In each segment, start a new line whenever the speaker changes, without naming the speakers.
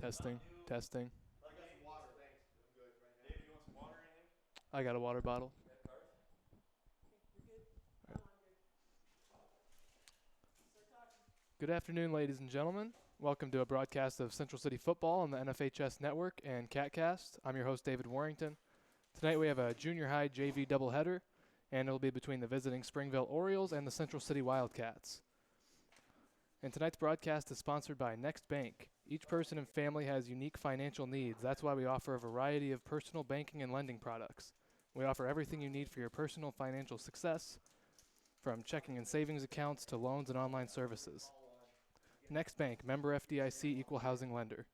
Testing, testing.
I got some water, thanks. I'm good right now.
David, you want some water or anything?
I got a water bottle.
Yeah, Garth?
Okay, you're good. No, I'm good. Start talking.
Good afternoon, ladies and gentlemen. Welcome to a broadcast of Central City Football on the NFHS Network and CatCast. I'm your host, David Warrington. Tonight we have a junior high JV doubleheader, and it'll be between the visiting Springville Orioles and the Central City Wildcats. And tonight's broadcast is sponsored by Next Bank. Each person and family has unique financial needs. That's why we offer a variety of personal banking and lending products. We offer everything you need for your personal financial success, from checking and savings accounts to loans and online services. Next Bank, member FDIC, equal housing lender.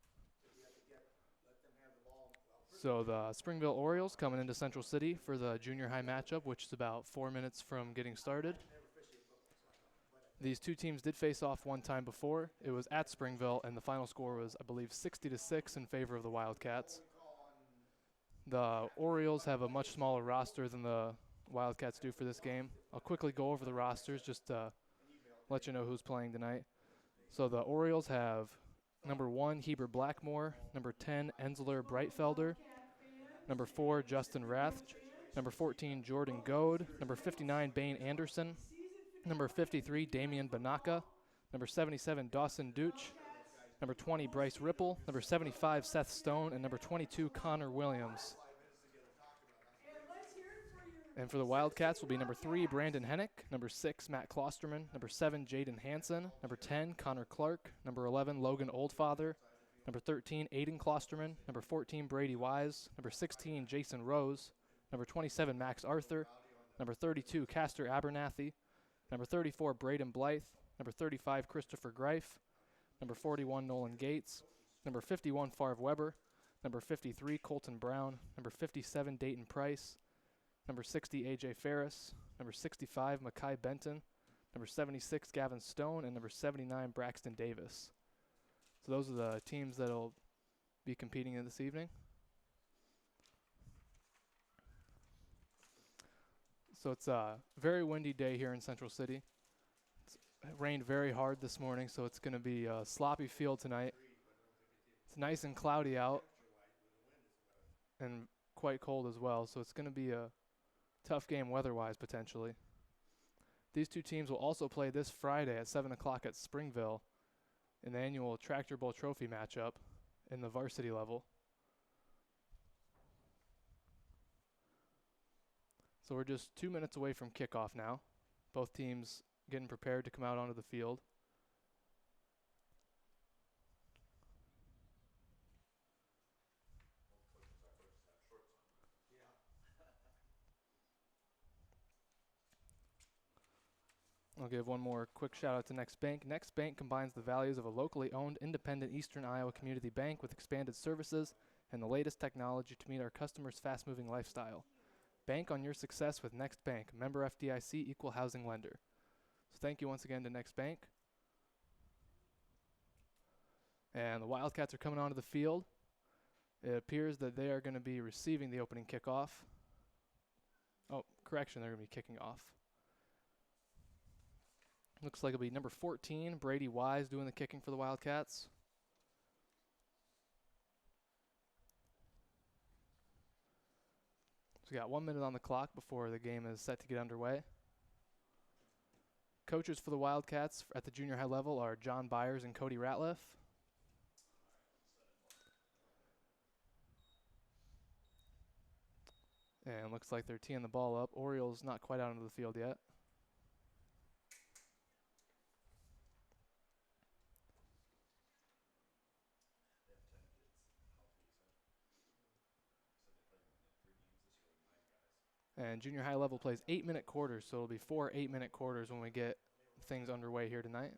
So the Springville Orioles coming into Central City for the junior high matchup, which is about 4 minutes from getting started. These two teams did face off one time before. It was at Springville, and the final score was, I believe, 60-6 in favor of the Wildcats. The Orioles have a much smaller roster than the Wildcats do for this game. I'll quickly go over the rosters just to let you know who's playing tonight. So the Orioles have number 1, Heber Blackmore, number 10, Ensler Breitfelder, number 4, Justin Rath, number 14, Jordan Goad, number 59, Bane Anderson, number 53, Damian Banaka, number 77, Dawson Dooch, number 20, Bryce Ripple, number 75, Seth Stone, and number 22, Connor Williams. And for the Wildcats will be number 3, Brandon Hennick, number 6, Matt Klosterman, number 7, Jaden Hansen, number 10, Connor Clark, number 11, Logan Oldfather, number 13, Aiden Klosterman, number 14, Brady Wise, number 16, Jason Rose, number 27, Max Arthur, number 32, Castor Abernathy, number 34, Braden Blythe, number 35, Christopher Greif, number 41, Nolan Gates, number 51, Favre Weber, number 53, Colton Brown, number 57, Dayton Price, number 60, AJ Ferris, number 65, Makai Benton, number 76, Gavin Stone, and number 79, Braxton Davis. So those are the teams that will be competing in this evening. So it's a very windy day here in Central City. It rained very hard this morning, so it's going to be a sloppy field tonight. It's nice and cloudy out and quite cold as well, so it's going to be a tough game weather-wise potentially. These two teams will also play this Friday at 7 o'clock at Springville in the annual Tractor Bowl Trophy matchup in the varsity level. So we're just 2 minutes away from kickoff now. Both teams getting prepared to come out onto the field. I'll give one more quick shout out to Next Bank. Next Bank combines the values of a locally owned, independent Eastern Iowa community bank with expanded services and the latest technology to meet our customers' fast-moving lifestyle. Bank on your success with Next Bank, member FDIC, equal housing lender. So thank you once again to Next Bank. And the Wildcats are coming onto the field. It appears that they are going to be receiving the opening kickoff. Oh, correction, they're going to be kicking off. Looks like it'll be number 14, Brady Wise, doing the kicking for the Wildcats. So we got 1 minute on the clock before the game is set to get underway. Coaches for the Wildcats at the junior high level are John Byers and Cody Ratliff. And looks like they're teeing the ball up. Orioles not quite out onto the field yet. And junior high level plays 8-minute quarters, so it'll be 4 8-minute quarters when we get things underway here tonight.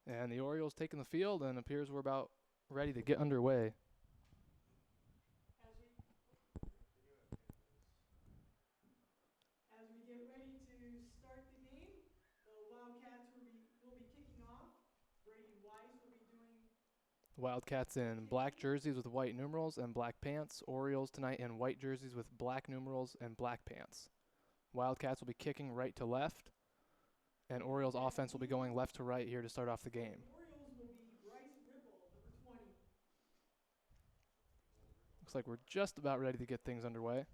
And the Orioles taking the field, and appears we're about ready to get underway.
As we get ready to start the game, the Wildcats will be kicking off. Brady Wise will be doing
Wildcats in black jerseys with white numerals and black pants. Orioles tonight in white jerseys with black numerals and black pants. Wildcats will be kicking right to left, and Orioles offense will be going left to right here to start off the game.
Orioles will be Bryce Ripple, number 20.
Looks like we're just about ready to get things underway.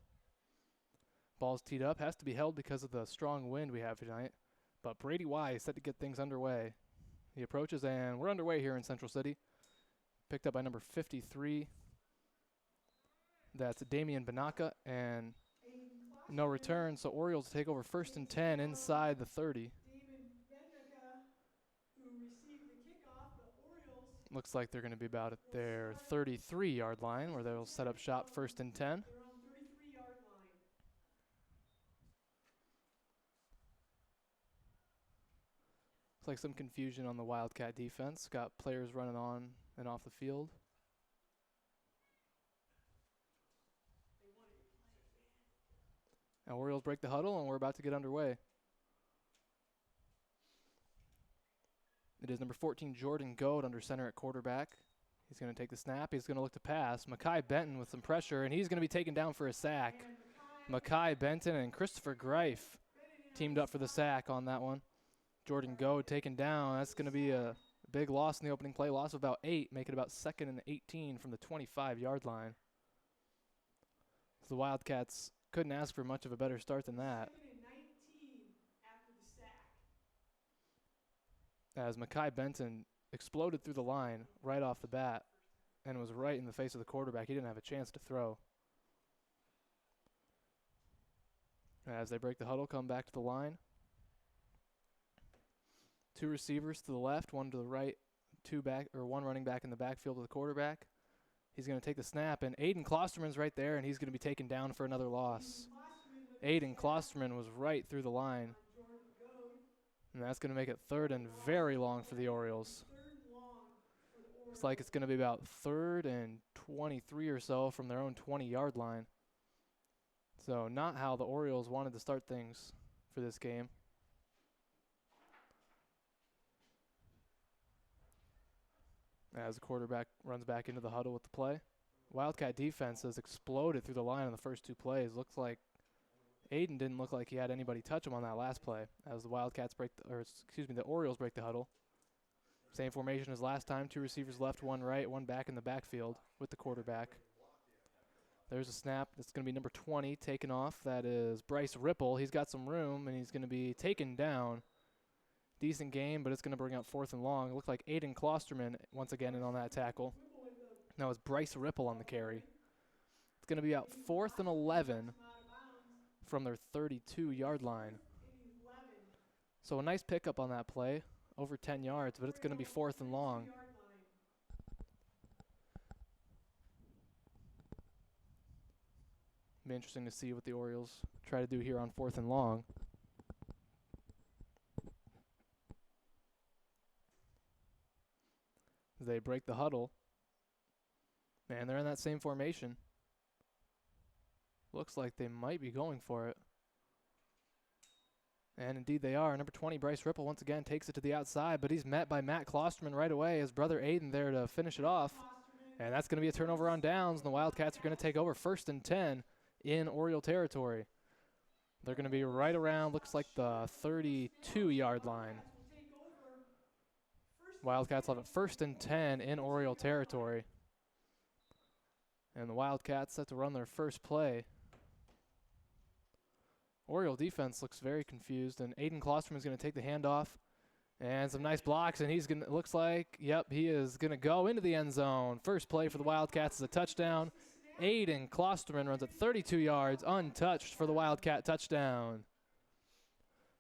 Ball's teed up, has to be held because of the strong wind we have tonight. But Brady Wise set to get things underway. He approaches, and we're underway here in Central City. Picked up by number 53. That's Damian Banaka, and no return, so Orioles take over 1st and 10 inside the 30.
Damon Bennica, who received the kickoff. The Orioles.
Looks like they're going to be about at their 33-yard line, where they'll set up shop 1st and 10.
They're on 33-yard line.
Looks like some confusion on the Wildcat defense. Got players running on and off the field. Now Orioles break the huddle, and we're about to get underway. It is number 14, Jordan Goad, under center at quarterback. He's going to take the snap. He's going to look to pass. Mekhi Benton with some pressure, and he's going to be taken down for a sack. Mekhi Benton and Christopher Greif teamed up for the sack on that one. Jordan Goad taken down. That's going to be a big loss in the opening play. Loss of about 8, make it about 2nd and 18 from the 25-yard line. So the Wildcats couldn't ask for much of a better start than that.
2nd and 19 after the sack.
As Mekhi Benton exploded through the line right off the bat and was right in the face of the quarterback. He didn't have a chance to throw. As they break the huddle, come back to the line. 2 receivers to the left, 1 to the right, 1 running back in the backfield of the quarterback. He's going to take the snap, and Aiden Klosterman's right there, and he's going to be taken down for another loss. Aiden Klosterman was right through the line, and that's going to make it 3rd and very long for the Orioles. Looks like it's going to be about 3rd and 23 or so from their own 20-yard line. So not how the Orioles wanted to start things for this game. As the quarterback runs back into the huddle with the play. Wildcat defense has exploded through the line in the first 2 plays. Looks like Aiden didn't look like he had anybody touch him on that last play as the the Orioles break the huddle. Same formation as last time, 2 receivers left, 1 right, 1 back in the backfield with the quarterback. There's a snap. That's going to be number 20 taken off. That is Bryce Ripple. He's got some room, and he's going to be taken down. Decent game, but it's going to bring up 4th and long. It looked like Aiden Klosterman once again in on that tackle. Now it's Bryce Ripple on the carry. It's going to be out 4th and 11 from their 32-yard line. So a nice pickup on that play, over 10 yards, but it's going to be 4th and long. Be interesting to see what the Orioles try to do here on 4th and long. They break the huddle. Man, they're in that same formation. Looks like they might be going for it. And indeed they are. Number 20, Bryce Ripple, once again takes it to the outside, but he's met by Matt Klosterman right away. His brother Aiden there to finish it off. And that's going to be a turnover on downs, and the Wildcats are going to take over 1st and 10 in Oriole territory. They're going to be right around, looks like the 32-yard line. Wildcats have it 1st and 10 in Oriole territory. And the Wildcats set to run their first play. Oriole defense looks very confused, and Aiden Klosterman is going to take the handoff. And some nice blocks, and he's going to, looks like, yep, he is going to go into the end zone. First play for the Wildcats is a touchdown. Aiden Klosterman runs at 32 yards, untouched for the Wildcat touchdown.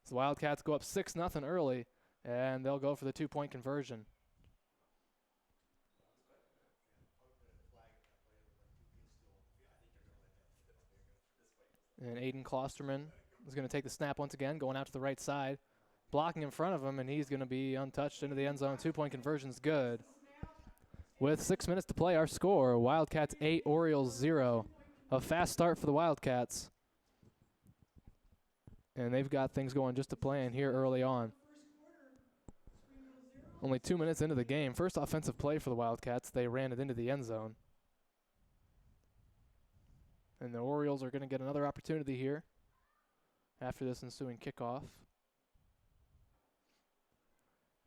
So the Wildcats go up 6-0 early, and they'll go for the 2-point conversion. And Aiden Klosterman is going to take the snap once again, going out to the right side, blocking in front of him, and he's going to be untouched into the end zone. 2-point conversion's good. With 6 minutes to play, our score, Wildcats 8, Orioles 0. A fast start for the Wildcats. And they've got things going just to plan here early on. Only 2 minutes into the game. First offensive play for the Wildcats. They ran it into the end zone. And the Orioles are going to get another opportunity here after this ensuing kickoff,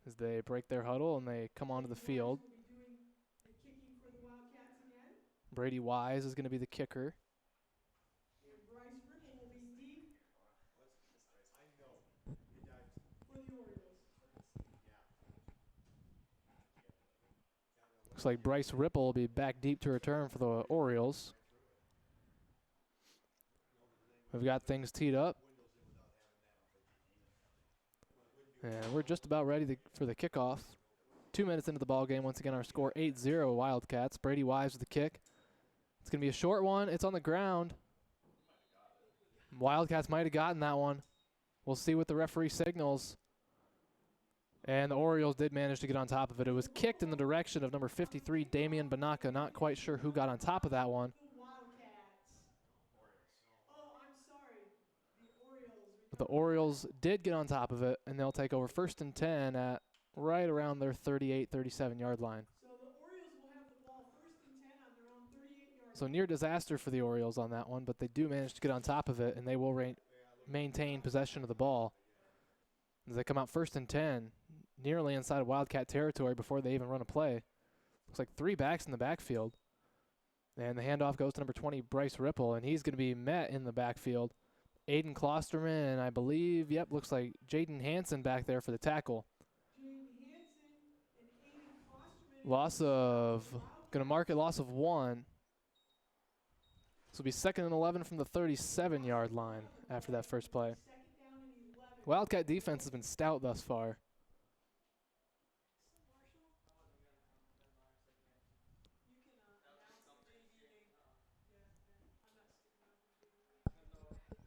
as they break their huddle and they come onto the field.
Will be doing the kicking for the Wildcats again.
Brady Wise is going to be the kicker.
And Bryce Ripple will be deep for the Orioles.
Looks like Bryce Ripple will be back deep to return for the Orioles. We've got things teed up. And we're just about ready for the kickoff. 2 minutes into the ball game. Once again, our score 8-0 Wildcats. Brady Wise with the kick. It's going to be a short one. It's on the ground. Wildcats might have gotten that one. We'll see what the referee signals. And the Orioles did manage to get on top of it. It was kicked in the direction of number 53, Damian Banaka. Not quite sure who got on top of that one.
The Wildcats. Oh, I'm sorry. The Orioles.
But the Orioles did get on top of it, and they'll take over 1st and 10 at right around their 38, 37-yard line.
So the Orioles will have the ball 1st and 10 on their own 38-yard
So
line.
near disaster for the Orioles on that one, but they do manage to get on top of it, and they will maintain possession of the ball. As they come out 1st and 10, nearly inside of Wildcat territory before they even run a play. Looks like 3 backs in the backfield. And the handoff goes to number 20, Bryce Ripple, and he's going to be met in the backfield. Aiden Klosterman, and I believe, looks like Jaden Hansen back there for the tackle.
Jaden Hansen and Aiden Klosterman.
Going to mark a loss of 1. This will be 2nd and 11 from the 37-yard line after that first play.
2nd down and 11.
Wildcat defense has been stout thus far.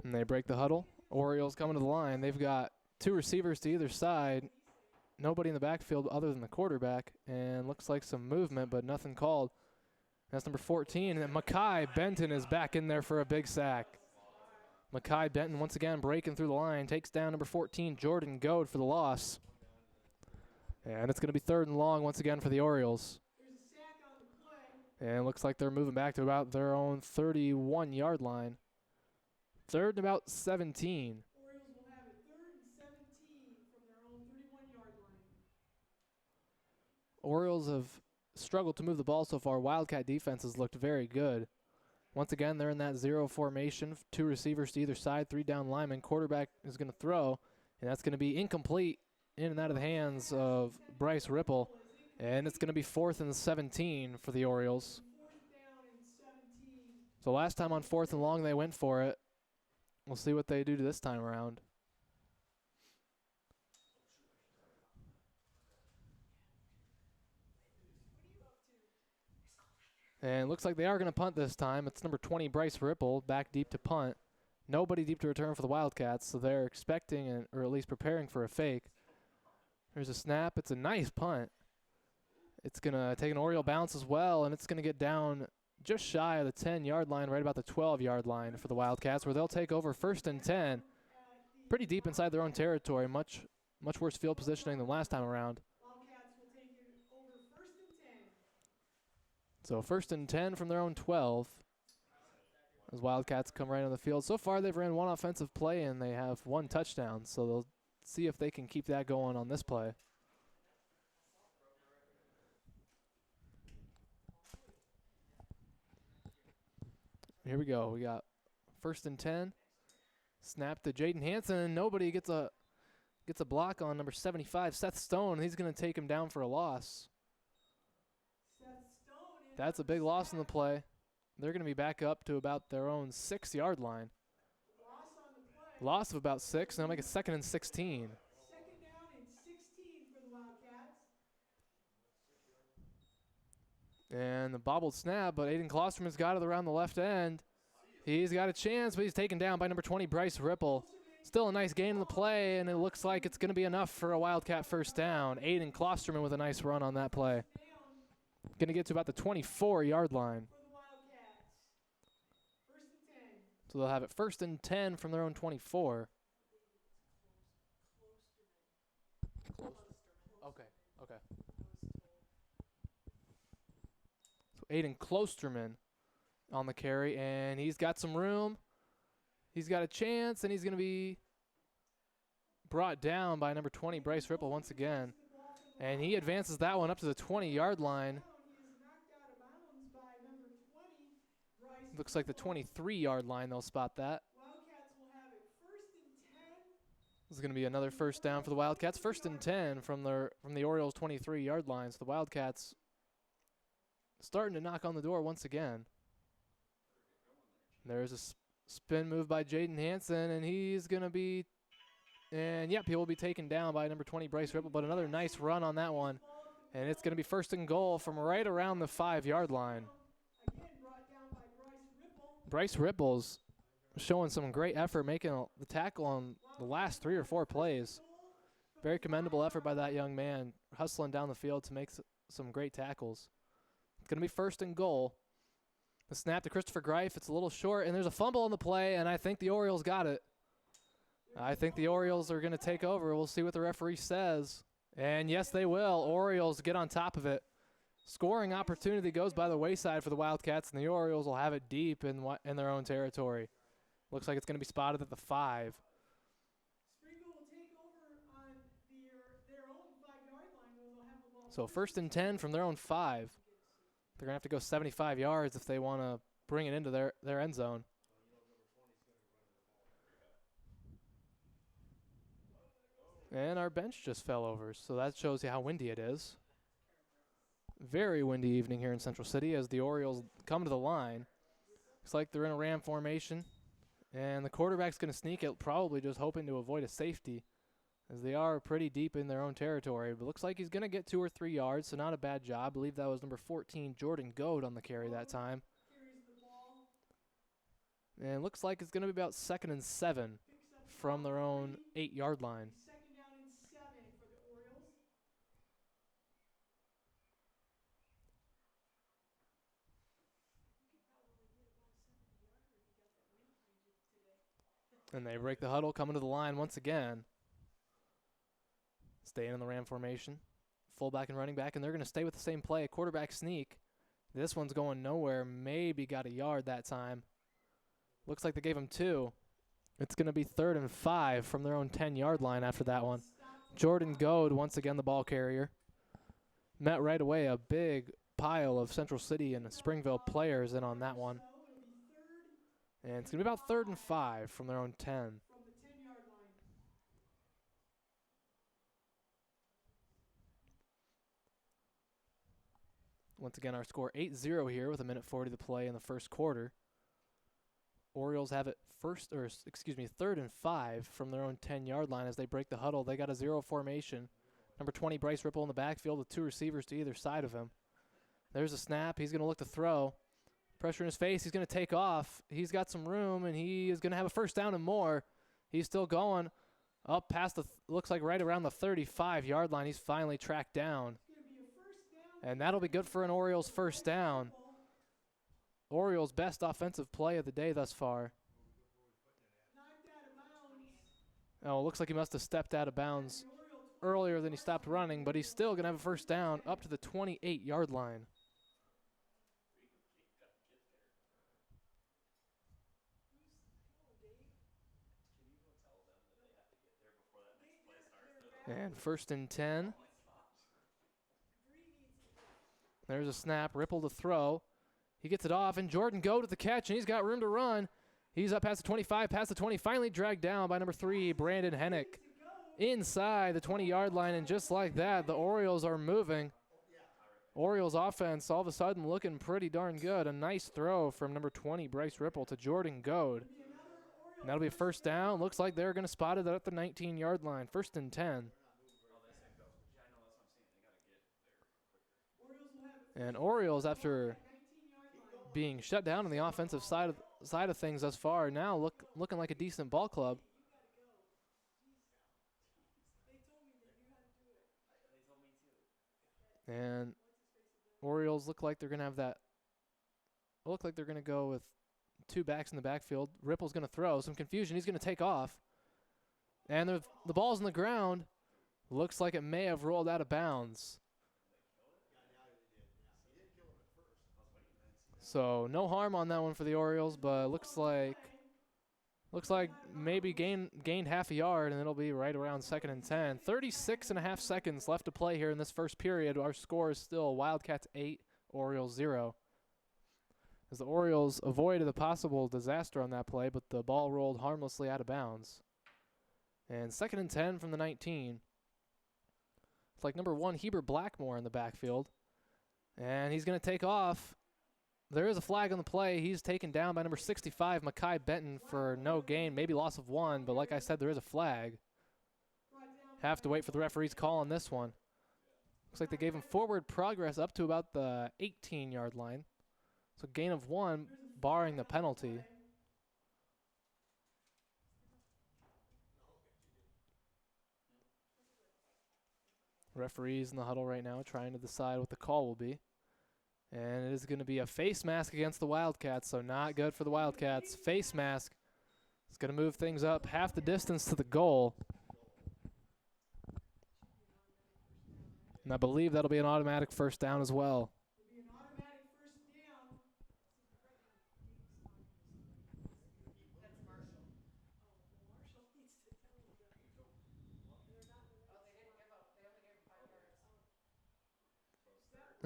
And they break the huddle. Orioles coming to the line. They've got 2 receivers to either side. Nobody in the backfield other than the quarterback. And looks like some movement, but nothing called. That's number 14. And Makai Benton is back in there for a big sack. Makai Benton once again breaking through the line. Takes down number 14, Jordan Goad, for the loss. And it's going to be 3rd and long once again for the Orioles.
There's a sack on the play.
And it looks like they're moving back to about their own 31-yard line. 3rd and about 17.
Orioles will have it 3rd and 17 from their own 31-yard line.
Orioles have struggled to move the ball so far. Wildcat defense has looked very good. Once again, they're in that 0 formation. 2 receivers to either side, 3 down linemen. Quarterback is going to throw, and that's going to be incomplete, in and out of the hands of Bryce Ripple. And it's going to be 4th and 17 for the Orioles.
4th down and 17.
So last time on 4th and long, they went for it. We'll see what they do this time around. And looks like they are going to punt this time. It's number 20, Bryce Ripple, back deep to punt. Nobody deep to return for the Wildcats, so they're expecting, or at least preparing for a fake. There's a snap. It's a nice punt. It's going to take an Oriole bounce as well, and it's going to get down just shy of the 10-yard line, right about the 12-yard line for the Wildcats, where they'll take over 1st and 10. Pretty deep inside their own territory. Much worse field positioning than last time around.
Wildcats will take it over 1st and 10.
So 1st and 10 from their own 12. As Wildcats come right on the field. So far they've ran 1 offensive play and they have 1 touchdown. So they'll see if they can keep that going on this play. Here we go. We got 1st and 10. Snap to Jaden Hansen, and nobody gets a block on number 75, Seth Stone. He's going to take him down for a loss.
Seth Stone.
That's a big loss in the play. They're going to be back up to about their own 6-yard line.
Loss on the play.
Loss of about 6, and they'll make it 2nd and 16.
2nd down and 16 for the Wildcats.
And the bobbled snap, but Aiden Klosterman's got it around the left end. He's got a chance, but he's taken down by number 20, Bryce Ripple. Still a nice gain in the play, and it looks like it's going to be enough for a Wildcat 1st down. Aiden Klosterman with a nice run on that play. Going to get to about the 24-yard line.
For the Wildcats. 1st and 10.
So they'll have it 1st and 10 from their own 24. Okay. Aiden Klosterman on the carry, and he's got some room. He's got a chance, and he's going to be brought down by number 20, Bryce Ripple, once again. And he advances that one up to the 20-yard line.
He is knocked out of bounds by number 20, Bryce
Looks like the
Ripple.
23-yard line, they'll spot that.
Wildcats will have it 1st and 10.
This is going to be another first down for the Wildcats. 1st and 10 from the Orioles' 23-yard line. So the Wildcats starting to knock on the door once again. There's a spin move by Jaden Hansen, and he's going to be, and yep, he will be taken down by number 20, Bryce Ripple, but another nice run on that one. And it's going to be 1st and goal from right around the 5-yard line.
Again brought down by Bryce Ripple.
Bryce Ripple's showing some great effort, making the tackle on the last 3 or 4 plays. Very commendable effort by that young man, hustling down the field to make some great tackles. It's going to be 1st and goal. The snap to Christopher Greif. It's a little short, and there's a fumble on the play, and I think the Orioles got it. I think the Orioles are going to take over. We'll see what the referee says. And yes, they will. Orioles get on top of it. Scoring opportunity goes by the wayside for the Wildcats, and the Orioles will have it deep in their own territory. Looks like it's going to be spotted at the 5.
Springville will take over on their own 5-yard line where they'll have the ball.
So 1st and 10 from their own 5. They're going to have to go 75 yards if they want to bring it into their end zone. And our bench just fell over, so that shows you how windy it is. Very windy evening here in Central City as the Orioles come to the line. Looks like they're in a ram formation, and the quarterback's going to sneak it, probably just hoping to avoid a safety, as they are pretty deep in their own territory. But looks like he's going to get 2 or 3 yards, so not a bad job. I believe that was number 14, Jordan Goad, on the carry that time.
Carries the ball.
And looks like it's going to be about 2nd and 7 from their own 8-yard line.
2nd down and 7 for the Orioles. You could probably get about a 70-yarder if you got that wind behind you today.
And they break the huddle, coming to the line once again. Staying in the ram formation. Fullback and running back, and they're going to stay with the same play. Quarterback sneak. This one's going nowhere. Maybe got a yard that time. Looks like they gave him 2. It's going to be 3rd and 5 from their own 10-yard line after that one. Jordan Goad, once again the ball carrier. Met right away a big pile of Central City and Springville players in on that one. And it's going to be about 3rd and 5 from their own 10.
From the 10-yard line.
Once again, our score 8-0 here with 1:40 to play in the first quarter. Orioles have it 3rd and 5 from their own 10-yard line as they break the huddle. They got a 0 formation. Number 20, Bryce Ripple in the backfield with 2 receivers to either side of him. There's a snap. He's going to look to throw. Pressure in his face. He's going to take off. He's got some room, and he is going to have a 1st down and more. He's still going up past looks like right around the 35-yard line. He's finally tracked down.
It's going to be a 1st down.
And that'll be good for an Orioles 1st down. Orioles' best offensive play of the day thus far.
Knocked out of bounds.
Oh, it looks like he must have stepped out of bounds earlier than he stopped running, but he's still going to have a 1st down up to the 28-yard line. And 1st and 10. There's a snap. Ripple to throw. He gets it off, and Jordan Goad to the catch, and he's got room to run. He's up past the 25, past the 20, finally dragged down by number 3, Brandon Hennick. Inside the 20-yard line, and just like that, the Orioles are moving. Orioles offense all of a sudden looking pretty darn good. A nice throw from number 20, Bryce Ripple, to Jordan Goad. And that'll be a 1st down. Looks like they're going to spot it at the 19-yard line. 1st and 10. And Orioles, after being shut down on the offensive side of things thus far, now looking like a decent ball club. And Orioles look like they're going to have that. Look like they're going to go with 2 backs in the backfield. Ripple's going to throw. Some confusion. He's going to take off. And the ball's on the ground. Looks like it may have rolled out of bounds. So no harm on that one for the Orioles, but looks like maybe gained half a yard, and it'll be right around 2nd and 10. 36.5 seconds left to play here in this first period. Our score is still Wildcats 8, Orioles 0. As the Orioles avoided a possible disaster on that play, but the ball rolled harmlessly out of bounds. And 2nd and 10 from the 19. It's like number 1, Heber Blackmore in the backfield. And he's going to take off. There is a flag on the play. He's taken down by number 65, Makai Benton, for no gain, maybe loss of 1. But like I said, there is a flag. Have to wait for the referee's call on this one. Looks like they gave him forward progress up to about the 18-yard line. So gain of 1, barring the penalty. Referees in the huddle right now trying to decide what the call will be. And it is going to be a face mask against the Wildcats, so not good for the Wildcats. Face mask is going to move things up half the distance to the goal. And I believe that'll be an automatic first down as well.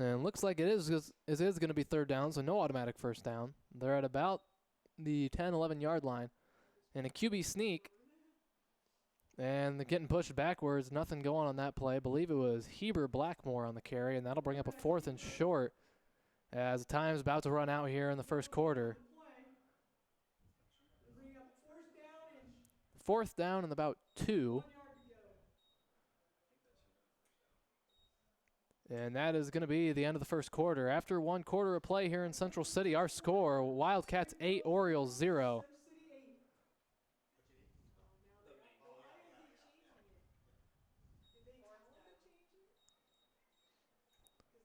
And looks like it is going to be third down, so no automatic first down. They're at about the 10, 11-yard line. And a QB sneak. And they're getting pushed backwards. Nothing going on that play. I believe it was Heber Blackmore on the carry, and that'll bring up a 4th and short as time's about to run out here in the first quarter. 4th down and about 2. And that is going to be the end of the first quarter. After 1 quarter of play here in Central City, our score, Wildcats 8, Orioles 0.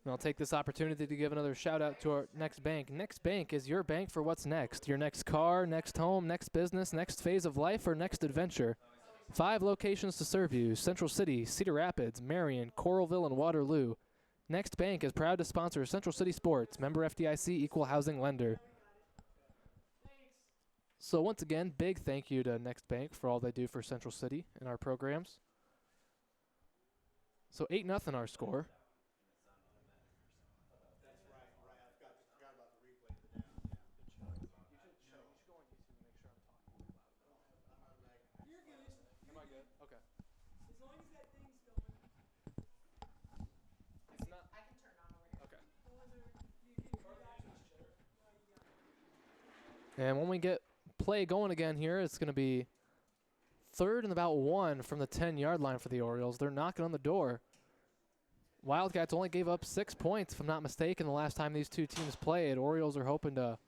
And I'll take this opportunity to give another shout out to our Next Bank. Next Bank is your bank for what's next. Your next car, next home, next business, next phase of life, or next adventure. 5 locations to serve you: Central City, Cedar Rapids, Marion, Coralville, and Waterloo. Next Bank is proud to sponsor Central City Sports, member FDIC, equal housing lender. So once again, big thank you to Next Bank for all they do for Central City and our programs. So 8-0 our score. And when we get play going again here, it's going to be 3rd and about 1 from the 10-yard line for the Orioles. They're knocking on the door. Wildcats only gave up 6 points, if I'm not mistaken, the last time these two teams played. Orioles are hoping to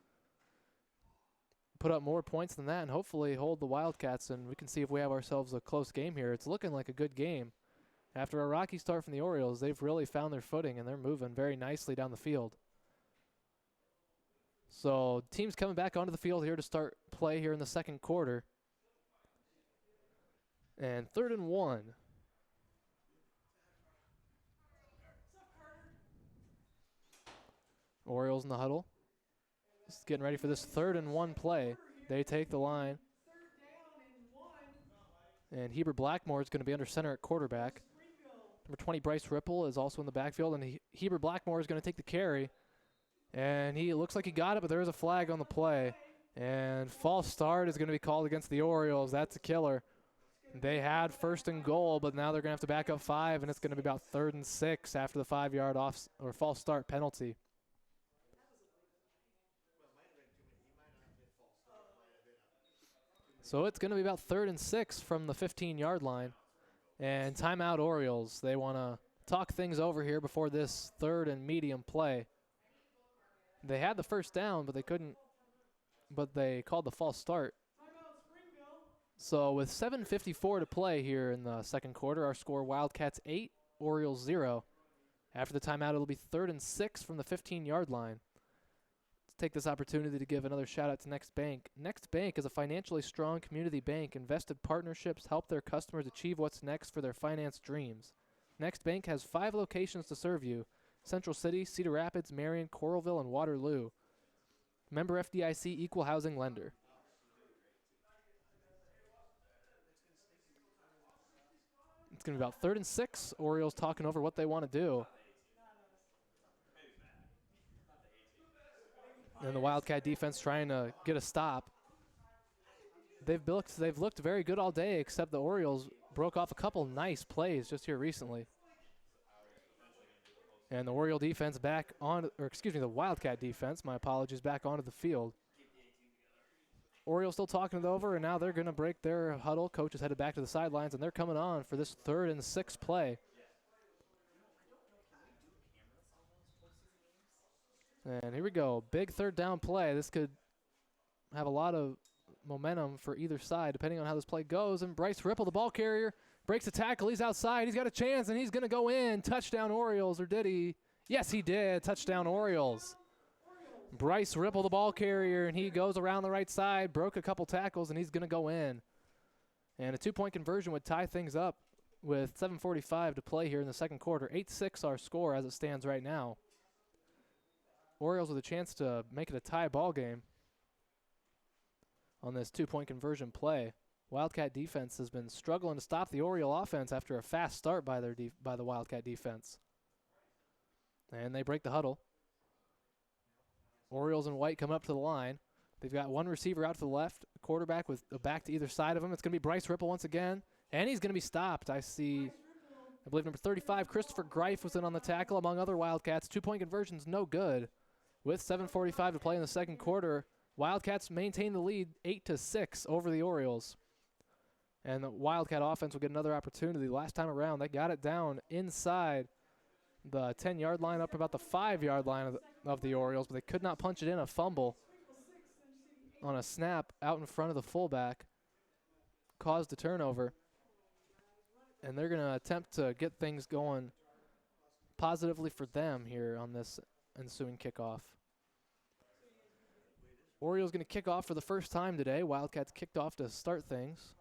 put up more points than that and hopefully hold the Wildcats, and we can see if we have ourselves a close game here. It's looking like a good game. After a rocky start from the Orioles, they've really found their footing, and they're moving very nicely down the field. So teams coming back onto the field here to start play here in the second quarter. And 3rd and 1. Orioles in the huddle. Just getting ready for this 3rd and 1 play. They take the line. And Heber Blackmore is going to be under center at quarterback. Number 20, Bryce Ripple, is also in the backfield. And Heber Blackmore is going to take the carry. And he looks like he got it, but there is a flag on the play. And false start is going to be called against the Orioles. That's a killer. They had 1st and goal, but now they're going to have to back up 5, and it's going to be about 3rd and 6 after the 5-yard off or false start penalty. So it's going to be about 3rd and 6 from the 15-yard line. And timeout Orioles. They want to talk things over here before this 3rd and medium play. They had the first down, but they couldn't. But they called the false start. So with 7:54 to play here in the second quarter, our score: Wildcats 8, Orioles 0. After the timeout, it'll be 3rd and 6 from the 15-yard line. Let's take this opportunity to give another shout out to Next Bank. Next Bank is a financially strong community bank. Invested partnerships help their customers achieve what's next for their finance dreams. Next Bank has 5 locations to serve you: Central City, Cedar Rapids, Marion, Coralville, and Waterloo. Member FDIC, equal housing lender. It's going to be about 3rd and 6. Orioles talking over what they want to do. And the Wildcat defense trying to get a stop. They've looked very good all day, except the Orioles broke off a couple nice plays just here recently. And the Oriole defense back on, or excuse me, the Wildcat defense, my apologies, back onto the field. Orioles still talking it over, and now they're going to break their huddle. Coach is headed back to the sidelines, and they're coming on for this 3rd and 6 play. And here we go. Big 3rd down play. This could have a lot of momentum for either side, depending on how this play goes. And Bryce Ripple, the ball carrier, breaks the tackle. He's outside. He's got a chance, and he's going to go in. Touchdown Orioles, or did he? Yes, he did. Touchdown Orioles. Bryce Ripple, the ball carrier, and he goes around the right side, broke a couple tackles, and he's going to go in. And a 2-point conversion would tie things up with 7:45 to play here in the second quarter. 8-6 our score as it stands right now. Orioles with a chance to make it a tie ball game on this 2-point conversion play. Wildcat defense has been struggling to stop the Oriole offense after a fast start by the Wildcat defense. And they break the huddle. Orioles in white come up to the line. They've got one receiver out to the left, a quarterback with a back to either side of him. It's going to be Bryce Ripple once again, and he's going to be stopped. I believe number 35, Christopher Greif, was in on the tackle, among other Wildcats. 2-point conversion's no good. With 7:45 to play in the second quarter, Wildcats maintain the lead 8-6 over the Orioles. And the Wildcat offense will get another opportunity. Last time around, they got it down inside the 10-yard line, up about the 5-yard line of the Orioles, but they could not punch it in. A fumble on a snap out in front of the fullback caused a turnover. And they're going to attempt to get things going positively for them here on this ensuing kickoff. Orioles going to kick off for the first time today. Wildcats kicked off to start things.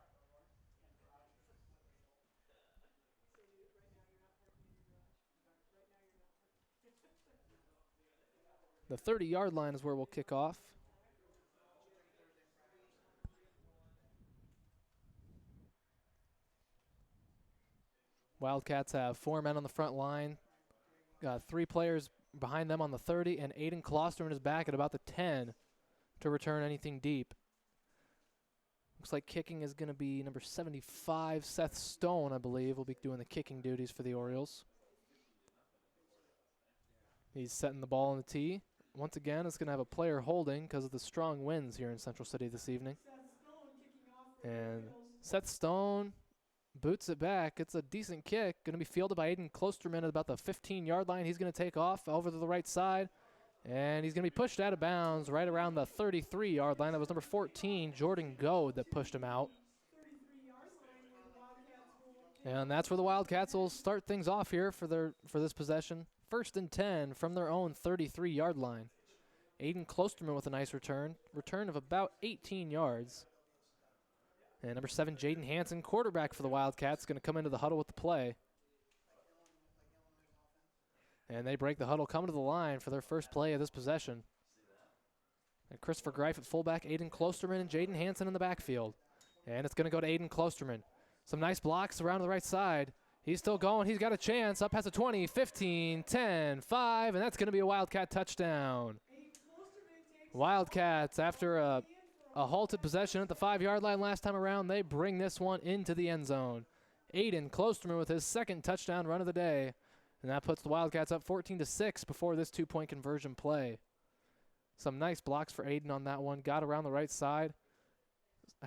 The 30-yard line is where we'll kick off. Wildcats have 4 men on the front line. Got 3 players behind them on the 30, and Aiden Klosterman is back at about the 10 to return anything deep. Looks like kicking is going to be number 75, Seth Stone, I believe, will be doing the kicking duties for the Orioles. He's setting the ball on the tee. Once again, it's going to have a player holding because of the strong winds here in Central City this evening. And Seth Stone boots it back. It's a decent kick. Going to be fielded by Aiden Klosterman at about the 15-yard line. He's going to take off over to the right side. And he's going to be pushed out of bounds right around the 33-yard line. That was number 14, Jordan Goad, that pushed him out. And that's where the Wildcats will start things off here for this possession. 1st and 10 from their own 33-yard line. Aiden Klosterman with a nice return of about 18 yards. And number 7, Jaden Hansen, quarterback for the Wildcats, going to come into the huddle with the play. And they break the huddle, come to the line for their first play of this possession. And Christopher Greif at fullback, Aiden Klosterman and Jaden Hansen in the backfield. And it's going to go to Aiden Klosterman. Some nice blocks around to the right side. He's still going. He's got a chance. Up past the 20, 15, 10, 5, and that's going to be a Wildcat touchdown. Wildcats, after a halted possession at the 5-yard line last time around, they bring this one into the end zone. Aiden Klosterman with his second touchdown run of the day. And that puts the Wildcats up 14-6 before this 2-point conversion play. Some nice blocks for Aiden on that one. Got around the right side.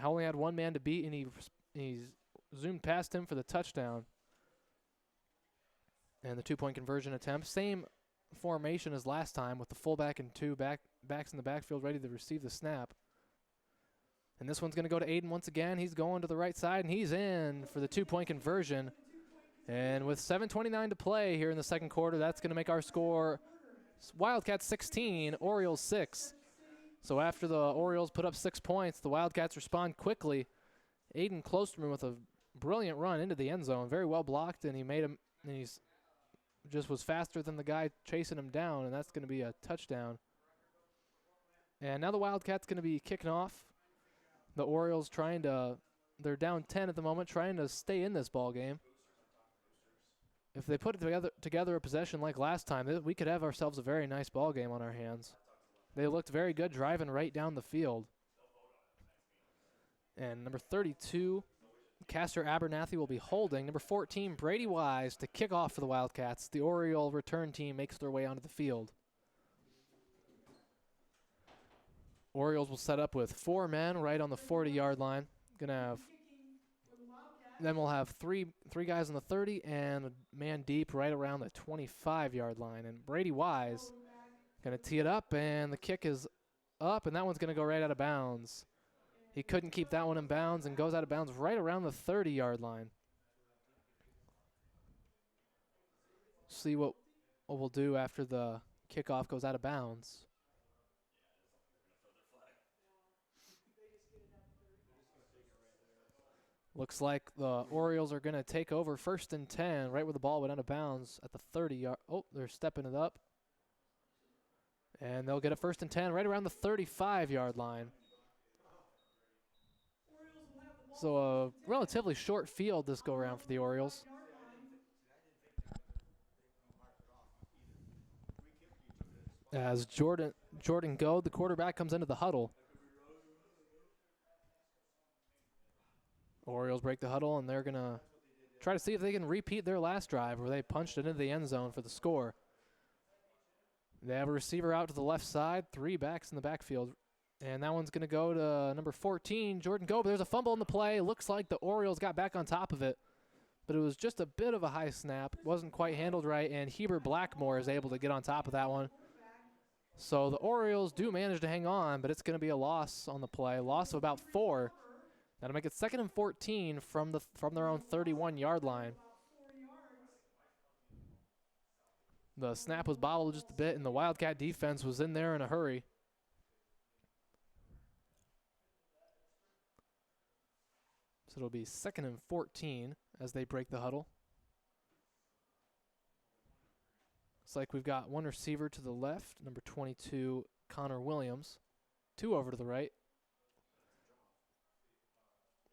Only had one man to beat, and he zoomed past him for the touchdown. And the 2-point conversion attempt. Same formation as last time with the fullback and 2 backs in the backfield ready to receive the snap. And this one's going to go to Aiden once again. He's going to the right side, and he's in for the 2-point conversion. And with 7:29 to play here in the second quarter, that's going to make our score Wildcats 16, Orioles 6. So after the Orioles put up 6 points, the Wildcats respond quickly. Aiden Klosterman with a brilliant run into the end zone, very well blocked, and he's just was faster than the guy chasing him down, and that's going to be a touchdown. And now the Wildcats going to be kicking off. The Orioles they're down 10 at the moment, trying to stay in this ball game. If they put it together a possession like last time, we could have ourselves a very nice ball game on our hands. They looked very good driving right down the field. And number 32, Castor Abernathy will be holding. Number 14, Brady Wise to kick off for the Wildcats. The Oriole return team makes their way onto the field. Orioles will set up with 4 men right on the 40-yard line. Then we'll have three guys on the 30 and a man deep right around the 25-yard line. And Brady Wise going to tee it up, and the kick is up, and that one's going to go right out of bounds. He couldn't keep that one in bounds and goes out of bounds right around the 30-yard line. See what we'll do after the kickoff goes out of bounds. Looks like the Orioles are going to take over 1st and 10 right where the ball went out of bounds at the 30-yard. Oh, they're stepping it up. And they'll get a 1st and 10 right around the 35-yard line. So a relatively short field this go-around for the Orioles. As Jordan Goad, the quarterback, comes into the huddle. Orioles break the huddle, and they're going to try to see if they can repeat their last drive where they punched it into the end zone for the score. They have a receiver out to the left side, 3 backs in the backfield. And that one's going to go to number 14, Jordan Goad. There's a fumble in the play. Looks like the Orioles got back on top of it, but it was just a bit of a high snap. Wasn't quite handled right, and Heber Blackmore is able to get on top of that one. So the Orioles do manage to hang on, but it's going to be a loss on the play. Loss of about 4. That'll make it 2nd and 14 from their own 31-yard line. The snap was bobbled just a bit, and the Wildcat defense was in there in a hurry. So it'll be 2nd and 14 as they break the huddle. Looks like we've got one receiver to the left, number 22, Connor Williams. 2 over to the right.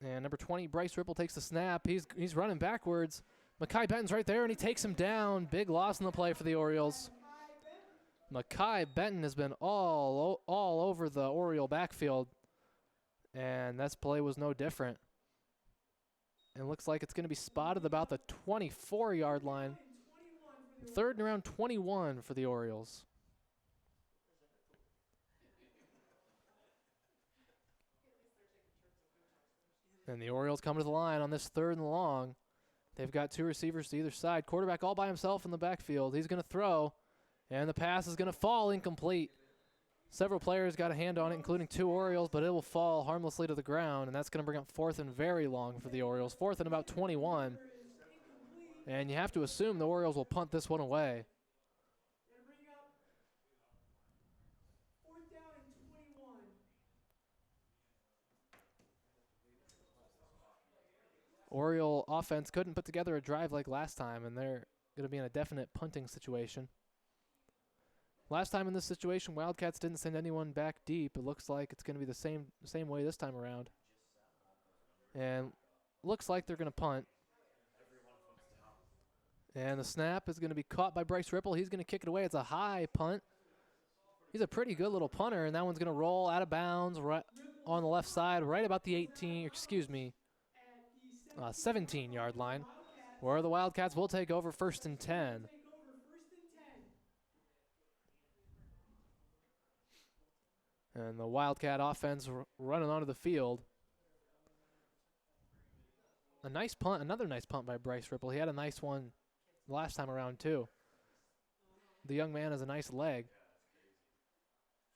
And number 20, Bryce Ripple takes the snap. He's running backwards. Makai Benton's right there, and he takes him down. Big loss in the play for the Orioles. Makai Benton has been all over the Oriole backfield, and this play was no different. And looks like it's going to be spotted about the 24-yard line. 3rd and around 21 for the Orioles. And the Orioles come to the line on this 3rd and long. They've got 2 receivers to either side. Quarterback all by himself in the backfield. He's going to throw, and the pass is going to fall incomplete. Several players got a hand on it, including 2 Orioles, but it will fall harmlessly to the ground, and that's going to bring up 4th and very long for the Orioles. 4th and about 21. And you have to assume the Orioles will punt this one away. Oriole offense couldn't put together a drive like last time, and they're going to be in a definite punting situation. Last time in this situation, Wildcats didn't send anyone back deep. It looks like it's going to be the same way this time around. And looks like they're going to punt. And the snap is going to be caught by Bryce Ripple. He's going to kick it away. It's a high punt. He's a pretty good little punter, and that one's going to roll out of bounds right on the left side, right about the 17-yard line, where the Wildcats will take over 1st and 10. And the Wildcat offense running onto the field. A nice punt, another nice punt by Bryce Ripple. He had a nice one last time around too. The young man has a nice leg.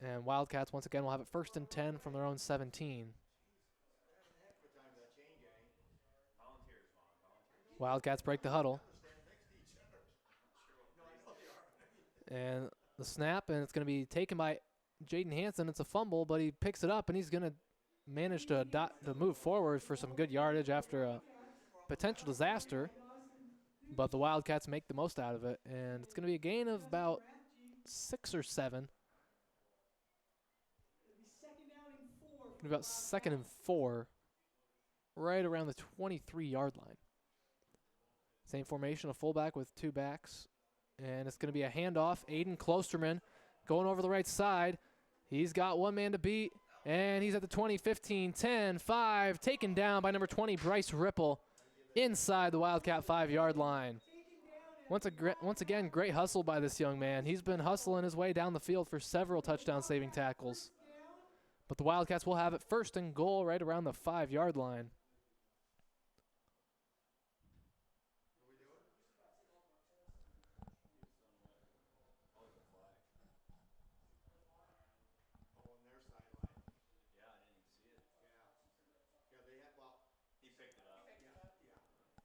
And Wildcats once again will have it 1st and 10 from their own 17. Wildcats break the huddle. And the snap, and it's going to be taken by Jaden Hansen. It's a fumble, but he picks it up, and he's going to manage to move forward for some good yardage after a potential disaster. But the Wildcats make the most out of it, and it's going to be a gain of about 6 or 7. About 2nd and 4, right around the 23-yard line. Same formation, a fullback with 2 backs. And it's going to be a handoff. Aiden Klosterman going over the right side. He's got one man to beat, and he's at the 20, 15, 10, 5, taken down by number 20, Bryce Ripple, inside the Wildcat 5-yard line. Once again, great hustle by this young man. He's been hustling his way down the field for several touchdown-saving tackles. But the Wildcats will have it 1st and goal right around the 5-yard line.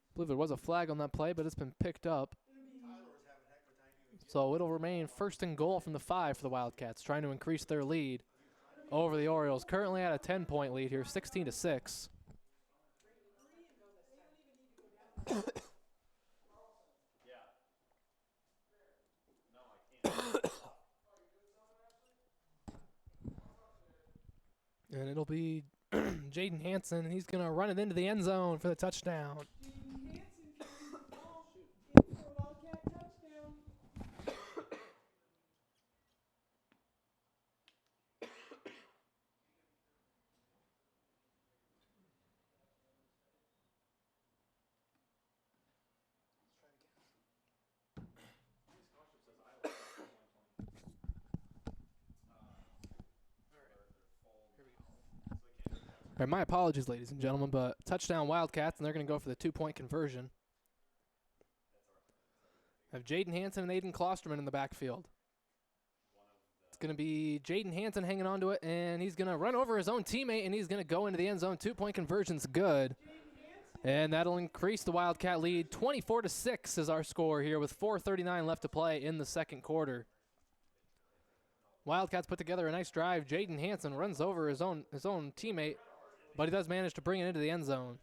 I believe there was a flag on that play, but it's been picked up. So it'll remain 1st and goal from the 5 for the Wildcats, trying to increase their lead over the Orioles. Currently at a 10-point lead here, 16-6. And it'll be Jaden Hansen. He's going to run it into the end zone for the touchdown. All right, my apologies, ladies and gentlemen, but touchdown Wildcats, and they're going to go for the 2-point conversion. Have Jaden Hansen and Aiden Klosterman in the backfield. It's going to be Jaden Hansen hanging on to it, and he's going to run over his own teammate, and he's going to go into the end zone. 2-point conversion's good. And that'll increase the Wildcat lead. 24-6 is our score here with 4:39 left to play in the 2nd quarter. Wildcats put together a nice drive. Jaden Hansen runs over his own teammate, but he does manage to bring it into the end zone.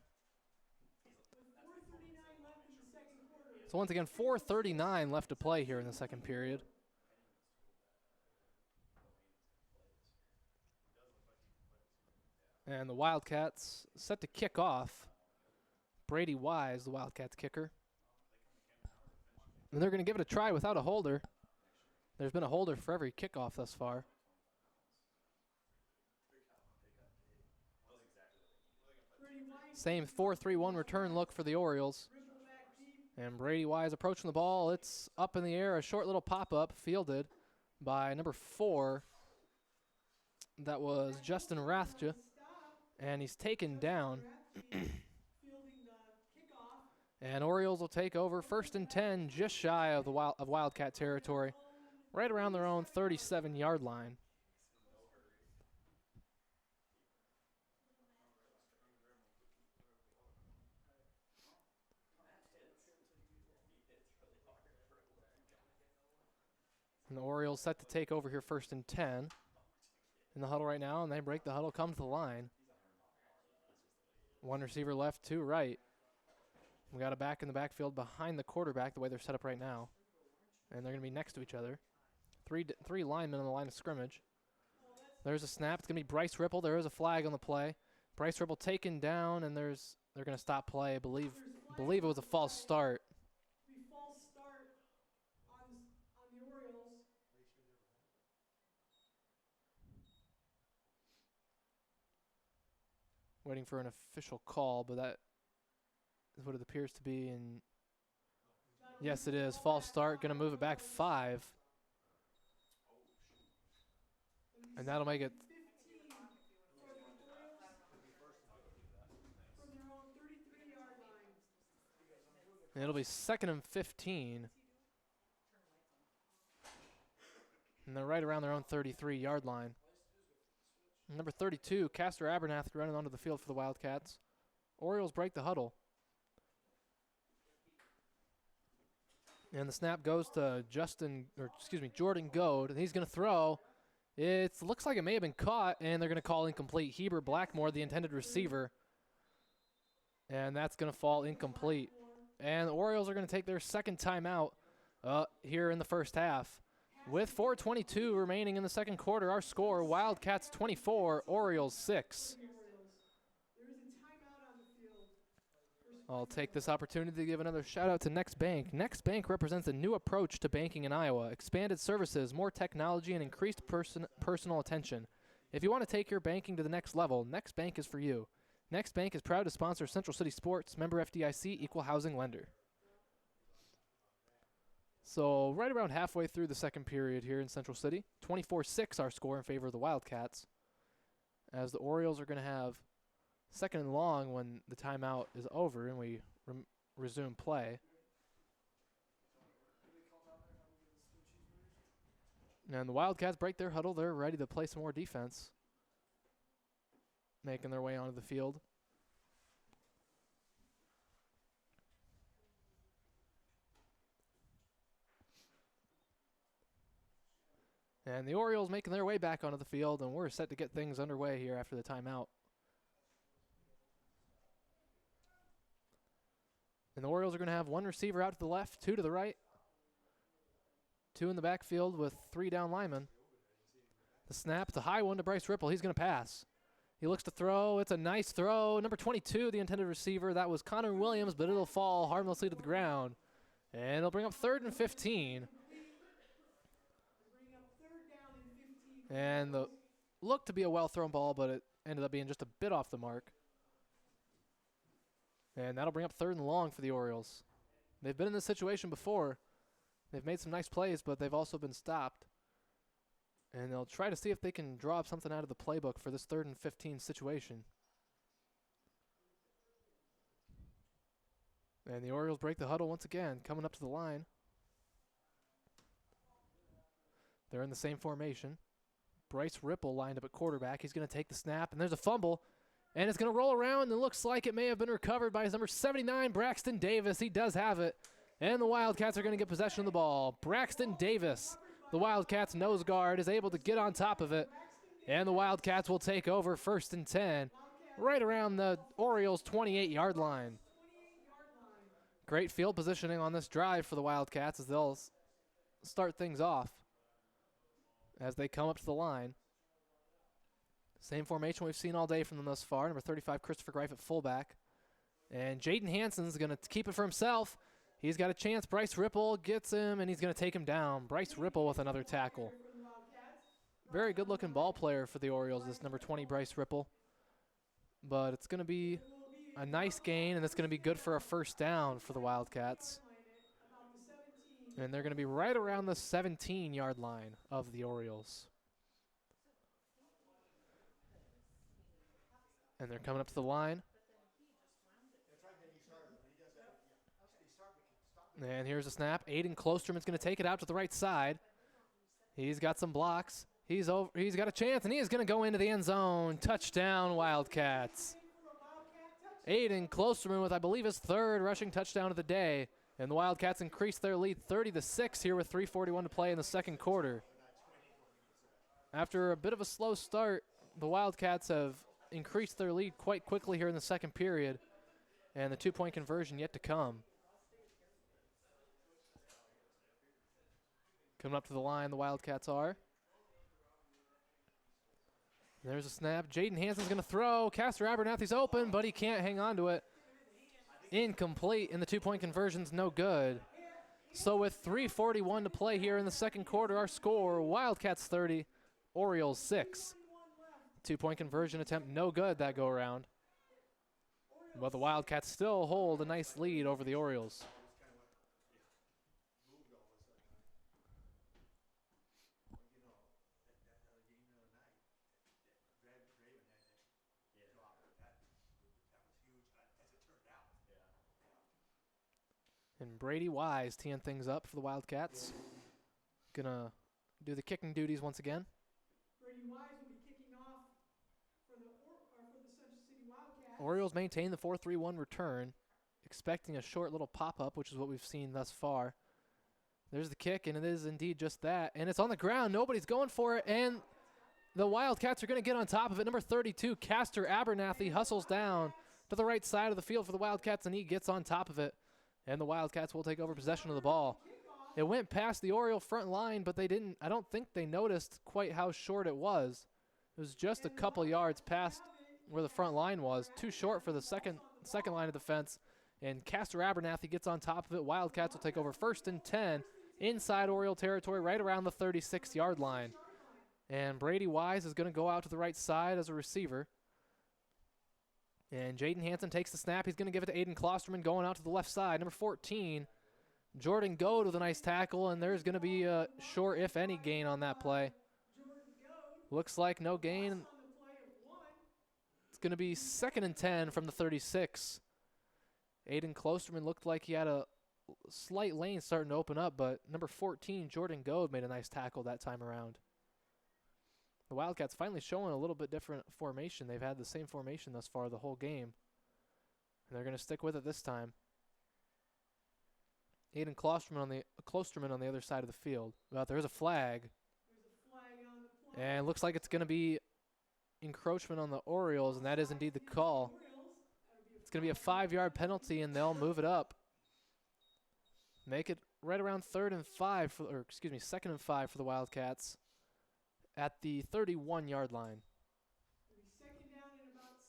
So once again, 4:39 left to play here in the 2nd period. And the Wildcats set to kick off. Brady Wise, the Wildcats kicker. And they're going to give it a try without a holder. There's been a holder for every kickoff thus far. Same 4-3-1 return look for the Orioles. And Brady Wise approaching the ball. It's up in the air, a short little pop-up fielded by number 4. That was Justin Rathja. And he's taken down. And Orioles will take over 1st and 10, just shy of the Wildcat territory, right around their own 37-yard line. And the Orioles set to take over here 1st and 10 in the huddle right now, and they break the huddle, come to the line. One receiver left, 2 right. We got a back in the backfield behind the quarterback the way they're set up right now. And they're going to be next to each other. Three linemen on the line of scrimmage. There's a snap. It's going to be Bryce Ripple. There is a flag on the play. Bryce Ripple taken down, and they're going to stop play. I believe it was a false start.
False start on the Orioles.
Waiting for an official call, but that is what it appears to be. And yes, it is. False start. Going to move it back 5. And that'll make it. And it'll be 2nd and 15. And they're right around their own 33-yard line. Number 32, Castor Abernathy running onto the field for the Wildcats. Orioles break the huddle. And the snap goes to Jordan Goad, and he's going to throw. It looks like it may have been caught, and they're going to call incomplete. Heber Blackmore, the intended receiver. And that's going to fall incomplete. And the Orioles are going to take their 2nd timeout here in the 1st half. With 4:22 remaining in the second quarter, our score, Wildcats 24, Orioles 6.
The Orioles. There is a timeout on the field.
I'll take this opportunity to give another shout out to Next Bank. Next Bank represents a new approach to banking in Iowa. Expanded services, more technology, and increased personal attention. If you want to take your banking to the next level, Next Bank is for you. Next Bank is proud to sponsor Central City Sports, member FDIC, equal housing lender. So right around halfway through the second period here in Central City, 24-6 our score in favor of the Wildcats, as the Orioles are going to have second and long when the timeout is over and we resume play. And the Wildcats break their huddle. They're ready to play some more defense, making their way onto the field. And the Orioles making their way back onto the field, and we're set to get things underway here after the timeout. And the Orioles are going to have one receiver out to the left, two to the right, two in the backfield with three down linemen. The snap, it's a high one to Bryce Ripple. He's going to pass. He looks to throw. It's a nice throw. Number 22, the intended receiver. That was Connor Williams, but it'll fall harmlessly to the ground. And it'll bring up 3rd and 15. And the looked to be a well-thrown ball, but it ended up being just a bit off the mark. And that'll bring up 3rd and long for the Orioles. They've been in this situation before. They've made some nice plays, but they've also been stopped. And they'll try to see if they can draw up something out of the playbook for this 3rd and 15 situation. And the Orioles break the huddle once again, coming up to the line. They're in the same formation. Bryce Ripple lined up at quarterback. He's going to take the snap, and there's a fumble. And it's going to roll around, and it looks like it may have been recovered by his number 79, Braxton Davis. He does have it. And the Wildcats are going to get possession of the ball. Braxton Davis, the Wildcats' nose guard, is able to get on top of it. And the Wildcats will take over 1st and 10, right around the Orioles' 28-yard line. Great field positioning on this drive for the Wildcats as they'll start things off as they come up to the line. Same formation we've seen all day from them thus far. Number 35, Christopher Greif at fullback. And Jaden Hansen's going to keep it for himself. He's got a chance. Bryce Ripple gets him, and he's going to take him down. Bryce Ripple with another tackle. Very good-looking ball player for the Orioles, this number 20, Bryce Ripple. But it's going to be a nice gain, and it's going to be good for a 1st down for the Wildcats. And they're going to be right around the 17-yard line of the Orioles. And they're coming up to the line. And here's a snap. Aiden Klosterman's going to take it out to the right side. He's got some blocks. He's got a chance, and he is going to go into the end zone. Touchdown, Wildcats. Aiden Klosterman with, I believe, his 3rd rushing touchdown of the day. And the Wildcats increase their lead 30-6 here with 3:41 to play in the second quarter. After a bit of a slow start, the Wildcats have increased their lead quite quickly here in the second period, and the 2-point conversion yet to come. Coming up to the line, the Wildcats are. There's a snap. Jaden Hansen's going to throw. Castor Abernathy's open, but he can't hang on to it. Incomplete, and the 2-point conversion's no good. So with 3:41 to play here in the second quarter, our score, Wildcats 30, Orioles 6. 2-point conversion attempt no good that go around. But the Wildcats still hold a nice lead over the Orioles. And Brady Wise teeing things up for the Wildcats. Gonna do the kicking duties once again.
Brady Wise will be kicking off for the Central City Wildcats.
Orioles maintain the 4-3-1 return, expecting a short little pop-up, which is what we've seen thus far. There's the kick, and it is indeed just that. And it's on the ground. Nobody's going for it, and the Wildcats are going to get on top of it. Number 32, Castor Abernathy, hustles down to the right side of the field for the Wildcats, and he gets on top of it. And the Wildcats will take over possession of the ball. It went past the Oriole front line, but I don't think they noticed quite how short it was. It was just a couple yards past where the front line was. Too short for the second line of defense. And Castor Abernathy gets on top of it. Wildcats will take over 1st and 10 inside Oriole territory right around the 36-yard line. And Brady Wise is going to go out to the right side as a receiver. And Jaden Hanson takes the snap. He's going to give it to Aiden Klosterman going out to the left side. Number 14, Jordan Goad with a nice tackle, and there's going to be a short, if any, gain on that play. Looks like no gain. It's going to be 2nd and 10 from the 36. Aiden Klosterman looked like he had a slight lane starting to open up, but number 14, Jordan Goad, made a nice tackle that time around. The Wildcats finally showing a little bit different formation. They've had the same formation thus far the whole game, and they're going to stick with it this time. Aiden Klosterman on the other side of the field. Well, there's a flag. And it looks like it's going to be encroachment on the Orioles, and that is indeed the call. It's going to be a 5-yard penalty, and they'll move it up. Make it right around 2nd and 5 for the Wildcats at the 31-yard line.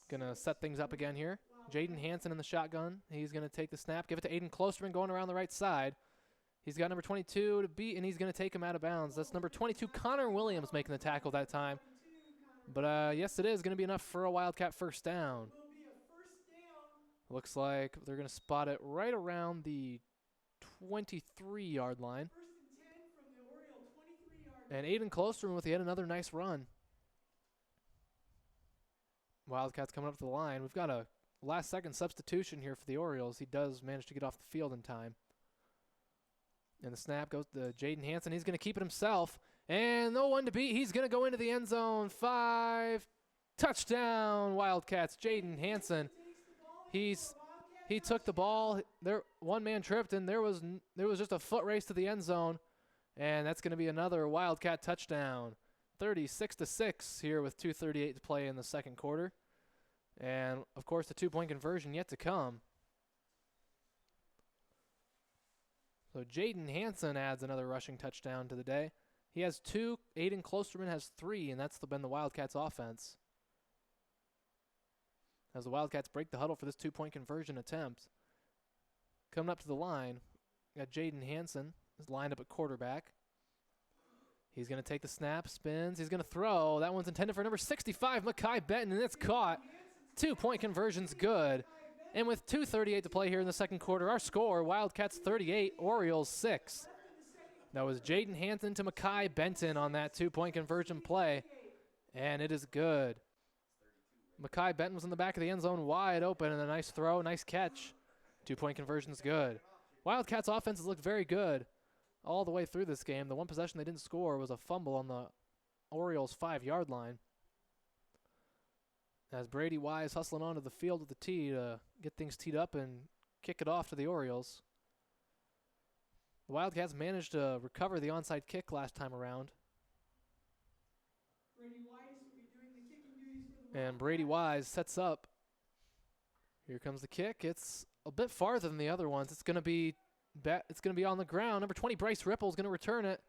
Going to set things up again here. Jaden Hanson in the shotgun. He's going to take the snap, give it to Aiden Klosterman going around the right side. He's got number 22 to beat, and he's going to take him out of bounds. That's number 22, Connor Williams, making the tackle that time. But, yes, it is going to be enough for a Wildcat first down. Looks like they're going to spot it right around the 23-yard line. And Aiden Klosterman with yet another nice run. Wildcats coming up to the line. We've got a last-second substitution here for the Orioles. He does manage to get off the field in time. And the snap goes to Jaden Hanson. He's going to keep it himself. And no one to beat. He's going to go into the end zone. 5. Touchdown, Wildcats. Jaden Hanson. He took the ball. One man tripped, and there was just a foot race to the end zone. And that's going to be another Wildcat touchdown. 36-6 here with 2:38 to play in the second quarter. And, of course, the 2-point conversion yet to come. So Jaden Hanson adds another rushing touchdown to the day. He has 2. Aiden Klosterman has 3, and that's been the Wildcats' offense. As the Wildcats break the huddle for this 2-point conversion attempt. Coming up to the line, got Jaden Hanson is lined up at quarterback. He's going to take the snap, spins. He's going to throw. That one's intended for number 65, Makai Benton, and it's caught. 2-point conversion's good. And with 2:38 to play here in the second quarter, our score, Wildcats 38, Orioles 6. That was Jaden Hanson to Makai Benton on that 2-point conversion play, and it is good. Makai Benton was in the back of the end zone wide open, and a nice throw, nice catch. 2-point conversion's good. Wildcats offense has looked very good all the way through this game. The one possession they didn't score was a fumble on the Orioles' 5-yard line. As Brady Wise hustling onto the field with the tee to get things teed up and kick it off to the Orioles. The Wildcats managed to recover the onside kick last time around. And Brady Wise sets up. Here comes the kick. It's a bit farther than the other ones. It's going to be on the ground. Number 20, Bryce Ripple, is going to return it.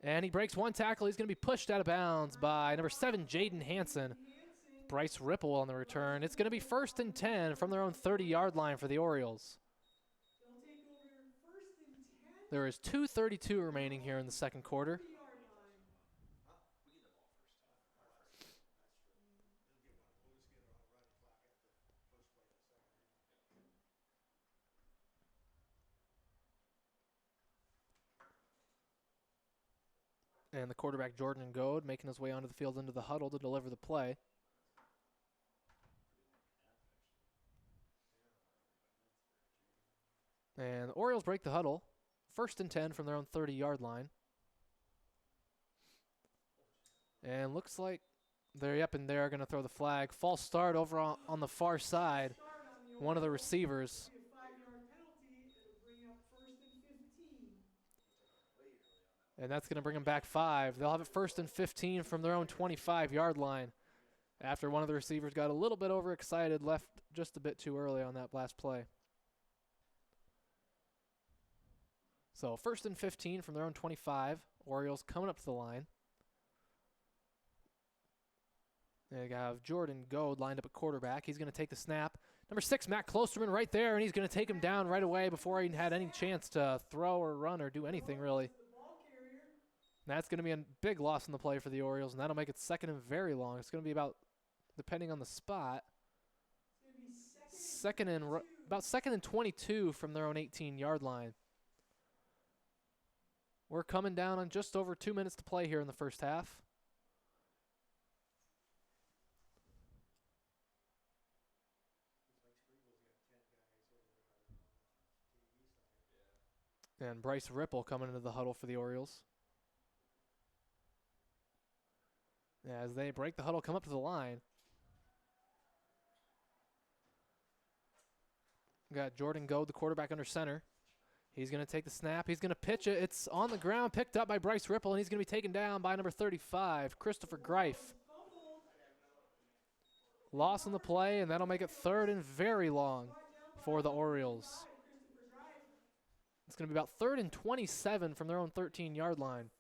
And he breaks one tackle. He's going to be pushed out of bounds by number 7, Jaden Hanson. Bryce Ripple on the return. It's going to be 1st and 10 from their own 30-yard line for the Orioles. There is 2:32 remaining here in the second quarter. And the quarterback, Jordan Goad, making his way onto the field into the huddle to deliver the play. And the Orioles break the huddle. 1st and 10 from their own 30-yard line. And looks like they're going to throw the flag. False start over on the far side. One of the receivers. And that's going to bring them back 5. They'll have it 1st and 15 from their own 25-yard line. After one of the receivers got a little bit overexcited, left just a bit too early on that last play. So 1st and 15 from their own 25. Orioles coming up to the line. They have Jordan Goad lined up at quarterback. He's going to take the snap. Number 6, Matt Klosterman right there, and he's going to take him down right away before he had any chance to throw or run or do anything, really. That's going to be a big loss in the play for the Orioles, and that'll make it 2nd and very long. It's going to be about, depending on the spot, about 2nd and 22 from their own 18-yard line. We're coming down on just over 2 minutes to play here in the first half. And Bryce Ripple coming into the huddle for the Orioles. As they break the huddle, come up to the line. We got Jordan Goad, the quarterback, under center. He's going to take the snap. He's going to pitch it. It's on the ground, picked up by Bryce Ripple, and he's going to be taken down by number 35, Christopher Greif. Loss in the play, and that'll make it 3rd and very long for the Orioles. It's going to be about 3rd and 27 from their own 13-yard line.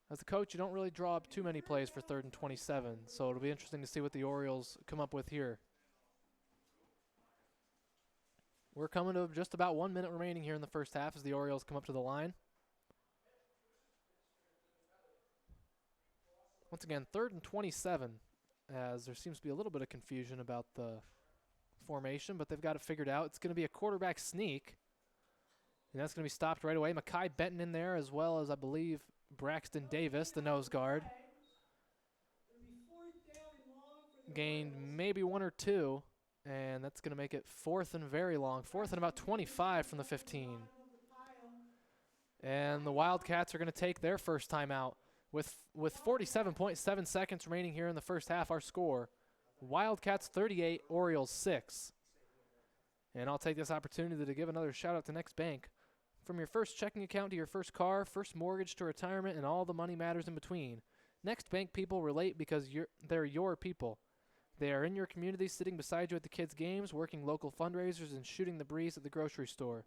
As a coach, you don't really draw up too many plays for 3rd and 27, so it'll be interesting to see what the Orioles come up with here. We're coming to just about 1 minute remaining here in the first half as the Orioles come up to the line. Once again, 3rd and 27, as there seems to be a little bit of confusion about the formation, but they've got it figured out. It's going to be a quarterback sneak. And that's going to be stopped right away. Mekhi Benton in there, as well as, I believe, Braxton Davis, the nose guard. Gained maybe 1 or 2, and that's going to make it 4th and very long. 4th and about 25 from the 15. And the Wildcats are going to take their first timeout. With 47.7 seconds remaining here in the first half, our score, Wildcats 38, Orioles 6. And I'll take this opportunity to give another shout out to Next Bank. From your first checking account to your first car, first mortgage to retirement, and all the money matters in between, Next Bank people relate because they're your people. They are in your community, sitting beside you at the kids' games, working local fundraisers, and shooting the breeze at the grocery store.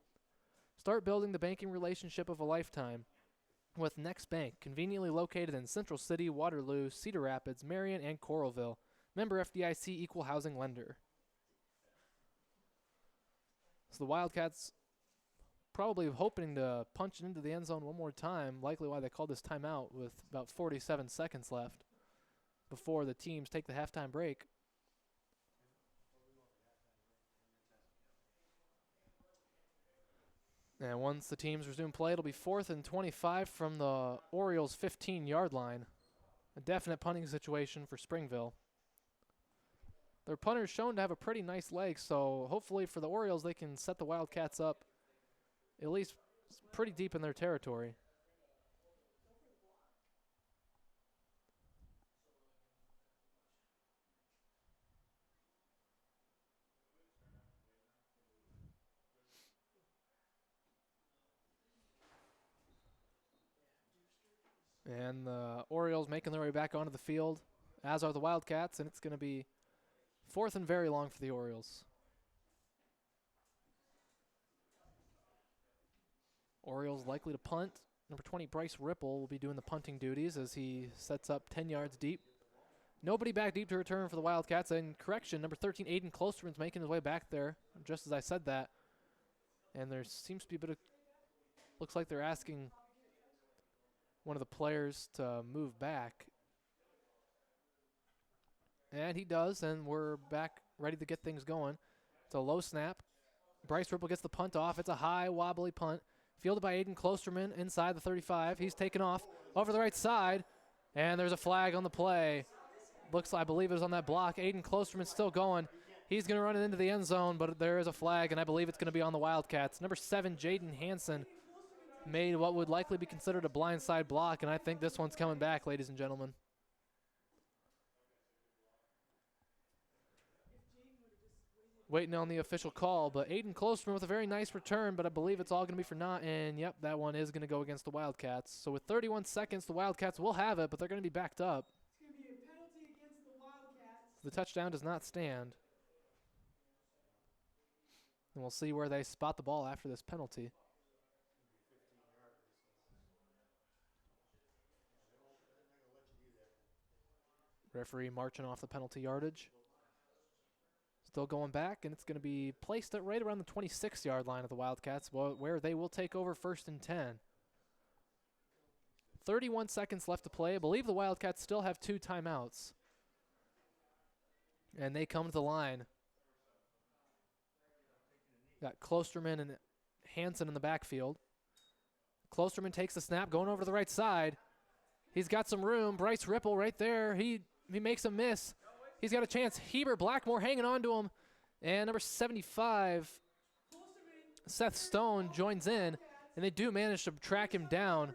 Start building the banking relationship of a lifetime with Next Bank, conveniently located in Central City, Waterloo, Cedar Rapids, Marion, and Coralville. Member FDIC, Equal Housing Lender. So the Wildcats probably hoping to punch it into the end zone one more time, likely why they called this timeout with about 47 seconds left before the teams take the halftime break. And once the teams resume play, it'll be 4th and 25 from the Orioles' 15-yard line. A definite punting situation for Springville. Their punter's shown to have a pretty nice leg, so hopefully for the Orioles they can set the Wildcats up at least pretty deep in their territory. And the Orioles making their way back onto the field, as are the Wildcats, and it's going to be 4th and very long for the Orioles. Orioles likely to punt. Number 20, Bryce Ripple, will be doing the punting duties as he sets up 10 yards deep. Nobody back deep to return for the Wildcats. And correction, number 13, Aiden Klosterman's making his way back there, just as I said that. And there seems to be a bit of, looks like they're asking one of the players to move back. And he does, and we're back ready to get things going. It's a low snap. Bryce Ripple gets the punt off. It's a high, wobbly punt. Fielded by Aiden Klosterman inside the 35. He's taken off over the right side, and there's a flag on the play. Looks like, I believe it was on that block. Aiden Klosterman's still going. He's going to run it into the end zone, but there is a flag, and I believe it's going to be on the Wildcats. Number 7, Jaden Hansen, made what would likely be considered a blindside block, and I think this one's coming back, ladies and gentlemen. Waiting on the official call, but Aiden Klosterman with a very nice return, but I believe it's all going to be for naught, and yep, that one is going to go against the Wildcats. So with 31 seconds, the Wildcats will have it, but they're going to be backed up.
It's going to be a penalty against the Wildcats.
The touchdown does not stand. And we'll see where they spot the ball after this penalty. Referee marching off the penalty yardage. Still going back, and it's going to be placed at right around the 26-yard line of the Wildcats, where they will take over 1st and 10. 31 seconds left to play. I believe the Wildcats still have 2 timeouts. And they come to the line. Got Klosterman and Hansen in the backfield. Klosterman takes the snap, going over to the right side. He's got some room. Bryce Ripple right there. He makes a miss. He's got a chance. Heber Blackmore hanging on to him. And number 75, Seth Stone, joins in. And they do manage to track him down.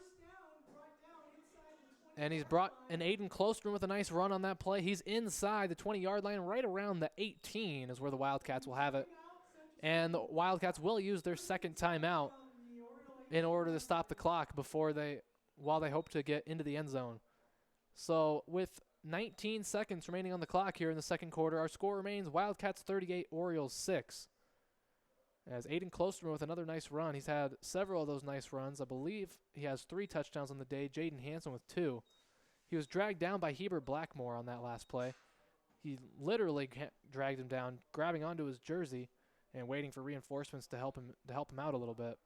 And he's brought an Aiden Klosterman with a nice run on that play. He's inside the 20-yard line, right around the 18 is where the Wildcats will have it. And the Wildcats will use their second timeout in order to stop the clock while they hope to get into the end zone. So with 19 seconds remaining on the clock here in the second quarter, our score remains Wildcats 38, Orioles 6. As Aiden Klosterman with another nice run. He's had several of those nice runs. I believe he has 3 touchdowns on the day. Jaden Hansen with 2. He was dragged down by Heber Blackmore on that last play. He literally dragged him down, grabbing onto his jersey and waiting for reinforcements to help him out a little bit.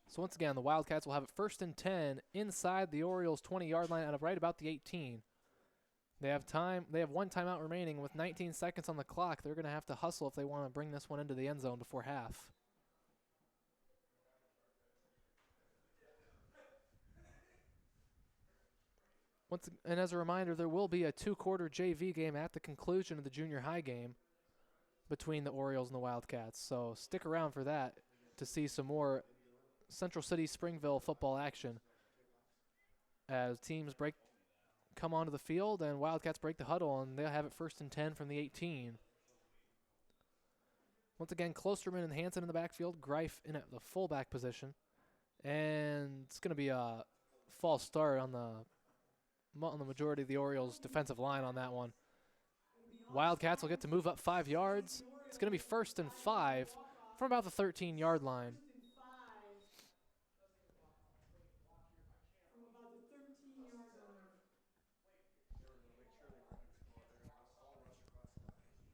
So once again, the Wildcats will have it 1st and 10 inside the Orioles' 20-yard line out of right about the 18. They have time. They have 1 timeout remaining with 19 seconds on the clock. They're going to have to hustle if they want to bring this one into the end zone before half. And as a reminder, there will be a 2-quarter JV game at the conclusion of the junior high game between the Orioles and the Wildcats. So stick around for that to see some more Central City Springville football action as teams come onto the field and Wildcats break the huddle, and they'll have it 1st and 10 from the 18. Once again, Klosterman and Hansen in the backfield, Greif in at the fullback position, and it's going to be a false start on the majority of the Orioles' defensive line on that one. Wildcats will get to move up 5 yards. It's going to be 1st and 5 from about the 13-yard line.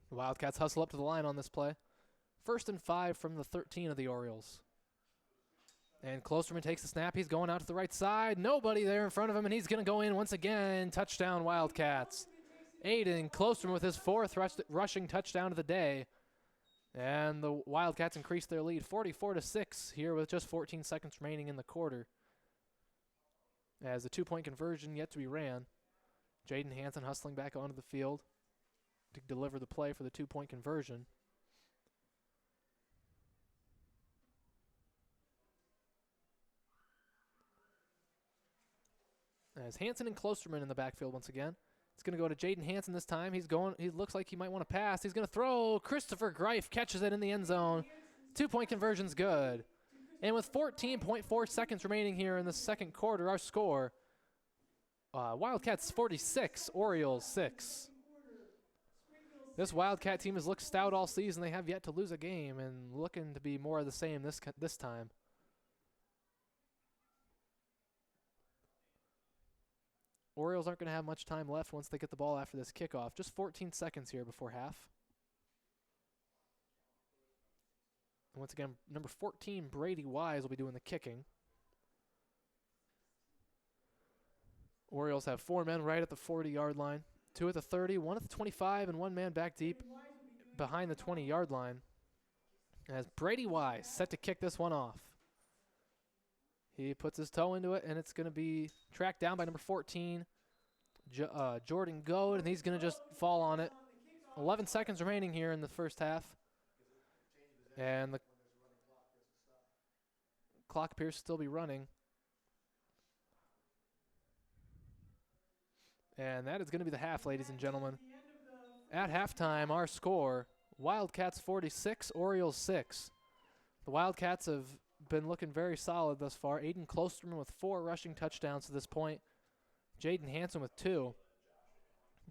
The Wildcats hustle up to the line on this play. 1st and 5 from the 13 of the Orioles. And Klosterman takes the snap. He's going out to the right side. Nobody there in front of him, and he's going to go in once again. Touchdown, Wildcats. Aiden Klosterman with his 4th rushing touchdown of the day. And the Wildcats increase their lead 44-6 here with just 14 seconds remaining in the quarter. As the 2-point conversion yet to be ran. Jaden Hansen hustling back onto the field to deliver the play for the 2-point conversion. As Hansen and Klosterman in the backfield once again. It's going to go to Jaden Hansen this time. He looks like he might want to pass. He's going to throw. Christopher Greif catches it in the end zone. 2-point conversion's good. And with 14.4 seconds remaining here in the second quarter, our score, Wildcats 46, Orioles 6. This Wildcat team has looked stout all season. They have yet to lose a game and looking to be more of the same this time. Orioles aren't going to have much time left once they get the ball after this kickoff. Just 14 seconds here before half. And once again, number 14, Brady Wise, will be doing the kicking. Orioles have 4 men right at the 40-yard line. 2 at the 30, 1 at the 25, and 1 man back deep behind the 20-yard line. As Brady Wise set to kick this one off. He puts his toe into it, and it's going to be tracked down by number 14, Jordan Goad, and he's going to just fall on it. 11 seconds remaining here in the first half. And the clock appears to still be running. And that is going to be the half, ladies and gentlemen. At halftime, our score, Wildcats 46, Orioles 6. The Wildcats have been looking very solid thus far. Aiden Klosterman with 4 rushing touchdowns to this point. Jaden Hansen with 2.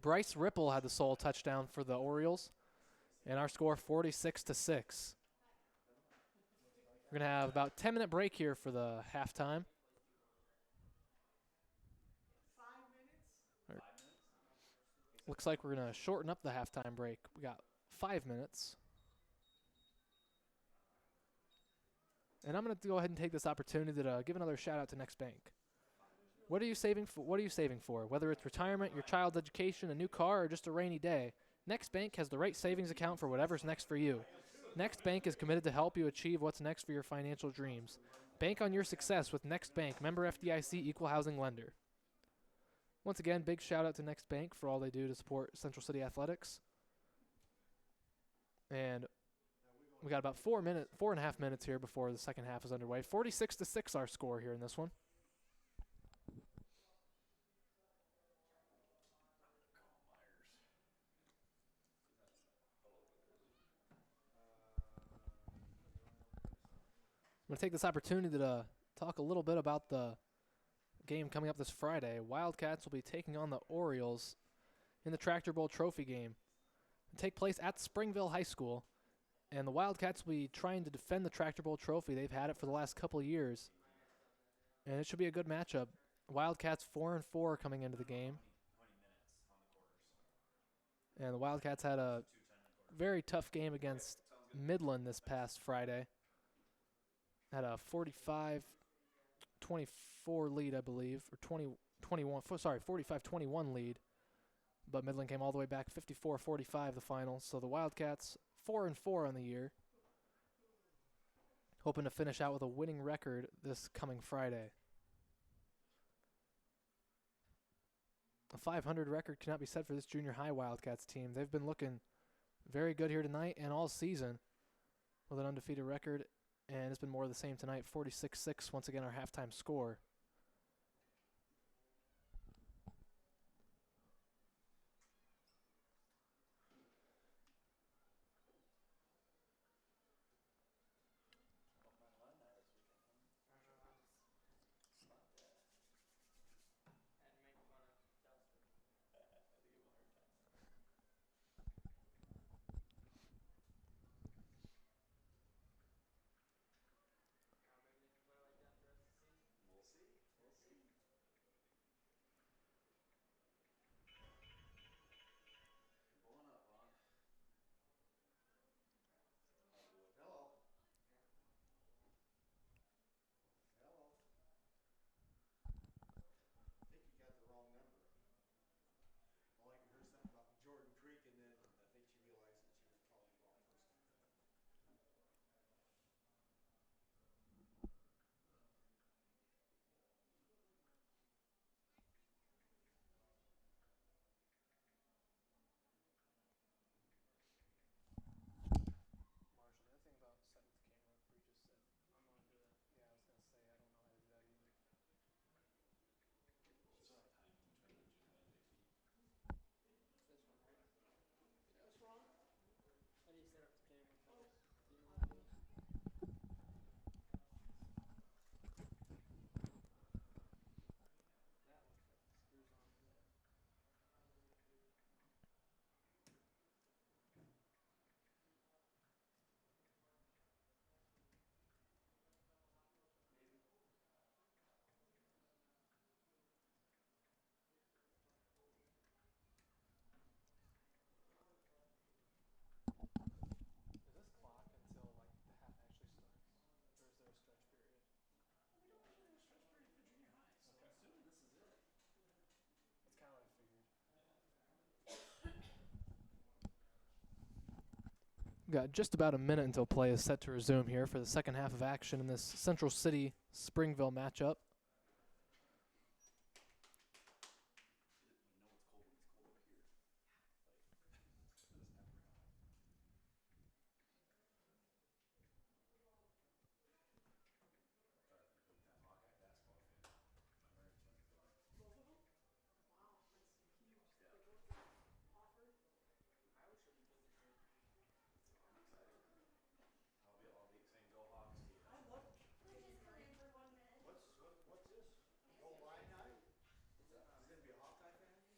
Bryce Ripple had the sole touchdown for the Orioles, and our score 46-6. We're going to have about 10-minute break here for the halftime.
5 minutes?
Looks like we're going to shorten up the halftime break. We got 5 minutes. And I'm going to go ahead and take this opportunity to give another shout out to Next Bank. What are you saving for? What are you saving for? Whether it's retirement, your child's education, a new car, or just a rainy day, Next Bank has the right savings account for whatever's next for you. Next Bank is committed to help you achieve what's next for your financial dreams. Bank on your success with Next Bank, member FDIC, equal housing lender. Once again, big shout out to Next Bank for all they do to support Central City Athletics. And we got about 4.5 minutes here before the second half is underway. 46-6 our score here in this one. I'm going to take this opportunity to talk a little bit about the game coming up this Friday. Wildcats will be taking on the Orioles in the Tractor Bowl Trophy game. It'll take place at Springville High School, and the Wildcats will be trying to defend the Tractor Bowl Trophy. They've had it for the last couple of years, and it should be a good matchup. Wildcats 4-4 coming into the game. And the Wildcats had a very tough game against Midland this past Friday. Had a 45-24 lead, I believe, or 45-21 lead. But Midland came all the way back 54-45 the final. So the Wildcats 4-4 on the year. Hoping to finish out with a winning record this coming Friday. A 500 record cannot be set for this junior high Wildcats team. They've been looking very good here tonight and all season with an undefeated record. And it's been more of the same tonight, 46-6, once again, our halftime score. Got just about a minute until play is set to resume here for the second half of action in this Central City Springville matchup.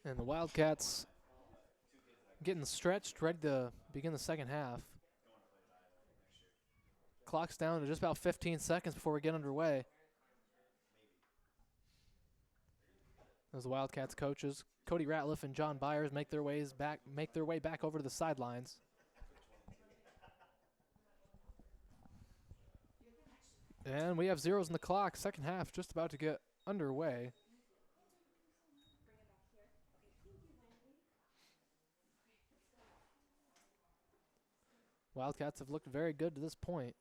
And the Wildcats getting stretched, ready to begin the second half. Clock's down to just about 15 seconds before we get underway. As the Wildcats coaches, Cody Ratliff and John Byers make their way back over to the sidelines. And we have zeros in the clock. Second half just about to get underway. Wildcats have looked very good to this point.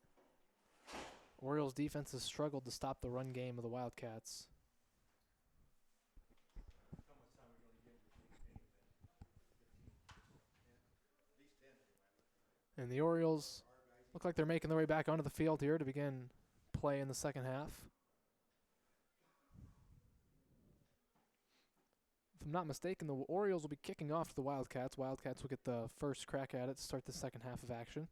Orioles defense has struggled to stop the run game of the Wildcats. And the Orioles look like they're making their way back onto the field here to begin play in the second half. If I'm not mistaken, the Orioles will be kicking off to the Wildcats. Wildcats will get the first crack at it to start the second half of action.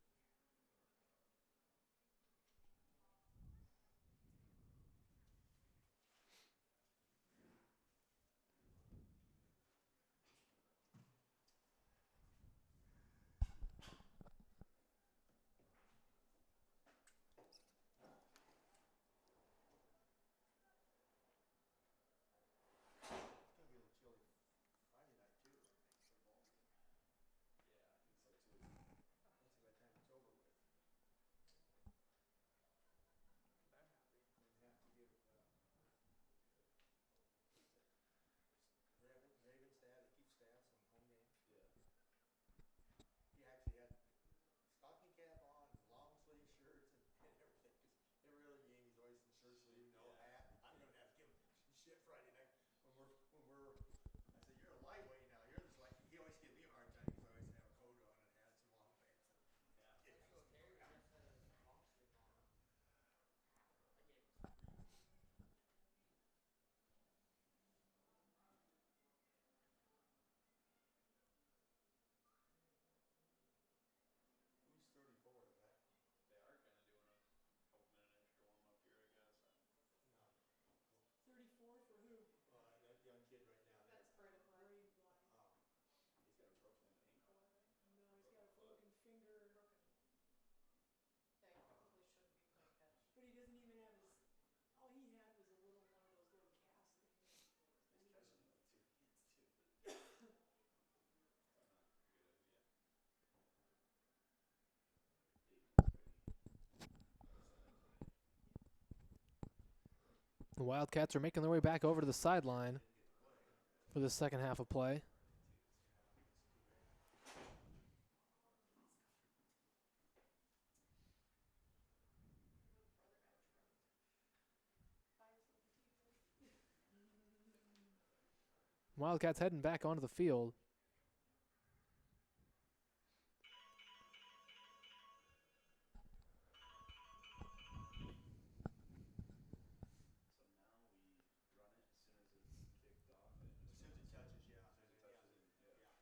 For who? That young kid right now. That's Brady Bly. No, he's got a broken finger.
Yeah, he probably shouldn't be playing catch.
But he doesn't even have his. All he had was one of those little cast things.
He's catching it with 2 hands too. Probably not a good idea.
The Wildcats are making their way back over to the sideline for the second half of play. Wildcats heading back onto the field.
So now we run it as soon as it's kicked off and
As soon as it touches, yeah.
as soon as it touches it, yeah.
There's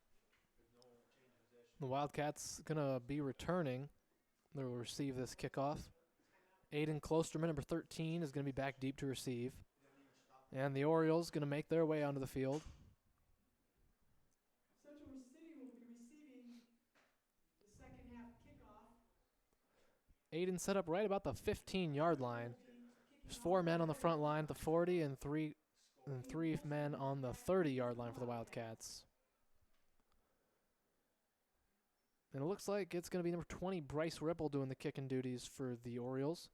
no change of possession.
The Wildcats gonna be returning. They will receive this kickoff. Aiden Klosterman, number 13, is gonna be back deep to receive. And the Orioles gonna make their way onto the field.
Central City will be receiving the second half kickoff.
Aiden set up right about the 15-yard line. There's 4 men on the front line at the 40 and three men on the 30-yard line for the Wildcats. And it looks like it's going to be number 20, Bryce Ripple, doing the kicking duties for the Orioles.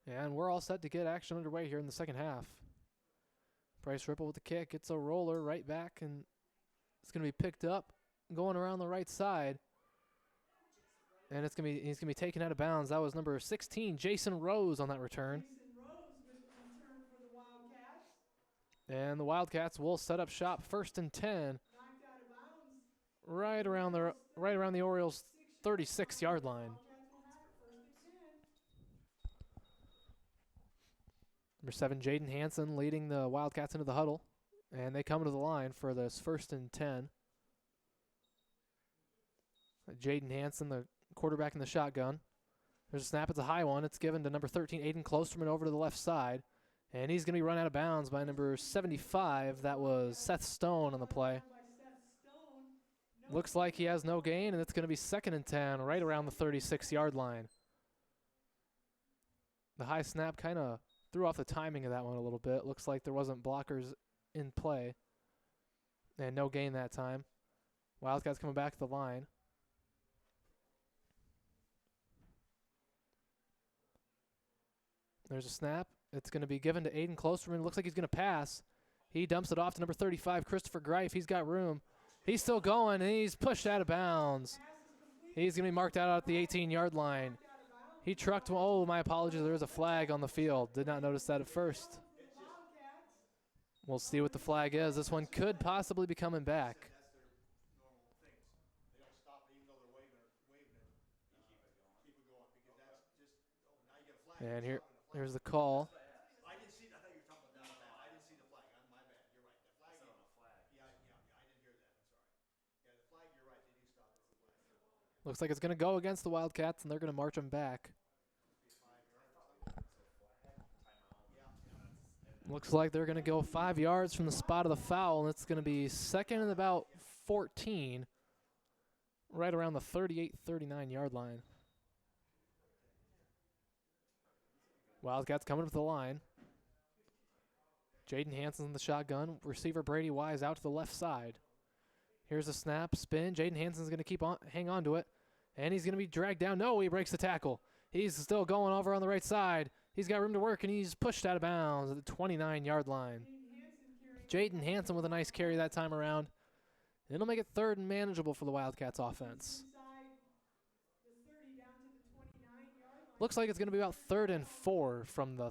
And we're all set to get action underway here in the second half. Bryce Ripple with the kick. It's a roller right back, and it's going to be picked up, going around the right side. And he's going to be taken out of bounds. That was number 16, Jason Rose, on that return.
Jason Rose with the return for the Wildcats.
And the Wildcats will set up shop, 1st and 10,
Knocked out of bounds.
right around the Orioles' 36-yard line.
Wildcats will have it 1st and 10.
Number 7, Jaden Hansen, leading the Wildcats into the huddle. And they come to the line for this 1st and 10. Jaden Hansen, the quarterback in the shotgun. There's a snap. It's a high one. It's given to number 13, Aiden Klosterman, over to the left side. And he's going to be run out of bounds by number 75. That was Seth Stone on the play.
By Seth Stone. No
Looks like he has no gain, and it's going to be 2nd and 10 right around the 36-yard line. The high snap kind of threw off the timing of that one a little bit. Looks like there wasn't blockers in play. And no gain that time. Wildcats coming back to the line. There's a snap. It's going to be given to Aiden Klosterman. Looks like he's going to pass. He dumps it off to number 35, Christopher Greif. He's got room. He's still going, and he's pushed out of bounds.
pass is complete.
He's going to be marked out at the 18-yard line.
Out of bounds.
He trucked. Oh, my apologies. There is a flag on the field. Did not notice that at first.
For the Wildcats.
We'll see what the flag is. This one could possibly be coming back.
That's their normal things. They don't stop it even though they're waving it. Keep it going because that's just. Oh, now you get a flag.
And
You're stopping the flag.
here's the call.
I didn't see. I thought you were talking about that. I didn't see the flag. My bad. You're right. The flag. Yeah. I didn't hear that. I'm sorry. Yeah, the flag. You're right. They do stop it on the flag.
Looks like it's going to go against the Wildcats, and they're going to march them back. Looks like they're going to go 5 yards from the spot of the foul, and it's going to be 2nd and about 14, right around the 38, 39-yard line. Wildcats coming up the line. Jaden Hanson's in the shotgun. Receiver Brady Wise out to the left side. Here's a snap, spin. Jaden Hanson's going to hang on to it, and he's going to be dragged down. No, he breaks the tackle. He's still going over on the right side. He's got room to work, and he's pushed out of bounds at the 29-yard line. Jaden Hanson with a nice carry that time around. It'll make it 3rd and manageable for the Wildcats offense.
Inside the 30 down to the 29-yard line.
Looks like it's going to be about 3rd and 4 from the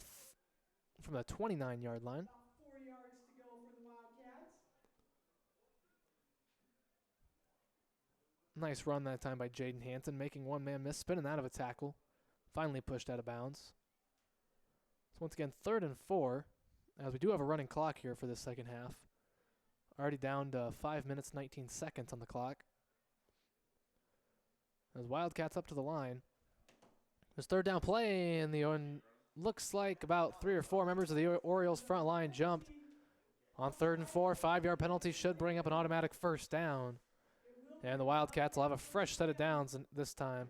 29-yard line.
About 4 yards to go for the Wildcats.
Nice run that time by Jaden Hanson, making one man miss, spinning out of a tackle. Finally pushed out of bounds. So once again, 3rd and 4, as we do have a running clock here for this second half. Already down to 5 minutes, 19 seconds on the clock. As Wildcats up to the line. There's 3rd down play, and looks like about 3 or 4 members of the Orioles front line jumped. On 3rd and 4, 5-yard penalty should bring up an automatic 1st down. And the Wildcats will have a fresh set of downs this time.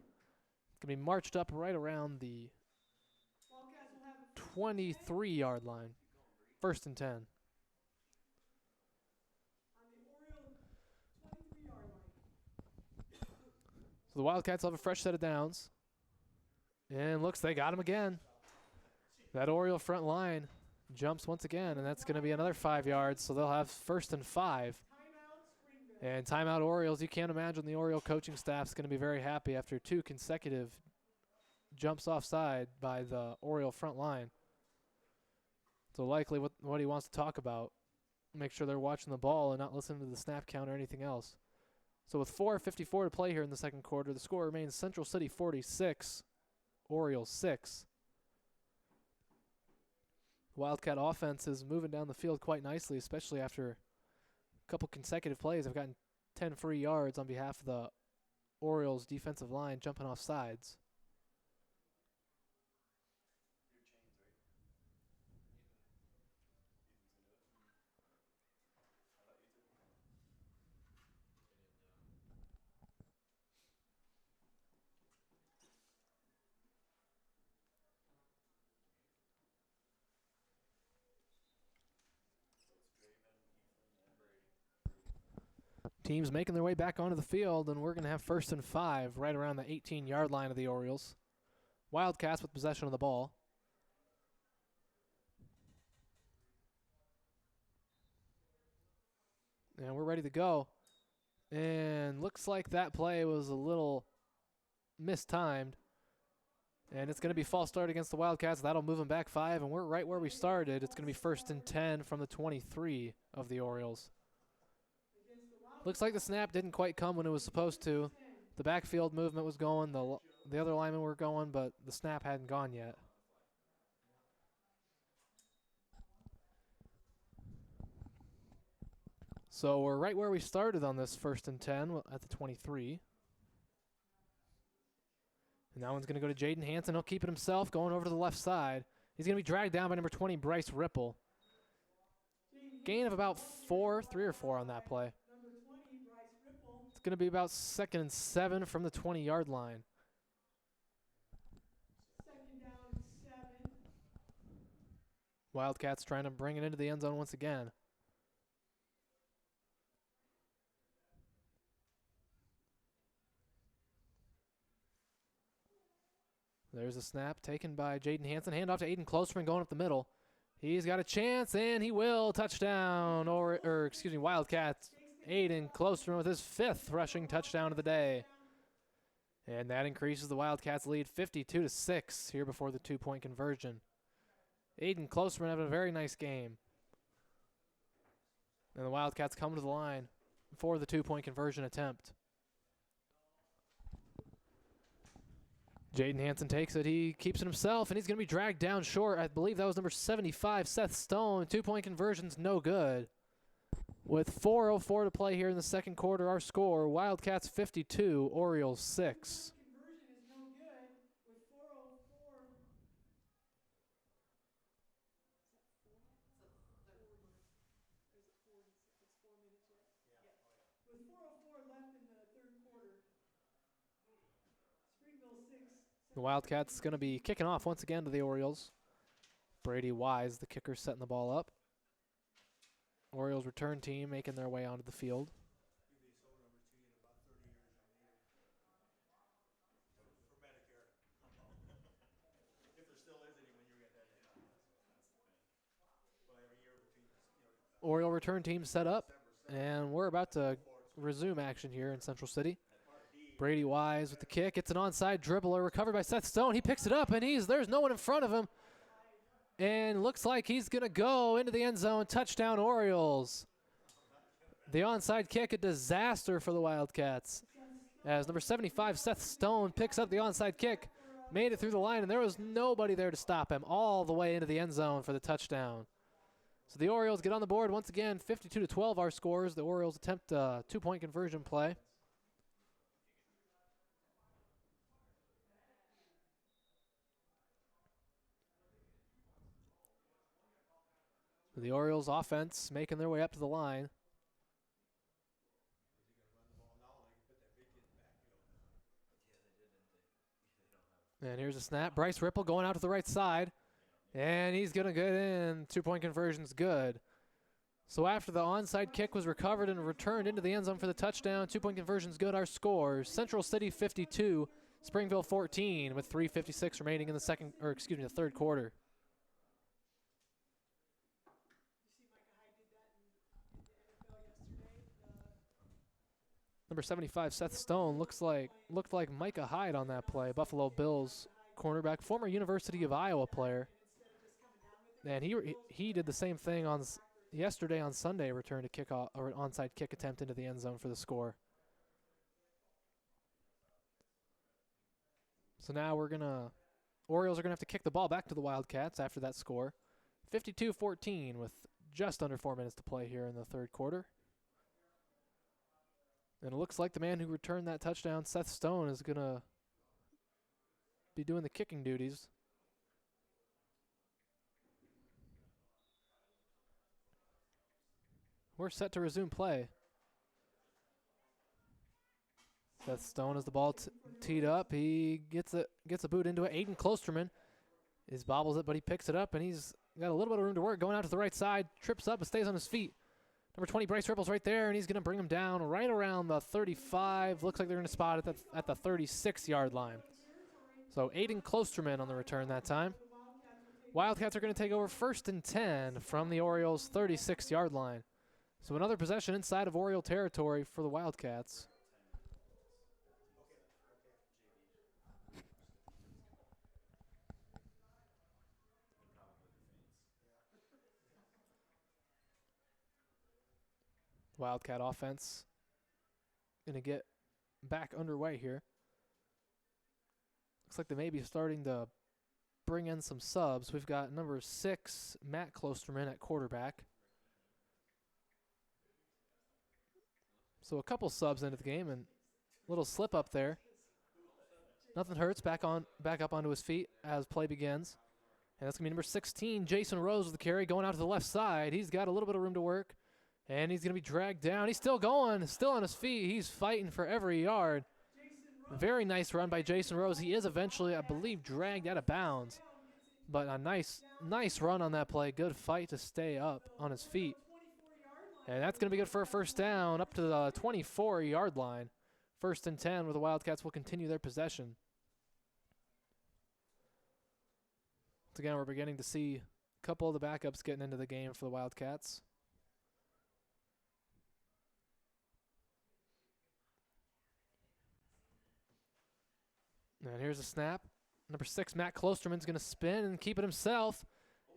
It's going to be marched up right around the
Wildcats will have a
23-yard line. 1st and 10.
on the Oriole 23-yard line.
So the Wildcats will have a fresh set of downs. And looks, they got him again. That Oriole front line jumps once again, and that's going to be another 5 yards, so they'll have 1st and 5.
Timeout, Springville.
And timeout Orioles. You can't imagine the Oriole coaching staff's going to be very happy after 2 consecutive jumps offside by the Oriole front line. So likely what he wants to talk about. Make sure they're watching the ball and not listening to the snap count or anything else. So with 4:54 to play here in the second quarter, the score remains Central City 46, Orioles 6. Wildcat offense is moving down the field quite nicely, especially after a couple consecutive plays. I've gotten 10 free yards on behalf of the Orioles defensive line jumping off sides. Teams making their way back onto the field, and we're going to have 1st and 5 right around the 18-yard line of the Orioles. Wildcats with possession of the ball. And we're ready to go. And looks like that play was a little mistimed. And it's going to be false start against the Wildcats. That'll move them back 5, and we're right where we started. It's going to be 1st and 10 from the 23 of the Orioles. Looks like the snap didn't quite come when it was supposed to. The backfield movement was going, the other linemen were going, but the snap hadn't gone yet. So we're right where we started on this 1st and 10 at the 23. And that one's going to go to Jaden Hanson. He'll keep it himself, going over to the left side.
He's going to be dragged down by number 20, Bryce Ripple. Gain of about 3 or 4 on that play.
Number 20, Bryce Ripple.
It's going to be about 2nd and 7 from the 20-yard line.
Second down and 7.
Wildcats trying to bring it into the end zone once again. There's a snap taken by Jaden Hansen. Handoff to Aiden Klosterman going up the middle. He's got a chance, and he will. Touchdown, Wildcats. Aiden Klosterman with his 5th rushing touchdown of the day. And that increases the Wildcats' lead 52-6 here before the 2-point conversion. Aiden Klosterman having a very nice game. And the Wildcats come to the line for the 2-point conversion attempt. Jaden Hansen takes it. He keeps it himself, and he's going to be dragged down short. I believe that was number 75, Seth Stone. 2-point conversion's no good. With 4:04 to play here in the second quarter, our score, Wildcats 52, Orioles 6.
Conversion is no good with 4:04. Is it 40? It's 4 minutes yet? Yeah. With 4:04 left in the third quarter. Springville 6.
The Wildcats going to be kicking off once again to the Orioles. Brady Wise, the kicker, setting the ball up. Orioles return team making their way onto the field.
Give these phone numbers to you in about 30 years. I'll need them. For Medicare. If there still is any when you get that. Well, every year between,
Oriole return team set up, and we're about to resume action here in Central City. Brady Wise with the kick. It's an onside dribbler recovered by Seth Stone. He picks it up, and there's no one in front of him. And looks like he's going to go into the end zone. Touchdown, Orioles. The onside kick, a disaster for the Wildcats. As number 75, Seth Stone, picks up the onside kick, made it through the line, and there was nobody there to stop him all the way into the end zone for the touchdown. So the Orioles get on the board once again, 52-12 our scores. The Orioles attempt a 2-point conversion play. The Orioles offense making their way up to the line. And here's a snap. Bryce Ripple going out to the right side. And he's going to get in. 2-point conversion's good. So after the onside kick was recovered and returned into the end zone for the touchdown, 2-point conversion's good. Our score, Central City 52, Springville 14 with 3:56 remaining in the the third quarter. Number 75, Seth Stone, looked like Micah Hyde on that play. Buffalo Bills cornerback, former University of Iowa player. And he did the same thing on yesterday on Sunday, returned a kickoff or an onside kick attempt into the end zone for the score. So now Orioles are gonna have to kick the ball back to the Wildcats after that score. 52-14 with just under 4 minutes to play here in the third quarter. And it looks like the man who returned that touchdown, Seth Stone, is going to be doing the kicking duties. We're set to resume play. Seth Stone has the ball teed up. He gets a boot into it. Aiden Klosterman bobbles it, but he picks it up, and he's got a little bit of room to work. Going out to the right side, trips up and stays on his feet. Number 20, Bryce Ripple's right there, and he's going to bring him down right around the 35. Looks like they're going to spot it at the 36-yard line. So Aiden Klosterman on the return that time. Wildcats are going to take over 1st and 10 from the Orioles' 36-yard line. So another possession inside of Oriole territory for the Wildcats. Wildcat offense going to get back underway here. Looks like they may be starting to bring in some subs. We've got number 6, Matt Klosterman at quarterback. So a couple subs into the game and a little slip up there. Nothing hurts. Back up onto his feet as play begins. And that's going to be number 16, Jason Rose with the carry, going out to the left side. He's got a little bit of room to work, and he's going to be dragged down. He's still going, still on his feet. He's fighting for every yard. Very nice run by Jason Rose. He is eventually, I believe, dragged out of bounds. But a nice run on that play. Good fight to stay up on his feet. And that's going to be good for a first down up to the 24-yard line. 1st and 10, where the Wildcats will continue their possession. Once again, we're beginning to see a couple of the backups getting into the game for the Wildcats. And here's a snap. Number 6, Matt Klosterman's going to spin and keep it himself.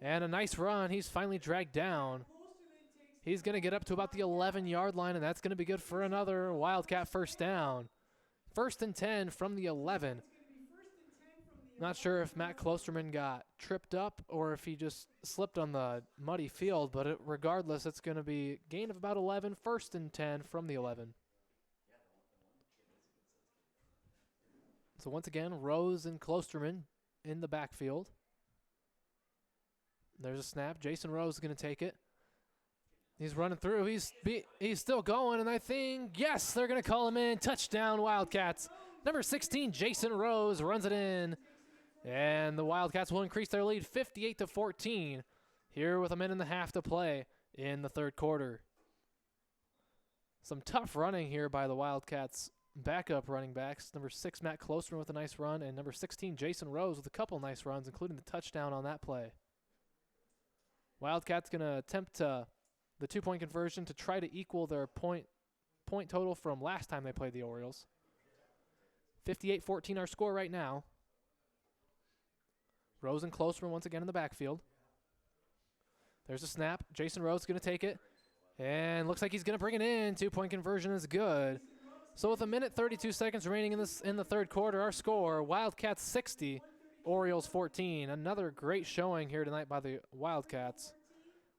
And a nice run. He's finally dragged down. He's going to get up to about the 11-yard line, and that's going to be good for another Wildcat first down. 1st and 10 from the 11. Not sure if Matt Klosterman got tripped up or if he just slipped on the muddy field, but regardless, it's going to be a gain of about 11, 1st and 10 from the 11. So once again, Rose and Klosterman in the backfield. There's a snap. Jason Rose is going to take it. He's running through. He's still going, and I think, yes, they're going to call him in. Touchdown, Wildcats. Number 16, Jason Rose runs it in. And the Wildcats will increase their lead 58-14 here with a minute and a half to play in the 3rd quarter. Some tough running here by the Wildcats' backup running backs. Number 6, Matt Klosterman with a nice run, and number 16, Jason Rose with a couple nice runs, including the touchdown on that play. Wildcats going to attempt the 2-point conversion to try to equal their point total from last time they played the Orioles. 58-14 our score right now. Rose and Klosterman once again in the backfield. There's a snap. Jason Rose is going to take it. And looks like he's going to bring it in. 2-point conversion is good. So with a minute 32 seconds remaining in the 3rd quarter, our score, Wildcats 60, Orioles 14. Another great showing here tonight by the Wildcats.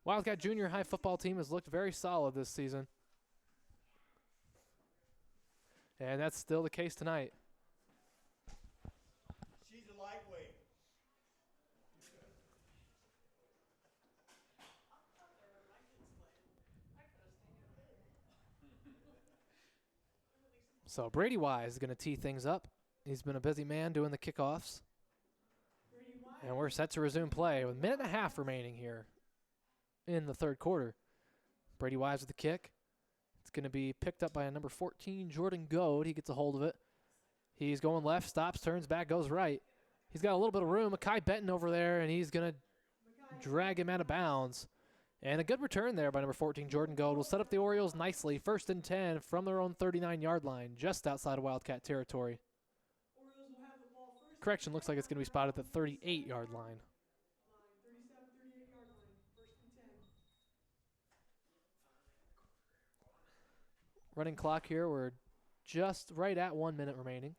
Wildcat junior high football team has looked very solid this season. And that's still the case tonight.
She's a lightweight.
So Brady Wise is going to tee things up. He's been a busy man doing the kickoffs. And we're set to resume play with a minute and a half remaining here in the 3rd quarter. Brady Wise with the kick. It's going to be picked up by a number 14, Jordan Goad. He gets a hold of it. He's going left, stops, turns back, goes right. He's got a little bit of room. Makai Benton over there, and he's going to drag him out of bounds. And a good return there by number 14, Jordan Goad will set up the Orioles nicely. 1st and 10 from their own 39-yard line, just outside of Wildcat territory. Correction, looks like it's going to be spotted at the 38-yard line.
38-yard line, 1st and 10.
Running clock here, we're just right at 1 minute remaining.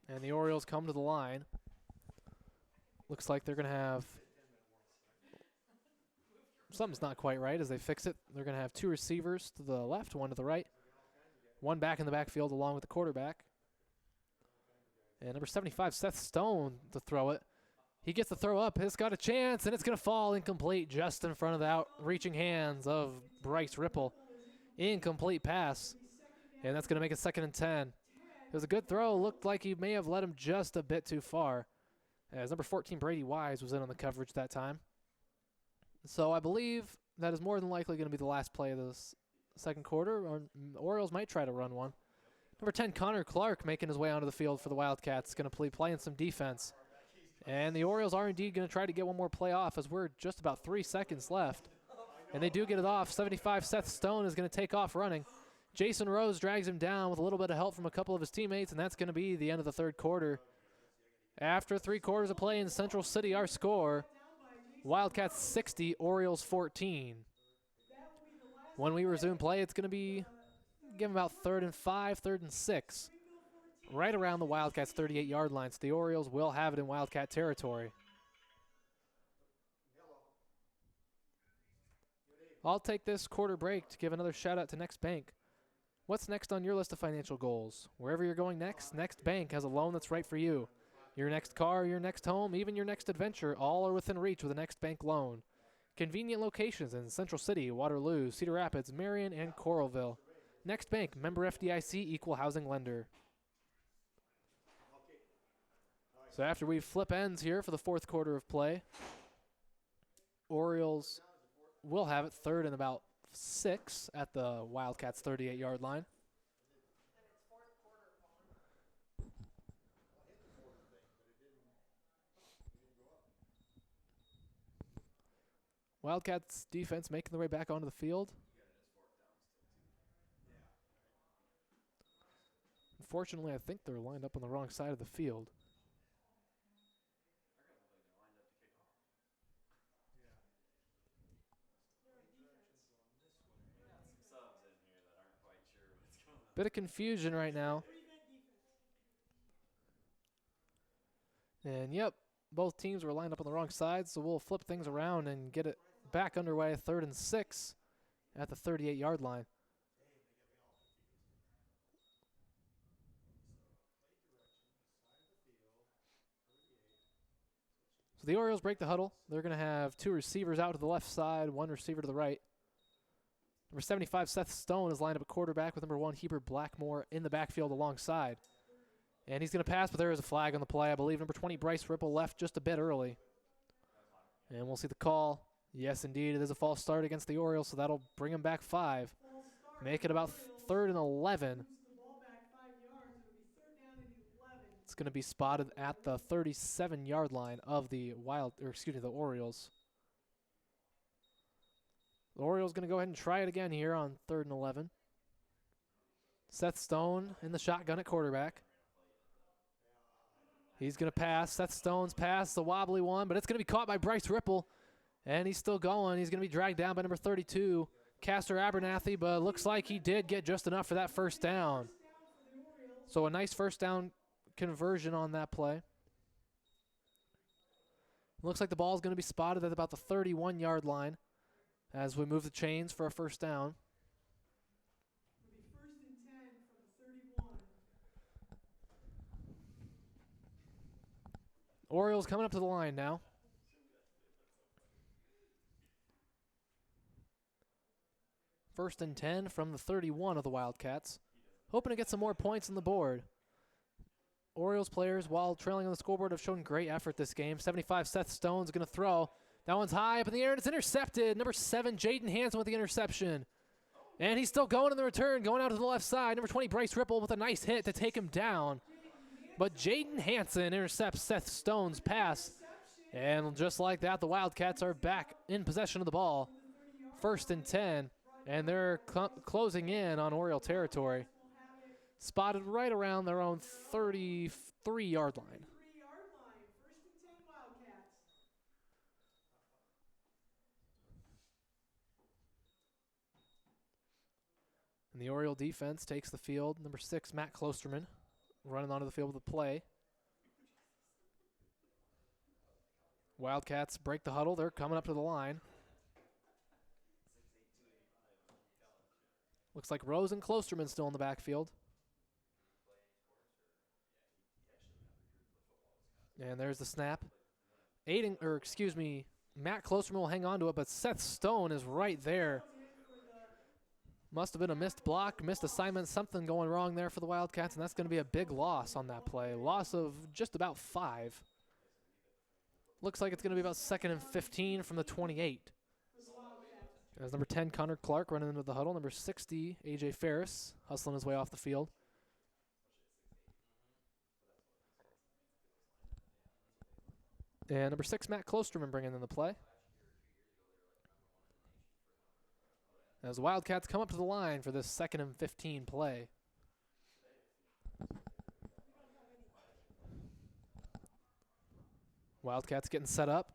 And the Orioles come to the line. Looks like they're going to have something's not quite right as they fix it. They're going to have 2 receivers to the left, 1 to the right. 1 back in the backfield along with the quarterback. And number 75, Seth Stone, to throw it. He gets the throw up. It's got a chance, and it's going to fall incomplete just in front of the outreaching hands of Bryce Ripple. Incomplete pass. And that's going to make it 2nd and 10. It was a good throw. Looked like he may have led him just a bit too far, as number 14, Brady Wise, was in on the coverage that time. So I believe that is more than likely going to be the last play of this 2nd quarter. Or Orioles might try to run one. Number 10, Connor Clark, making his way onto the field for the Wildcats, going to playing some defense. And the Orioles are indeed going to try to get one more play off as we're just about 3 seconds left. And they do get it off. 75, Seth Stone is going to take off running. Jason Rose drags him down with a little bit of help from a couple of his teammates, and that's going to be the end of the 3rd quarter. After 3 quarters of play in Central City, our score, Wildcats 60, Orioles 14. When we resume play, it's going to be, give them about 3rd and 5, 3rd and 6. Right around the Wildcats' 38-yard line, so the Orioles will have it in Wildcat territory. I'll take this quarter break to give another shout-out to Next Bank. What's next on your list of financial goals? Wherever you're going next, Next Bank has a loan that's right for you. Your next car, your next home, even your next adventure, all are within reach with a Next Bank loan. Convenient locations in Central City, Waterloo, Cedar Rapids, Marion, and Coralville. Next Bank, member FDIC, equal housing lender. So after we flip ends here for the fourth quarter of play, Orioles will have it third and about 6 at the Wildcats' 38-yard line.
And it's fourth quarter, Vaughn.
Wildcats defense making their way back onto the field. Unfortunately, I think they're lined up on the wrong side of the field.
They're on defense.
Some subs in here that aren't quite sure what's going on.
Bit of confusion right now.
Prevent defense.
And yep, both teams were lined up on the wrong side, so we'll flip things around and get it back underway, 3rd and 6 at the 38-yard line. So the Orioles break the huddle. They're going to have 2 receivers out to the left side, 1 receiver to the right. Number 75, Seth Stone, is lined up at quarterback with number 1, Heber Blackmore, in the backfield alongside. And he's going to pass, but there is a flag on the play. I believe number 20, Bryce Ripple, left just a bit early. And we'll see the call. Yes, indeed, it is a false start against the Orioles, so that'll bring him back 5.
False start.
Make it about 3rd and 11.
Moves the ball back 5 yards. It'll be 3rd down and 11.
It's going to be spotted at the 37-yard line of the the Orioles. The Orioles going to go ahead and try it again here on 3rd and 11. Seth Stone in the shotgun at quarterback. He's going to pass. Seth Stone's pass, the wobbly one, but it's going to be caught by Bryce Ripple. And he's still going. He's going to be dragged down by number 32, Castor Abernathy, but looks like he did get just enough for that first down.
First down for the Orioles.
So a nice first down conversion on that play. Looks like the ball is going to be spotted at about the 31-yard line as we move the chains for a first down.
It'll be 1st and 10 from the 31.
Orioles coming up to the line now. First and 10 from the 31 of the Wildcats. Hoping to get some more points on the board. Orioles players, while trailing on the scoreboard, have shown great effort this game. 75, Seth Stone's going to throw. That one's high up in the air, and it's intercepted. Number 7, Jaden Hansen with the interception. And he's still going in the return, going out to the left side. Number 20, Bryce Ripple with a nice hit to take him down. But Jaden Hansen intercepts Seth Stone's pass. And just like that, the Wildcats are back in possession of the ball. 1st and 10. And they're closing in on Oriole territory. Spotted right around their own 33-yard line.
3-yard line. 1st and 10 Wildcats.
And the Oriole defense takes the field. Number 6, Matt Klosterman, running onto the field with a play. Wildcats break the huddle. They're coming up to the line. Looks like Rose and Klosterman still in the backfield. And there's the snap. Matt Klosterman will hang on to it, but Seth Stone is right there. Must have been a missed block, missed assignment, something going wrong there for the Wildcats, and that's going to be a big loss on that play. Loss of just about 5. Looks like it's going to be about 2nd and 15 from the 28. As number 10, Connor Clark, running into the huddle. Number 60, A.J. Ferris, hustling his way off the field. And number 6, Matt Klosterman bringing in the play. As the Wildcats come up to the line for this 2nd and 15 play. Wildcats getting set up.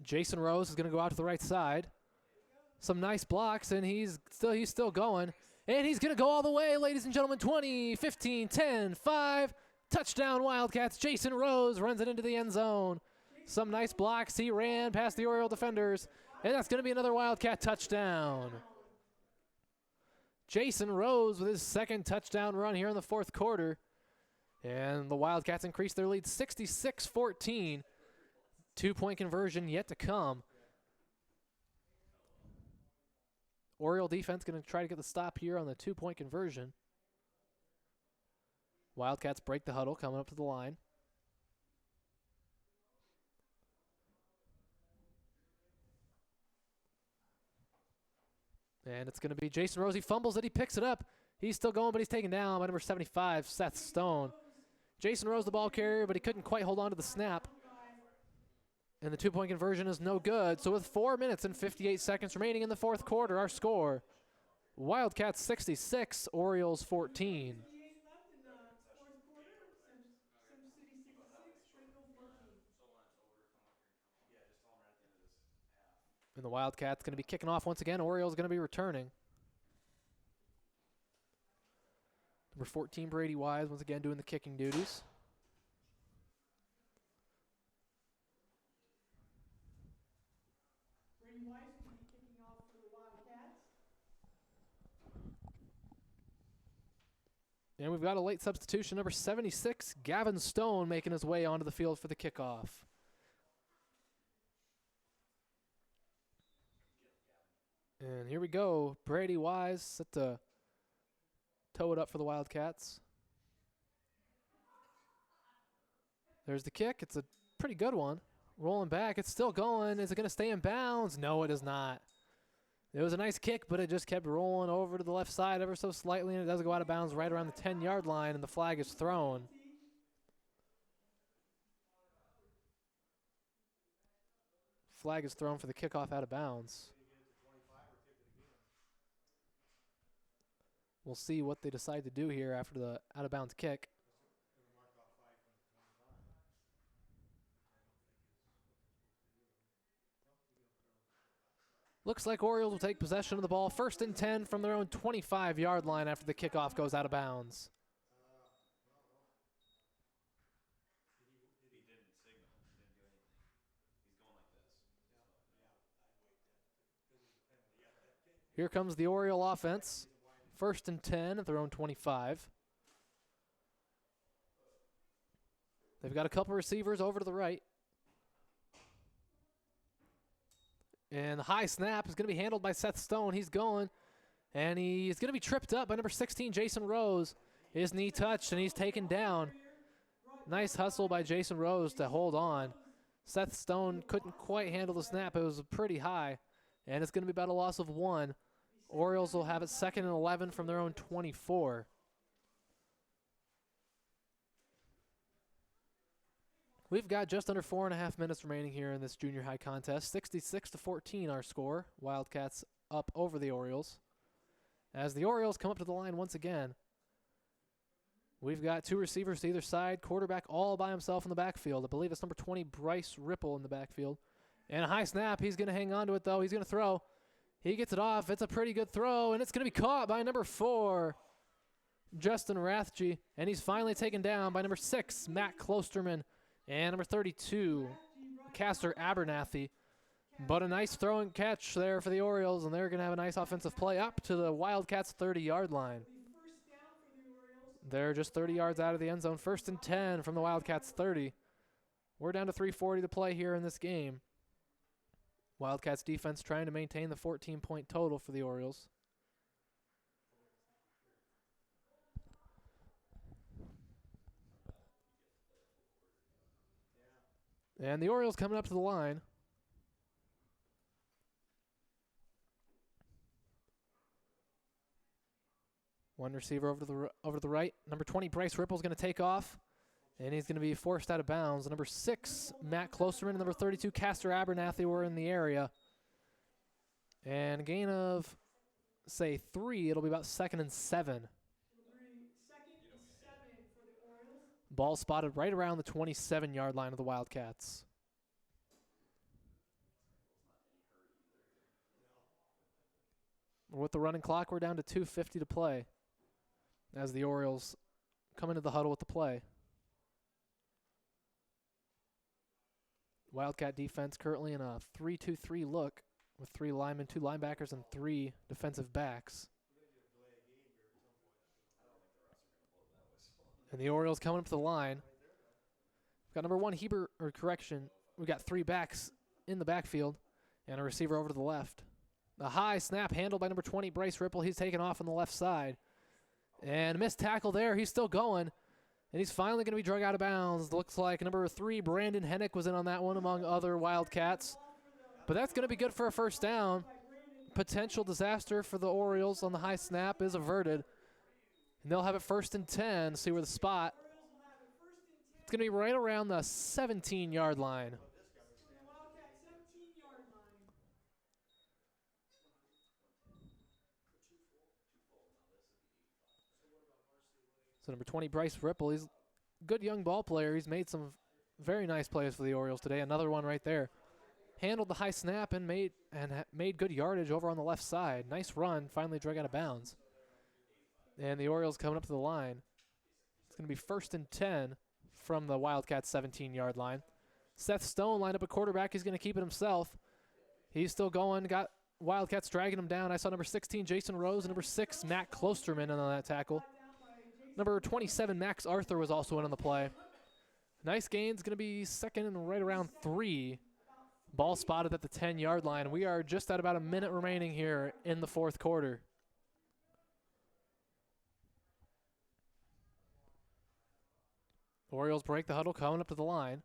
Jason Rose is going to go out to the right side. Some nice blocks, and he's still going. And he's going to go all the way, ladies and gentlemen. 20, 15, 10, 5. Touchdown Wildcats. Jason Rose runs it into the end zone. Some nice blocks. He ran past the Oriole defenders. And that's going to be another Wildcat touchdown. Jason Rose with his second touchdown run here in the fourth quarter. And the Wildcats increase their lead 66-14. 2-point conversion yet to come. Oriole defense going to try to get the stop here on the 2-point conversion. Wildcats break the huddle, coming up to the line. And it's going to be Jason Rose. He fumbles it. He picks it up. He's still going, but he's taken down by number 75, Seth Stone. Jason Rose, the ball carrier, but he couldn't quite hold on to the snap. And the 2-point conversion is no good. So with 4 minutes and 58 seconds remaining in the fourth quarter, our score, Wildcats 66, Orioles 14.
Left in the fourth quarter. Central City 66, Springville 14.
Yeah, just tell them right at the end of this half.
And the Wildcats going to be kicking off once again. Orioles going to be returning. Number 14, Brady Wise, once again doing the kicking duties.
Brady Weiss will be kicking off for the Wildcats.
And we've got a late substitution, number 76, Gavin Stone, making his way onto the field for the kickoff. And here we go. Brady Wise set to toe it up for the Wildcats. There's the kick. It's a pretty good one. Rolling back. It's still going. Is it going to stay in bounds? No, it is not. It was a nice kick, but it just kept rolling over to the left side ever so slightly, and it does go out of bounds right around the 10-yard line, and the flag is thrown. Flag is thrown for the kickoff out of bounds. We'll see what they decide to do here after the out-of-bounds kick. Looks like Orioles will take possession of the ball. 1st and 10 from their own 25-yard line after the kickoff goes out of bounds.
He didn't signal. He didn't do anything. He's going like this.
Here comes the Oriole offense. 1st and 10 at their own 25. They've got a couple receivers over to the right. And the high snap is going to be handled by Seth Stone. He's going, and he's going to be tripped up by number 16, Jason Rose. His knee touched, and he's taken down. Nice hustle by Jason Rose to hold on. Seth Stone couldn't quite handle the snap. It was pretty high, and it's going to be about a loss of 1. Orioles will have it 2nd and 11 from their own 24. We've got just under 4.5 minutes remaining here in this junior high contest. 66-14 our score. Wildcats up over the Orioles. As the Orioles come up to the line once again, we've got 2 receivers to either side. Quarterback all by himself in the backfield. I believe it's number 20, Bryce Ripple, in the backfield. And a high snap. He's going to hang on to it, though. He's going to throw. He gets it off. It's a pretty good throw, and it's going to be caught by number 4, Justin Rathje. And he's finally taken down by number 6, Matt Klosterman. And number 32, Castor Abernathy. But a nice throw and catch there for the Orioles, and they're going to have a nice offensive play up to the Wildcats' 30-yard line. They're just 30 yards out of the end zone. 1st and 10 from the Wildcats' 30. We're down to 3:40 to play here in this game. Wildcats defense trying to maintain the 14-point total for the Orioles. And the Orioles coming up to the line. One receiver over to the right. Number 20, Bryce Ripple, is going to take off, and he's going to be forced out of bounds. Number 6, Matt Klosterman, and number 32, Castor Abernathy, were in the area. And a gain of, say, 3. It'll be about 2nd and 7. Ball spotted right around the 27-yard line of the Wildcats. With the running clock, we're down to 2:50 to play as the Orioles come into the huddle with the play. Wildcat defense currently in a 3-2-3 look with 3 linemen, 2 linebackers, and 3 defensive backs. And the Orioles coming up to the line. We've got number 1 we got 3 backs in the backfield and a receiver over to the left. The high snap handled by number 20, Bryce Ripple. He's taken off on the left side. And missed tackle there. He's still going. And he's finally going to be drug out of bounds. Looks like number 3, Brandon Hennick, was in on that one among other Wildcats. But that's going to be good for a first down. Potential disaster for the Orioles on the high snap is averted. And they'll have it 1st and 10. See where the spot. It's going to be right around the 17-yard line.
So the Wildcat 17-yard line.
So number 20, Bryce Ripple, he's a good young ball player. He's made some very nice plays for the Orioles today. Another one right there. Handled the high snap and made good yardage over on the left side. Nice run, finally drug out of bounds. And the Orioles coming up to the line. It's going to be 1st and 10 from the Wildcats 17-yard line. Seth Stone lined up a quarterback. He's going to keep it himself. He's still going. Got Wildcats dragging him down. I saw number 16, Jason Rose, and number 6, Matt Klosterman in on that tackle. Number 27, Max Arthur, was also in on the play. Nice gains. Going to be 2nd and right around 3. Ball spotted at the 10-yard line. We are just at about a minute remaining here in the 4th quarter. Orioles break the huddle, coming up to the line.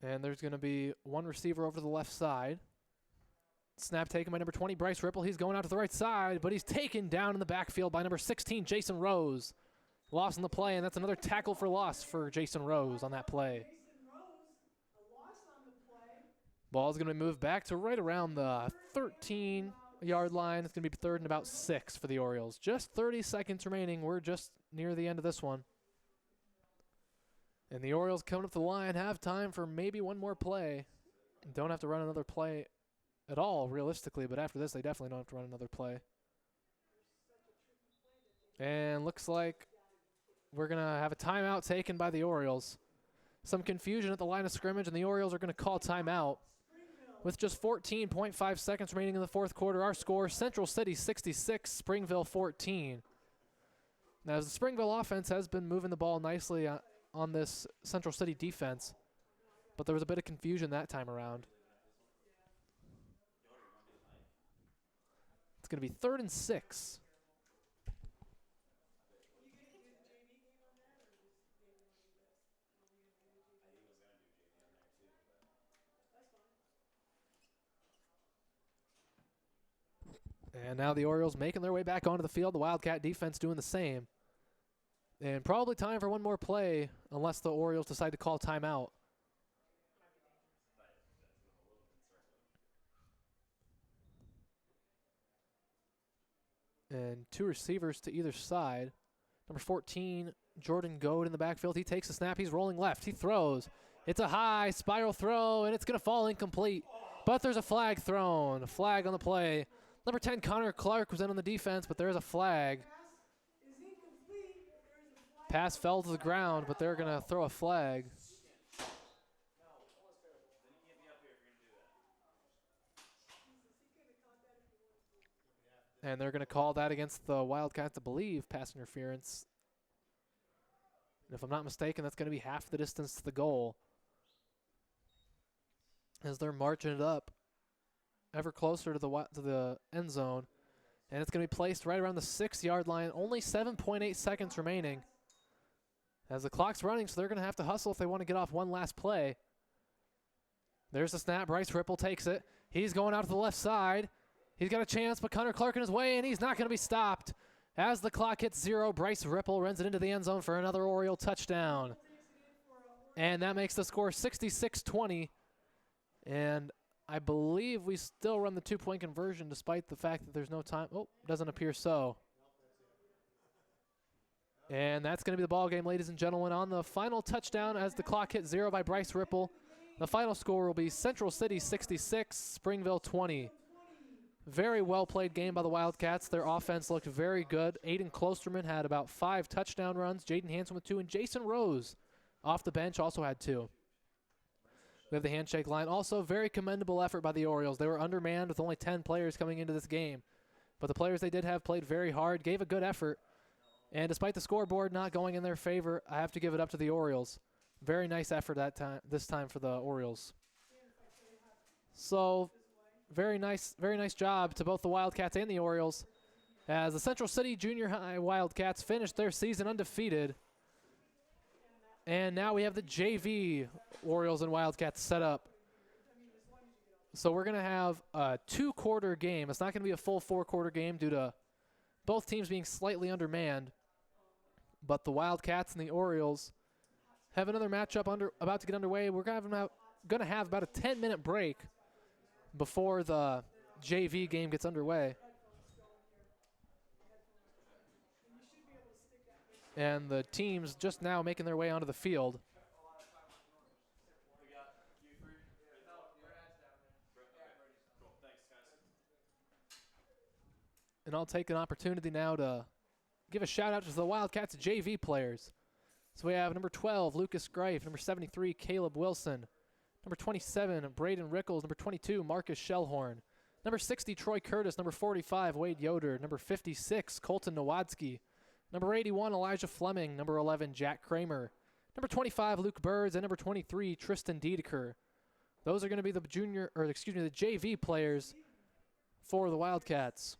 And there's going to be 1 receiver over to the left side. Snap taken by number 20, Bryce Ripple. He's going out to the right side, but he's taken down in the backfield by number 16, Jason Rose. Loss in the play, and that's another tackle for loss for Jason Rose on that play. Ball's going to be moved back to right around the 13-yard line. It's going to be 3rd and about 6 for the Orioles. Just 30 seconds remaining. We're just near the end of this one. And the Orioles coming up the line have time for maybe one more play. Don't have to run another play at all, realistically, but after this, they definitely don't have to run another play. And looks like we're going to have a timeout taken by the Orioles. Some confusion at the line of scrimmage, and the Orioles are going to call timeout. With just 14.5 seconds remaining in the 4th quarter, our score, Central City 66, Springville 14. Now, as the Springville offense has been moving the ball nicely on this Central City defense, but there was a bit of confusion that time around. It's going to be 3rd and 6. And now the Orioles making their way back onto the field. The Wildcat defense doing the same. And probably time for one more play unless the Orioles decide to call timeout. And 2 receivers to either side. Number 14, Jordan Goad in the backfield. He takes the snap. He's rolling left. He throws. It's a high spiral throw, and it's going to fall incomplete. But there's a flag thrown. A flag on the play. Number 10, Connor Clark, was in on the defense, but there's a flag. Pass fell to the ground, but they're going to throw a flag. And they're going to call that against the Wildcats, I believe, pass interference. And if I'm not mistaken, that's going to be half the distance to the goal. As they're marching it up ever closer to the end zone. And it's going to be placed right around the 6-yard line. Only 7.8 seconds remaining. As the clock's running, so they're going to have to hustle if they want to get off one last play. There's the snap. Bryce Ripple takes it. He's going out to the left side. He's got a chance, but Connor Clark in his way, and he's not going to be stopped. As the clock hits 0, Bryce Ripple runs it into the end zone for another Oriole touchdown. And that makes the score 66-20. And I believe we still run the 2-point conversion despite the fact that there's no time. Oh, doesn't appear so. And that's going to be the ball game, ladies and gentlemen, on the final touchdown as the clock hits 0 by Bryce Ripple. The final score will be Central City 66, Springville 20. Very well-played game by the Wildcats. Their offense looked very good. Aiden Klosterman had about 5 touchdown runs. Jaden Hanson with 2, and Jason Rose off the bench also had 2. We have the handshake line. Also, very commendable effort by the Orioles. They were undermanned with only 10 players coming into this game. But the players they did have played very hard, gave a good effort. And despite the scoreboard not going in their favor, I have to give it up to the Orioles. Very nice effort this time for the Orioles. So very nice job to both the Wildcats and the Orioles, as the Central City Junior High Wildcats finished their season undefeated. And now we have the JV Orioles and Wildcats set up. So we're going to have a 2-quarter game. It's not going to be a full 4-quarter game due to both teams being slightly undermanned. But the Wildcats and the Orioles have another matchup about to get underway. We're going to have about a 10-minute break before the JV game gets underway. And the teams just now making their way onto the field. And I'll take an opportunity now to give a shout out to the Wildcats JV players. So we have number 12, Lucas Greif, number 73, Caleb Wilson, number 27, Braden Rickles, number 22, Marcus Shellhorn, number 60, Troy Curtis, number 45, Wade Yoder, number 56, Colton Nowadsky, number 81, Elijah Fleming, number 11, Jack Kramer, number 25, Luke Birds, and number 23, Tristan Dedeker. Those are going to be the the JV players for the Wildcats.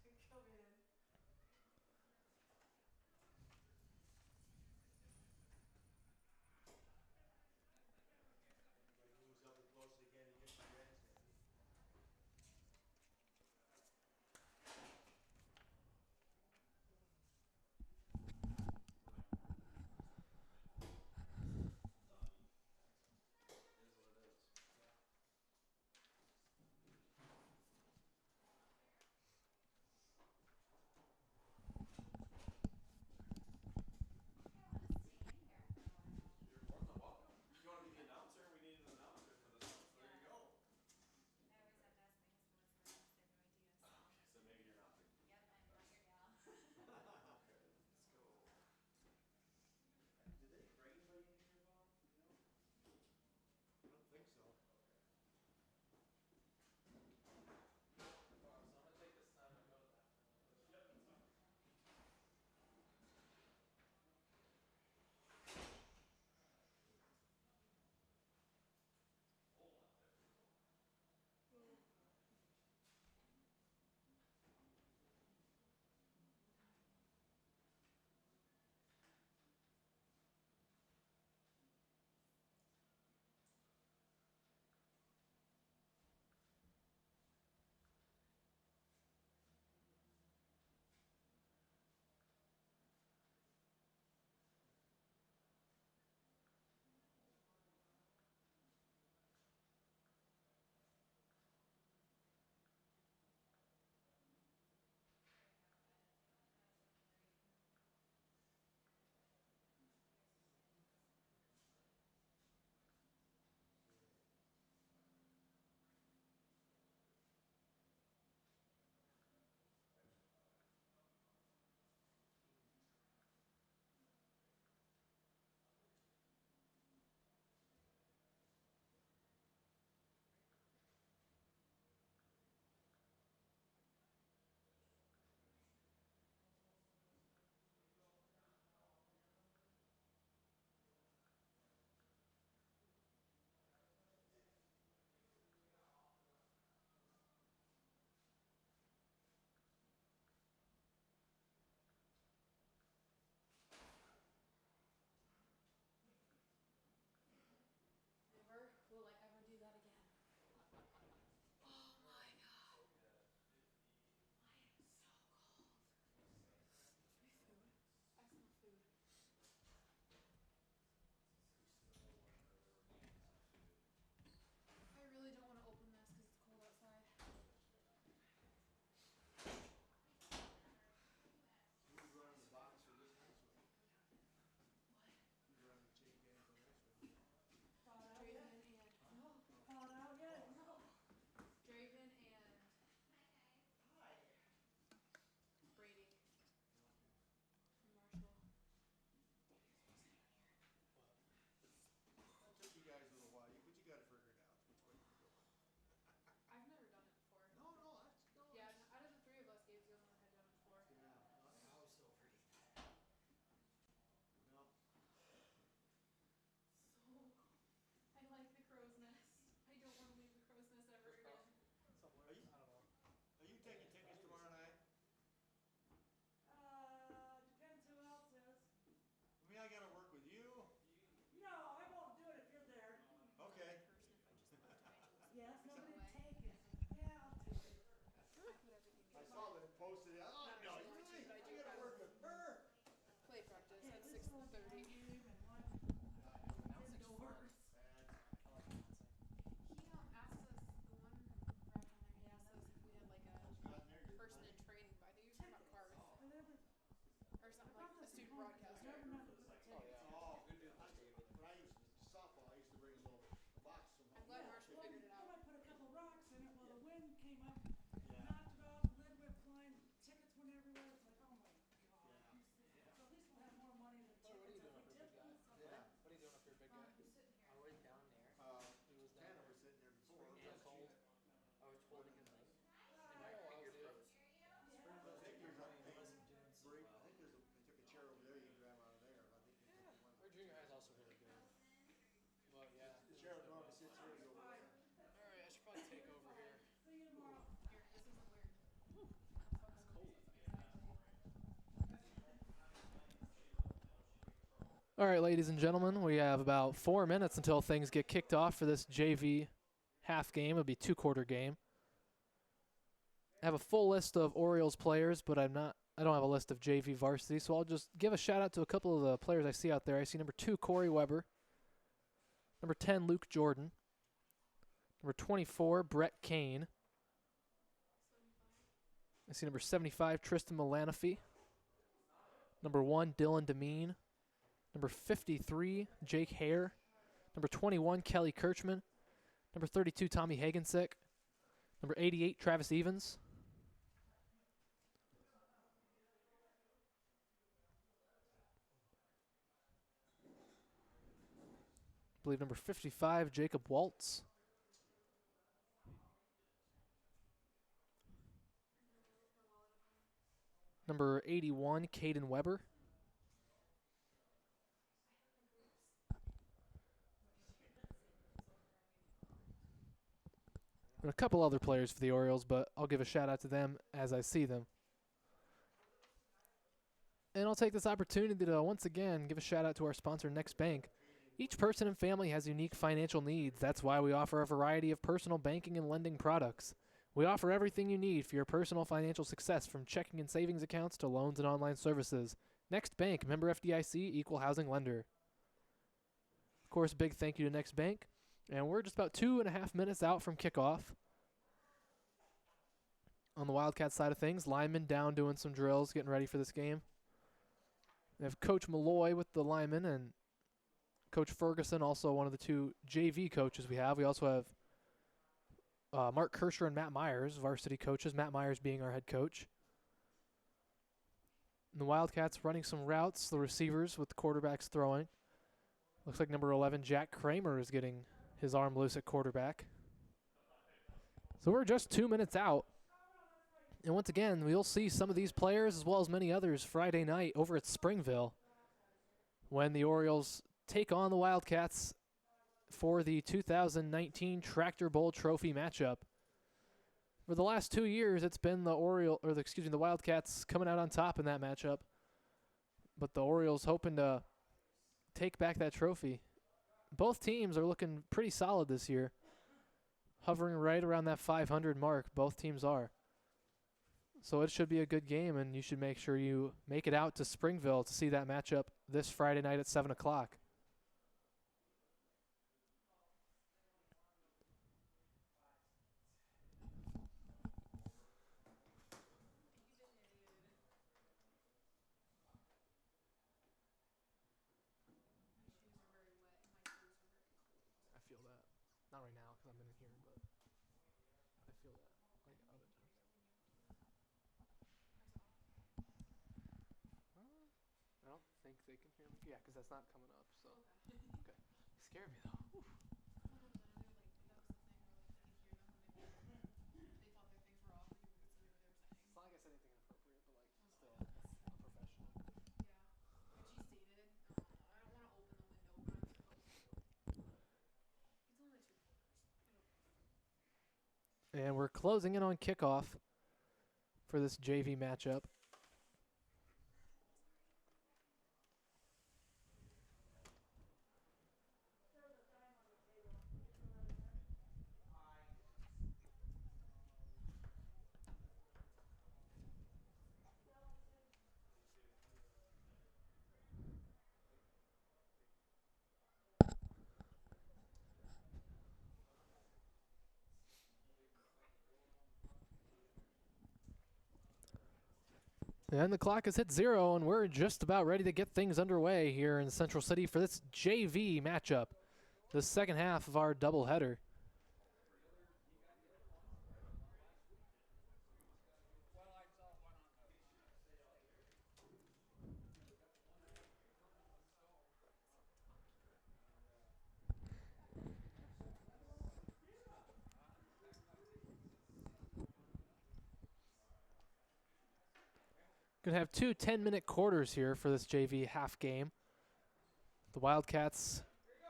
Sheriff normally sits here, you go over there.
All right, I should probably take over here.
Here, this isn't weird.
All right, ladies and gentlemen, we have about 4 minutes until things get kicked off for this JV half game. It'll be 2-quarter game. I have a full list of Orioles players, but I don't have a list of JV varsity, so I'll just give a shout out to a couple of the players I see out there. I see number 2, Corey Weber. Number 10, Luke Jordan. Number 24, Brett Kane. I see number 75, Tristan Milanofi. Number 1, Dylan Demeen. Number 53, Jake Hare. Number 21, Kelly Kirchman. Number 32, Tommy Hagensick. Number 88, Travis Evans. I believe number 55, Jacob Waltz. Number 81, Caden Weber. And a couple other players for the Orioles, but I'll give a shout out to them as I see them. And I'll take this opportunity to once again give a shout out to our sponsor, Next Bank. Each person and family has unique financial needs. That's why we offer a variety of personal banking and lending products. We offer everything you need for your personal financial success, from checking and savings accounts to loans and online services. Next Bank, member FDIC, equal housing lender. Of course, big thank you to Next Bank. And we're just about 2.5 minutes out from kickoff. On the Wildcat side of things, linemen down doing some drills, getting ready for this game. We have Coach Malloy with the linemen and Coach Ferguson, also one of the 2 JV coaches we have. We also have Mark Kirscher and Matt Myers, varsity coaches, Matt Myers being our head coach. And the Wildcats running some routes, the receivers with the quarterbacks throwing. Looks like number 11, Jack Kramer, is getting his arm loose at quarterback. So we're just 2 minutes out. And once again, we'll see some of these players as well as many others Friday night over at Springville when the Orioles take on the Wildcats for the 2019 Tractor Bowl Trophy matchup. For the last 2 years, it's been the Wildcats coming out on top in that matchup. But the Orioles hoping to take back that trophy. Both teams are looking pretty solid this year, hovering right around that 500 mark. Both teams are. So it should be a good game, and you should make sure you make it out to Springville to see that matchup this Friday night at 7 o'clock. I feel that. Not right now because I'm in here, but I feel that. Like other times. I don't think they can hear me. Yeah, because that's not coming up. So okay. You scared me though. Oof. It's not like I said anything inappropriate, but like still, that's a professional. And we're closing in on kickoff for this JV matchup. And the clock has hit 0, and we're just about ready to get things underway here in Central City for this JV matchup, the second half of our doubleheader. Going to have 2 10-minute quarters here for this JV half game. The Wildcats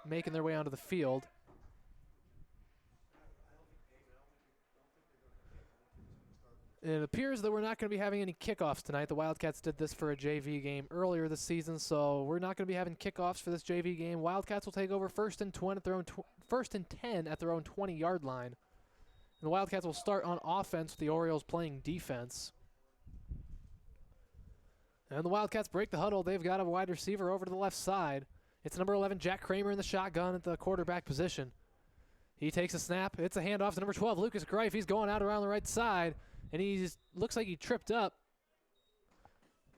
making their way onto the field. It appears that we're not going to be having any kickoffs tonight. The Wildcats did this for a JV game earlier this season, so we're not going to be having kickoffs for this JV game. Wildcats will take over first and 10 at their own 20-yard line. And the Wildcats will start on offense with the Orioles playing defense. And the Wildcats break the huddle. They've got a wide receiver over to the left side. It's number 11, Jack Kramer, in the shotgun at the quarterback position. He takes a snap. It's a handoff to number 12, Lucas Greif. He's going out around the right side, and he looks like he tripped up.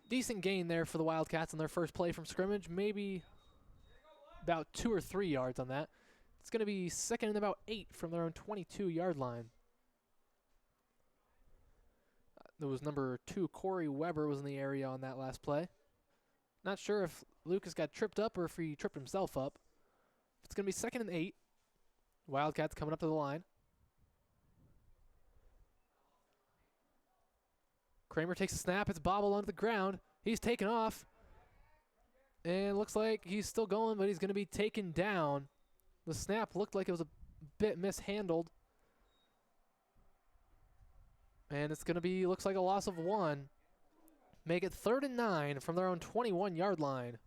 Decent gain there for the Wildcats on their first play from scrimmage, maybe about 2 or 3 yards on that. It's going to be second and about 8 from their own 22-yard line. There was number 2, Corey Weber, was in the area on that last play. Not sure if Lucas got tripped up or if he tripped himself up. It's going to be second and 8. Wildcats coming up to the line. Kramer takes a snap. It's bobbled onto the ground. He's taken off. And looks like he's still going, but he's going to be taken down. The snap looked like it was a bit mishandled. And it's going to be, looks like a loss of 1. Make it 3rd and 9 from their own 21-yard line.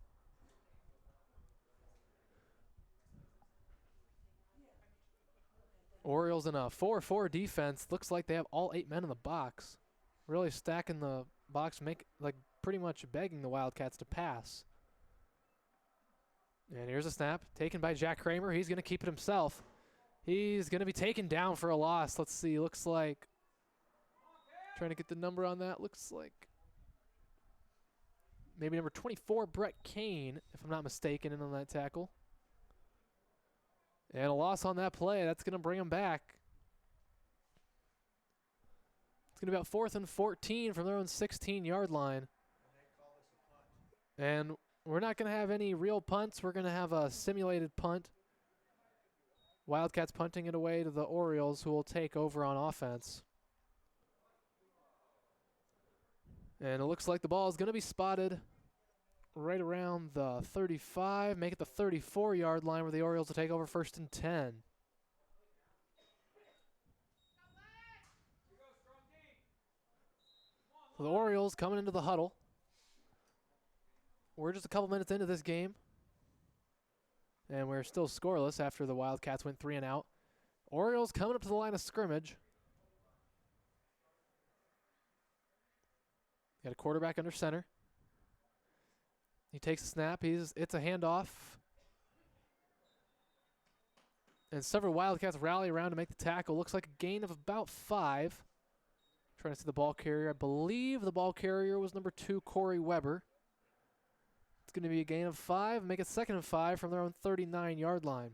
Orioles in a 4-4 defense. Looks like they have all 8 men in the box. Really stacking the box, pretty much begging the Wildcats to pass. And here's a snap taken by Jack Kramer. He's going to keep it himself. He's going to be taken down for a loss. Let's see. Looks like, trying to get the number on that. Looks like maybe number 24, Brett Kane, if I'm not mistaken, in on that tackle. And a loss on that play. That's going to bring him back. It's going to be about 4th and 14 from their own 16-yard line. And we're not going to have any real punts. We're going to have a simulated punt. Wildcats punting it away to the Orioles, who will take over on offense. And it looks like the ball is going to be spotted right around the 35, make it the 34-yard line where the Orioles will take over 1st and 10. So the Orioles coming into the huddle. We're just a couple minutes into this game, and we're still scoreless after the Wildcats went 3 and out. Orioles coming up to the line of scrimmage. Got a quarterback under center. He takes a snap. It's a handoff. And several Wildcats rally around to make the tackle. Looks like a gain of about 5. Trying to see the ball carrier. I believe the ball carrier was number 2, Corey Weber. It's going to be a gain of 5. Make it 2nd and 5 from their own 39-yard line.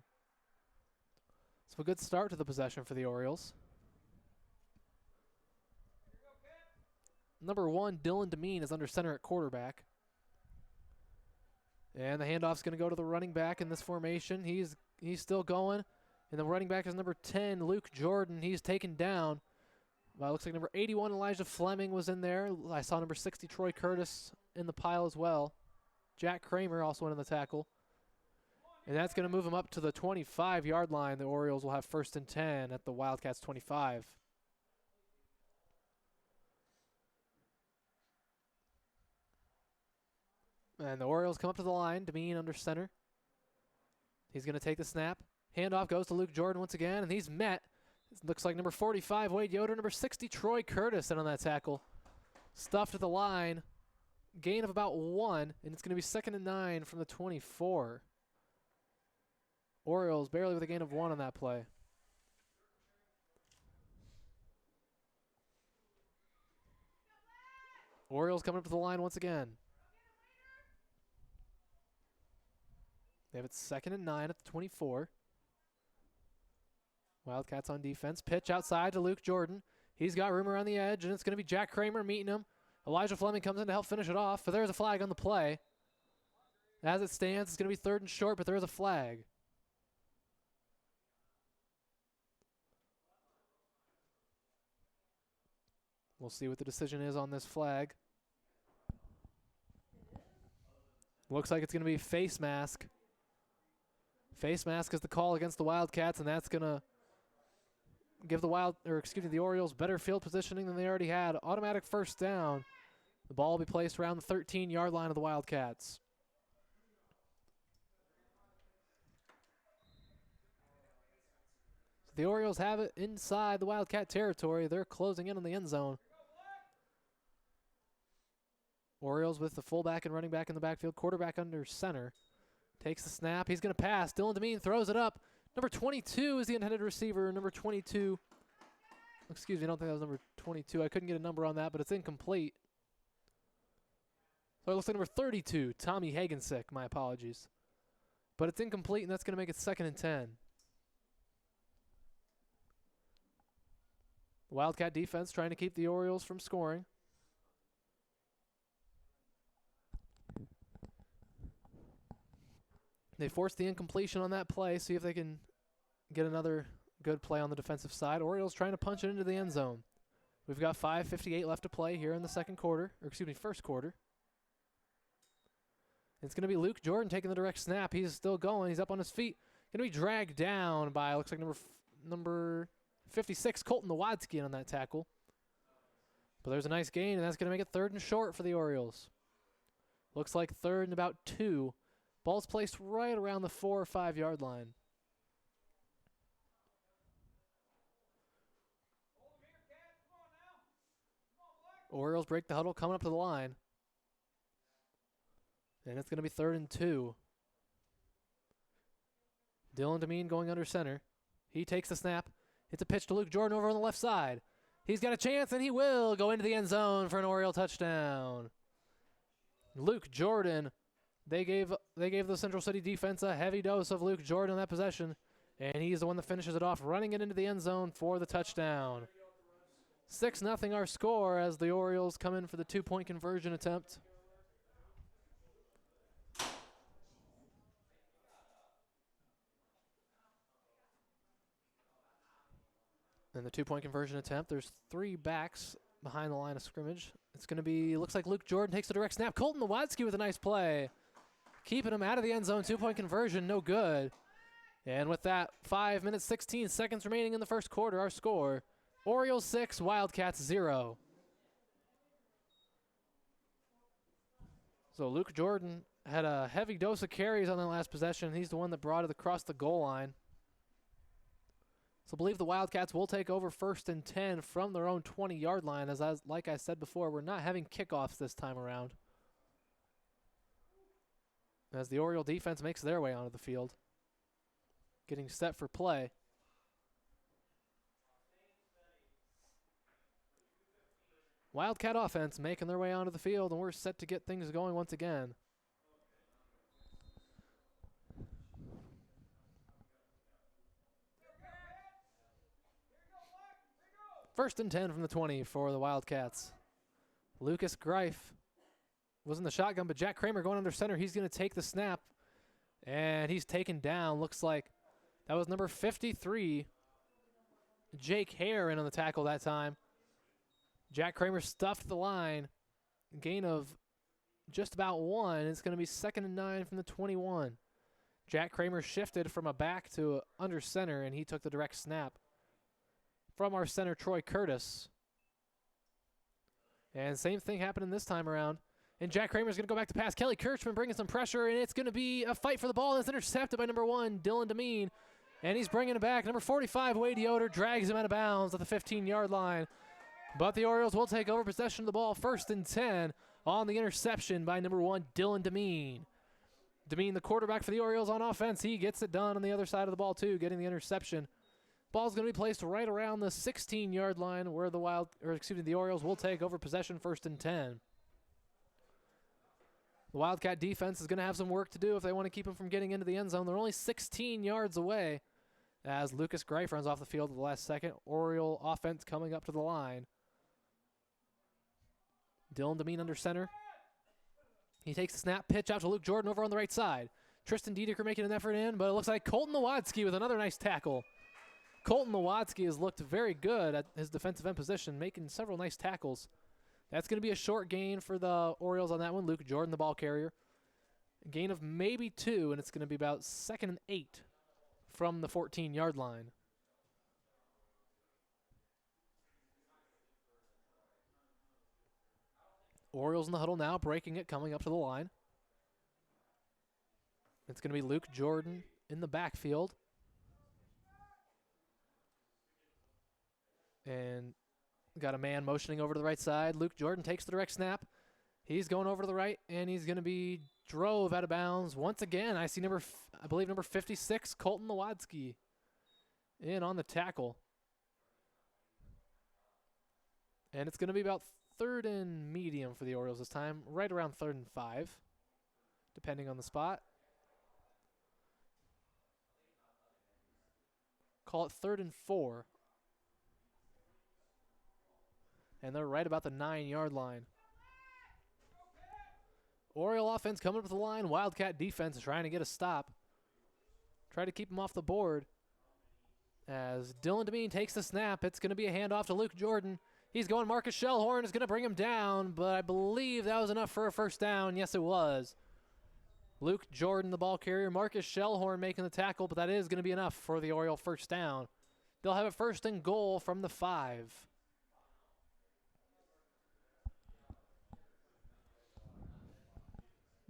So a good start to the possession for the Orioles. Number 1, Dylan Demeen, is under center at quarterback. And the handoff's going to go to the running back in this formation. He's still going. And the running back is number 10, Luke Jordan. He's taken down. Well, it looks like number 81, Elijah Fleming, was in there. I saw number 60, Troy Curtis, in the pile as well. Jack Kramer also went in the tackle. And that's going to move him up to the 25-yard line. The Orioles will have 1st and 10 at the Wildcats' 25. And the Orioles come up to the line. Demeen under center. He's going to take the snap. Handoff goes to Luke Jordan once again, and he's met. It looks like number 45, Wade Yoder, number 60, Troy Curtis, in on that tackle. Stuffed at the line. Gain of about 1, and it's going to be 2nd and 9 from the 24. Orioles barely with a gain of 1 on that play. Orioles coming up to the line once again. They have it 2nd and 9 at the 24. Wildcats on defense. Pitch outside to Luke Jordan. He's got room around the edge, and it's going to be Jack Kramer meeting him. Elijah Fleming comes in to help finish it off, but there's a flag on the play. As it stands, it's going to be 3rd and short, but there is a flag. We'll see what the decision is on this flag. Looks like it's going to be face mask. Face mask is the call against the Wildcats, and that's going to give the Orioles better field positioning than they already had. Automatic first down. The ball will be placed around the 13-yard line of the Wildcats. The Orioles have it inside the Wildcat territory. They're closing in on the end zone. Orioles with the fullback and running back in the backfield. Quarterback under center. Takes the snap. He's going to pass. Dylan Demeen throws it up. Number 22 is the intended receiver. Number 22. Excuse me, I don't think that was number 22. I couldn't get a number on that, but it's incomplete. So it looks like number 32, Tommy Hagensick. My apologies. But it's incomplete, and that's going to make it 2nd and 10. The Wildcat defense trying to keep the Orioles from scoring. They forced the incompletion on that play. See if they can get another good play on the defensive side. Orioles trying to punch it into the end zone. We've got 5:58 left to play here in the first quarter. It's going to be Luke Jordan taking the direct snap. He's still going. He's up on his feet. Going to be dragged down by, looks like number 56, Colton Nowadsky on that tackle. But there's a nice gain, and that's going to make it 3rd and short for the Orioles. Looks like 3rd and about 2. Ball's placed right around the 4 or 5 yard line. Orioles break the huddle, coming up to the line. And it's going to be 3rd and 2. Dylan Demeen going under center. He takes the snap. It's a pitch to Luke Jordan over on the left side. He's got a chance, and he will go into the end zone for an Oriole touchdown. Luke Jordan, they gave the Central City defense a heavy dose of Luke Jordan on that possession, and he's the one that finishes it off, running it into the end zone for the touchdown. 6-0 our score as the Orioles come in for the 2-point conversion attempt. In the 2-point conversion attempt, there's 3 backs behind the line of scrimmage. It's going to be, looks like Luke Jordan takes the direct snap. Colton Nowadsky with a nice play. Keeping him out of the end zone. 2-point conversion, no good. And with that, 5 minutes, 16 seconds remaining in the first quarter, our score, Orioles 6, Wildcats 0. So Luke Jordan had a heavy dose of carries on that last possession. He's the one that brought it across the goal line. So I believe the Wildcats will take over 1st and 10 from their own 20-yard line. Like I said before, we're not having kickoffs this time around, as the Oriole defense makes their way onto the field, getting set for play. Wildcat offense making their way onto the field, and we're set to get things going once again. First and 10 from the 20 for the Wildcats. Lucas Greif was in the shotgun, but Jack Kramer going under center. He's going to take the snap, and he's taken down. Looks like that was number 53, Jake Hare, in on the tackle that time. Jack Kramer stuffed the line. Gain of just about 1. It's going to be 2nd and 9 from the 21. Jack Kramer shifted from a back to under center, and he took the direct snap from our center, Troy Curtis. And same thing happening this time around. And Jack Kramer's going to go back to pass. Kelly Kirchman bringing some pressure, and it's going to be a fight for the ball. And it's intercepted by number 1, Dylan Demeen. And he's bringing it back. Number 45, Wade Yoder, drags him out of bounds at the 15-yard line. But the Orioles will take over possession of the ball, 1st and 10 on the interception by number 1, Dylan Demeen. Demeen, the quarterback for the Orioles on offense, he gets it done on the other side of the ball too, getting the interception. Ball's going to be placed right around the 16-yard line where the Orioles will take over possession, 1st and 10. The Wildcat defense is going to have some work to do if they want to keep them from getting into the end zone. They're only 16 yards away as Lucas Greif runs off the field at the last second. Oriole offense coming up to the line. Dylan Demeen under center. He takes the snap, pitch out to Luke Jordan over on the right side. Tristan Diedeker making an effort in, but it looks like Colton Nowadsky with another nice tackle. Colton Nowadsky has looked very good at his defensive end position, making several nice tackles. That's going to be a short gain for the Orioles on that one. Luke Jordan, the ball carrier. A gain of maybe 2, and it's going to be about 2nd and 8 from the 14-yard line. Orioles in the huddle now, breaking it, coming up to the line. It's going to be Luke Jordan in the backfield. And got a man motioning over to the right side. Luke Jordan takes the direct snap. He's going over to the right, and he's going to be drove out of bounds. Once again, I see I believe number 56, Colton Nowadsky, in on the tackle. And it's going to be about 3rd and medium for the Orioles this time, right around 3rd and 5, depending on the spot. Call it 3rd and 4. And they're right about the 9-yard line. Oriole offense coming up to the line. Wildcat defense is trying to get a stop. Try to keep him off the board. As Dylan Demeen takes the snap, it's going to be a handoff to Luke Jordan. He's going. Marcus Shellhorn is going to bring him down, but I believe that was enough for a first down. Yes, it was. Luke Jordan, the ball carrier. Marcus Shellhorn making the tackle, but that is going to be enough for the Oriole first down. They'll have a 1st and goal from the 5.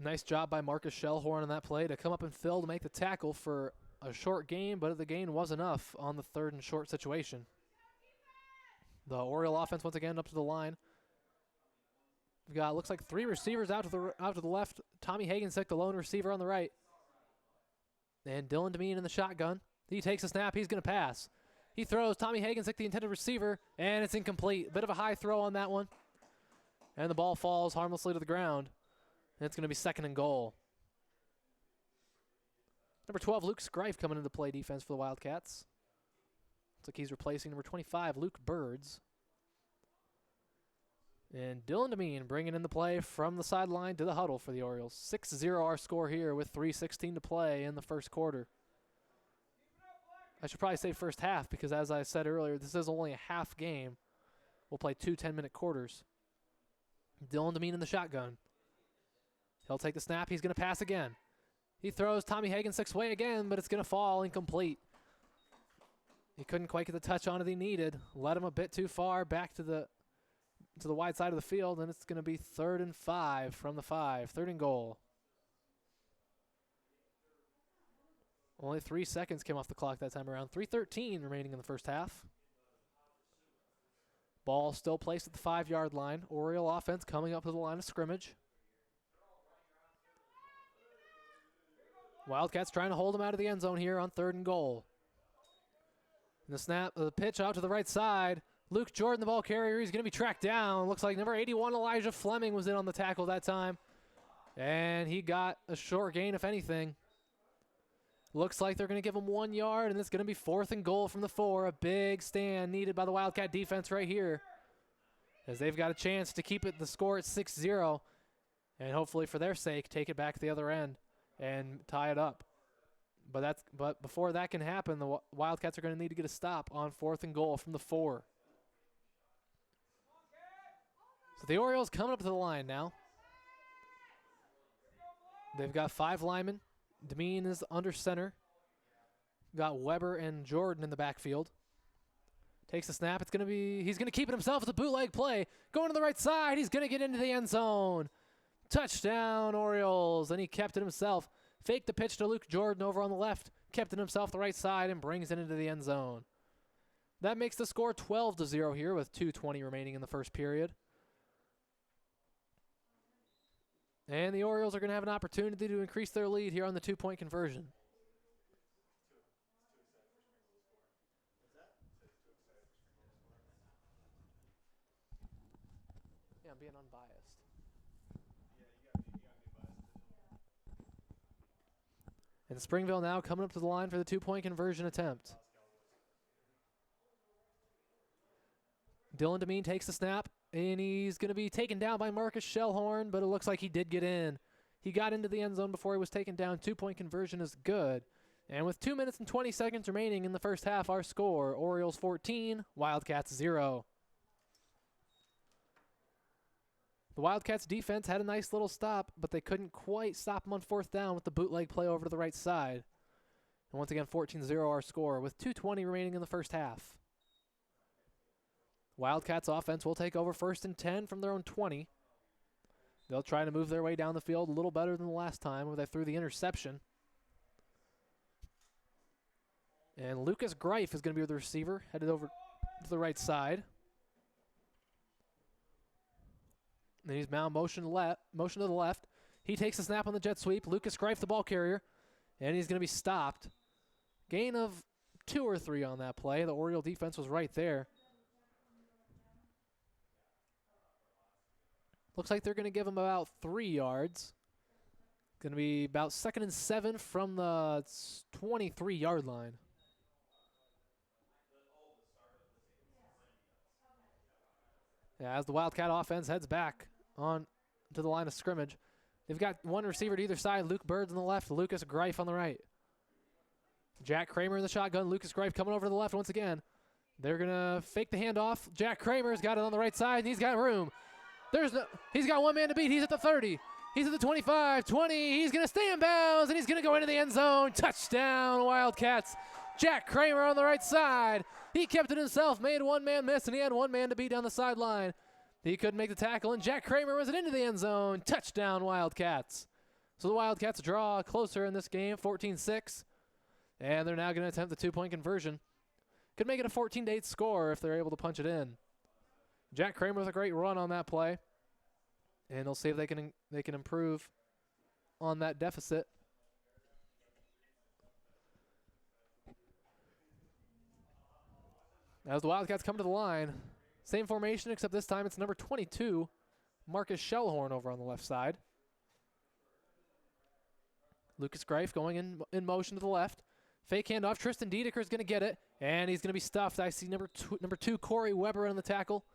Nice job by Marcus Shellhorn on that play to come up and fill to make the tackle for a short gain, but the gain was enough on the 3rd and short situation. The Oriole offense once again up to the line. We've got, looks like 3 receivers out to the left. Tommy Hagensick, the lone receiver on the right. And Dylan Demeen in the shotgun. He takes a snap. He's going to pass. He throws. Tommy Hagensick, the intended receiver, and it's incomplete. Bit of a high throw on that one. And the ball falls harmlessly to the ground. And it's going to be 2nd and goal. Number 12, Luke Scrife coming into play defense for the Wildcats. Looks like he's replacing number 25, Luke Birds. And Dylan Demeen bringing in the play from the sideline to the huddle for the Orioles. 6-0 our score here with 3:16 to play in the first quarter. I should probably say first half because, as I said earlier, this is only a half game. We'll play 2 10-minute quarters. Dylan Demeen in the shotgun. He'll take the snap. He's going to pass again. He throws. Tommy Hagensick's way again, but it's going to fall incomplete. He couldn't quite get the touch on it he needed. Led him a bit too far back to the wide side of the field, and it's going to be 3rd and 5 from the 5. 3rd and goal. Only 3 seconds came off the clock that time around. 3:13 remaining in the first half. Ball still placed at the 5-yard line. Oriole offense coming up to the line of scrimmage. Wildcats trying to hold him out of the end zone here on 3rd and goal. And the pitch out to the right side. Luke Jordan, the ball carrier, he's going to be tracked down. Looks like number 81, Elijah Fleming, was in on the tackle that time. And he got a short gain, if anything. Looks like they're going to give him 1 yard, and it's going to be 4th and goal from the 4. A big stand needed by the Wildcat defense right here, as they've got a chance to keep the score at 6-0, and hopefully for their sake take it back to the other end and tie it up. But before that can happen, the Wildcats are going to need to get a stop on 4th and goal from the 4. So the Orioles coming up to the line now. They've got 5 linemen. Demeen is under center. Got Weber and Jordan in the backfield. Takes the snap. He's going to keep it himself. It's a bootleg play. Going to the right side. He's going to get into the end zone. Touchdown, Orioles. And he kept it himself. Faked the pitch to Luke Jordan over on the left. Kept it himself the right side and brings it into the end zone. That makes the score 12-0 here with 2:20 remaining in the first period. And the Orioles are going to have an opportunity to increase their lead here on the 2-point conversion. Yeah, I'm being unbiased. And Springville now coming up to the line for the 2-point conversion attempt. Dylan Demeen takes the snap, and he's going to be taken down by Marcus Shellhorn, but it looks like he did get in. He got into the end zone before he was taken down. 2-point conversion is good. And with 2 minutes and 20 seconds remaining in the first half, our score, Orioles 14, Wildcats 0. The Wildcats defense had a nice little stop, but they couldn't quite stop him on 4th down with the bootleg play over to the right side. And once again, 14-0 our score with 2:20 remaining in the first half. Wildcats offense will take over 1st and 10 from their own 20. They'll try to move their way down the field a little better than the last time where they threw the interception. And Lucas Greif is going to be the receiver, headed over to the right side. And he's now motion to the left. He takes a snap on the jet sweep. Lucas Greif, the ball carrier, and he's going to be stopped. Gain of 2 or 3 on that play. The Oriole defense was right there. Looks like they're going to give him about 3 yards. Going to be about 2nd and 7 from the 23-yard line. Yeah, as the Wildcat offense heads back on to the line of scrimmage. They've got one receiver to either side. Luke Birds on the left, Lucas Greif on the right. Jack Kramer in the shotgun. Lucas Greif coming over to the left once again. They're going to fake the handoff. Jack Kramer's got it on the right side, and he's got room. He's got one man to beat. He's at the 30. He's at the 25, 20. He's going to stay in bounds, and he's going to go into the end zone. Touchdown, Wildcats. Jack Kramer on the right side. He kept it himself, made one man miss, and he had one man to beat down the sideline. He couldn't make the tackle, and Jack Kramer was into the end zone. Touchdown, Wildcats. So the Wildcats draw closer in this game, 14-6. And they're now going to attempt the 2-point conversion. Could make it a 14-8 score if they're able to punch it in. Jack Kramer with a great run on that play. And they'll see if they can improve on that deficit. As the Wildcats come to the line, same formation, except this time it's number 22, Marcus Shellhorn over on the left side. Lucas Greif going in motion to the left. Fake handoff. Tristan Dedeker is going to get it, and he's going to be stuffed. I see number two, Corey Weber on the tackle.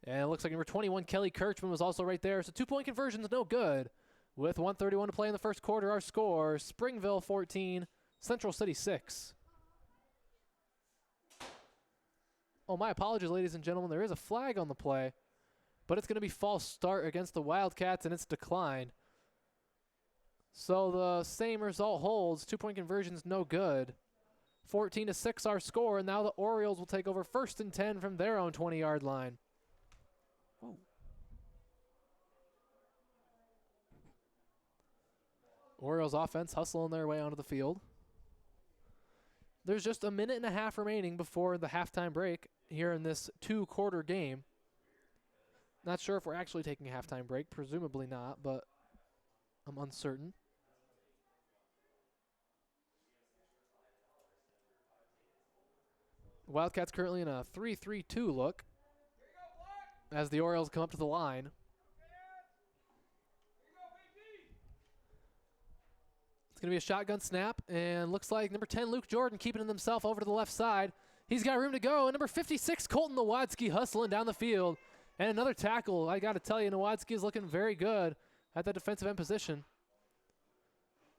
And it looks like number 21, Kelly Kirchman, was also right there. So 2-point conversion is no good. With 1:31 to play in the first quarter, our score, Springville 14, Central City 6. Oh, my apologies, ladies and gentlemen. There is a flag on the play, but it's going to be false start against the Wildcats, and it's declined. So the same result holds. 2-point conversion is no good. 14-6 our score, and now the Orioles will take over 1st and 10 from their own 20-yard line. Whoa. Orioles offense hustling their way onto the field. There's just a minute and a half remaining before the halftime break here in this 2-quarter game. Not sure if we're actually taking a halftime break. Presumably not, but I'm uncertain. Wildcats currently in a 3-3-2 look as the Orioles come up to the line. It's going to be a shotgun snap, and looks like number 10, Luke Jordan, keeping it himself over to the left side. He's got room to go, and number 56, Colton Nowadsky, hustling down the field. And another tackle. I got to tell you, Nowadsky is looking very good at that defensive end position.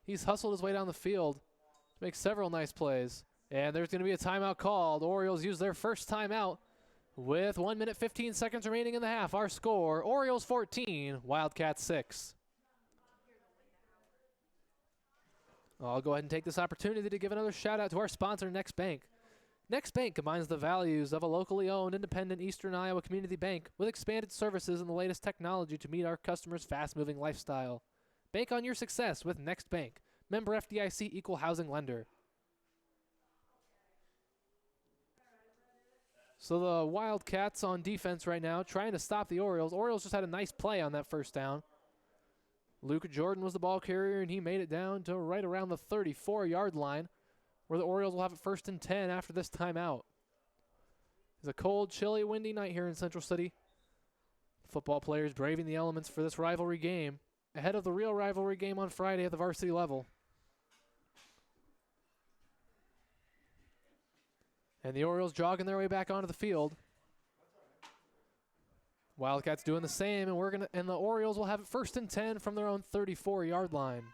He's hustled his way down the field to make several nice plays. And there's going to be a timeout called. The Orioles use their first timeout with 1 minute, 15 seconds remaining in the half. Our score, Orioles 14, Wildcats 6. I'll go ahead and take this opportunity to give another shout out to our sponsor, Next Bank. Next Bank combines the values of a locally owned, independent Eastern Iowa community bank with expanded services and the latest technology to meet our customers' fast-moving lifestyle. Bank on your success with Next Bank. Member FDIC Equal Housing Lender. So the Wildcats on defense right now trying to stop the Orioles. Orioles just had a nice play on that first down. Luke Jordan was the ball carrier, and he made it down to right around the 34-yard line, where the Orioles will have it 1st and 10 after this timeout. It's a cold, chilly, windy night here in Central City. Football players braving the elements for this rivalry game, ahead of the real rivalry game on Friday at the varsity level. And the Orioles jogging their way back onto the field. Wildcats doing the same, and the Orioles will have it 1st and 10 from their own 34-yard line.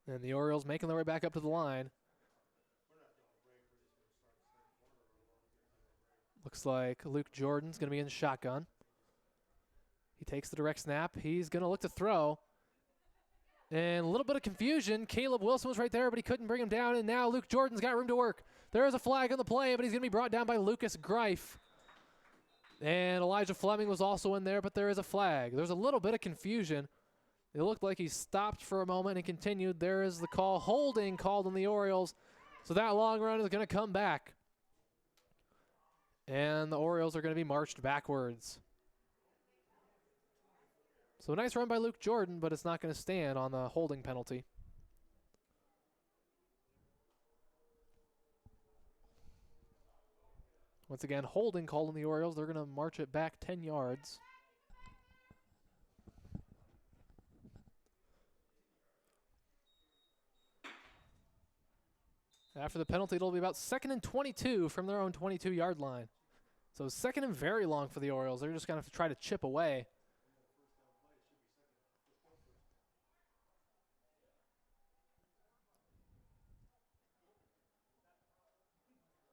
And the Orioles making their way back up to the line. Looks like Luke Jordan's going to be in shotgun. He takes the direct snap. He's going to look to throw. And a little bit of confusion. Caleb Wilson was right there, but he couldn't bring him down. And now Luke Jordan's got room to work. There is a flag on the play, but he's going to be brought down by Lucas Greif. And Elijah Fleming was also in there, but there is a flag. There's a little bit of confusion. It looked like he stopped for a moment and continued. There is the call. Holding called on the Orioles. So that long run is going to come back. And the Orioles are going to be marched backwards. So a nice run by Luke Jordan, but it's not going to stand on the holding penalty. Once again, holding called on the Orioles. They're going to march it back 10 yards. After the penalty, it'll be about 2nd and 22 from their own 22-yard line. So second and very long for the Orioles. They're just going to have to try to chip away.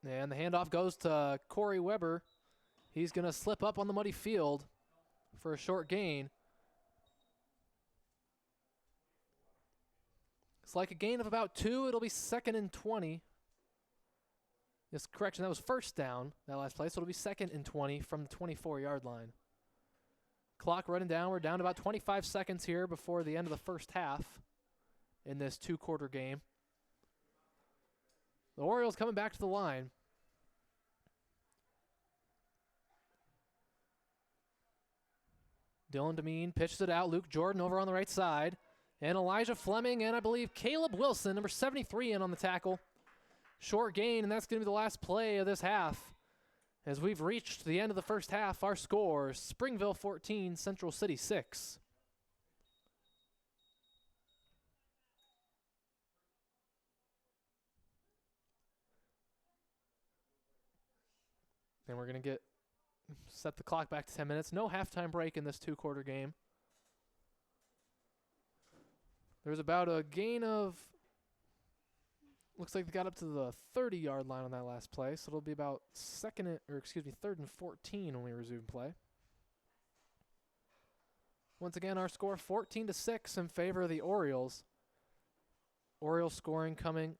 And the handoff goes to Corey Weber. He's going to slip up on the muddy field for a short gain. It's like a gain of about 2. It'll be 2nd and 20. Yes, correction, that was first down, that last play. So it'll be 2nd and 20 from the 24-yard line. Clock running down. We're down to about 25 seconds here before the end of the first half in this two-quarter game. The Orioles coming back to the line. Dylan Demeen pitches it out. Luke Jordan over on the right side. And Elijah Fleming and I believe Caleb Wilson, number 73, in on the tackle. Short gain, and that's going to be the last play of this half. As we've reached the end of the first half, our score, Springville 14, Central City 6. And we're going to set the clock back to 10 minutes. No halftime break in this two-quarter game. There's about a gain of, looks like they got up to the 30-yard line on that last play, so it'll be about 3rd and 14 when we resume play. Once again, our score 14-6 in favor of the Orioles. Orioles scoring coming,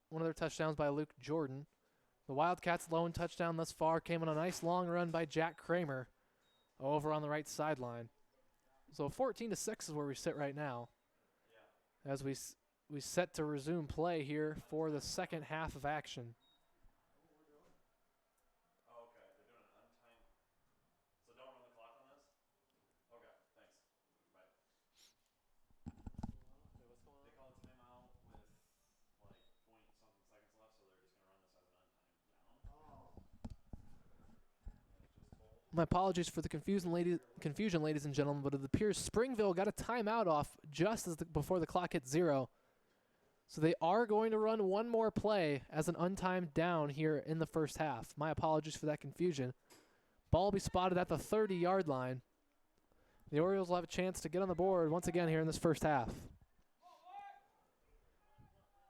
one of their touchdowns by Luke Jordan. The Wildcats' lone touchdown thus far came on a nice long run by Jack Kramer over on the right sideline. So 14-6 is where we sit right now, as we set to resume play here for the second half of action.
Oh, okay. They're doing an untimed. So don't run the clock on this? Okay, thanks. Bye. They call a timeout with like point something seconds left, so they're just going to run this as an untimed down.
My apologies for the confusion, ladies and gentlemen, but it appears Springville got a timeout off just as before the clock hit 0. So they are going to run one more play as an untimed down here in the first half. My apologies for that confusion. Ball will be spotted at the 30-yard line. The Orioles will have a chance to get on the board once again here in this first half.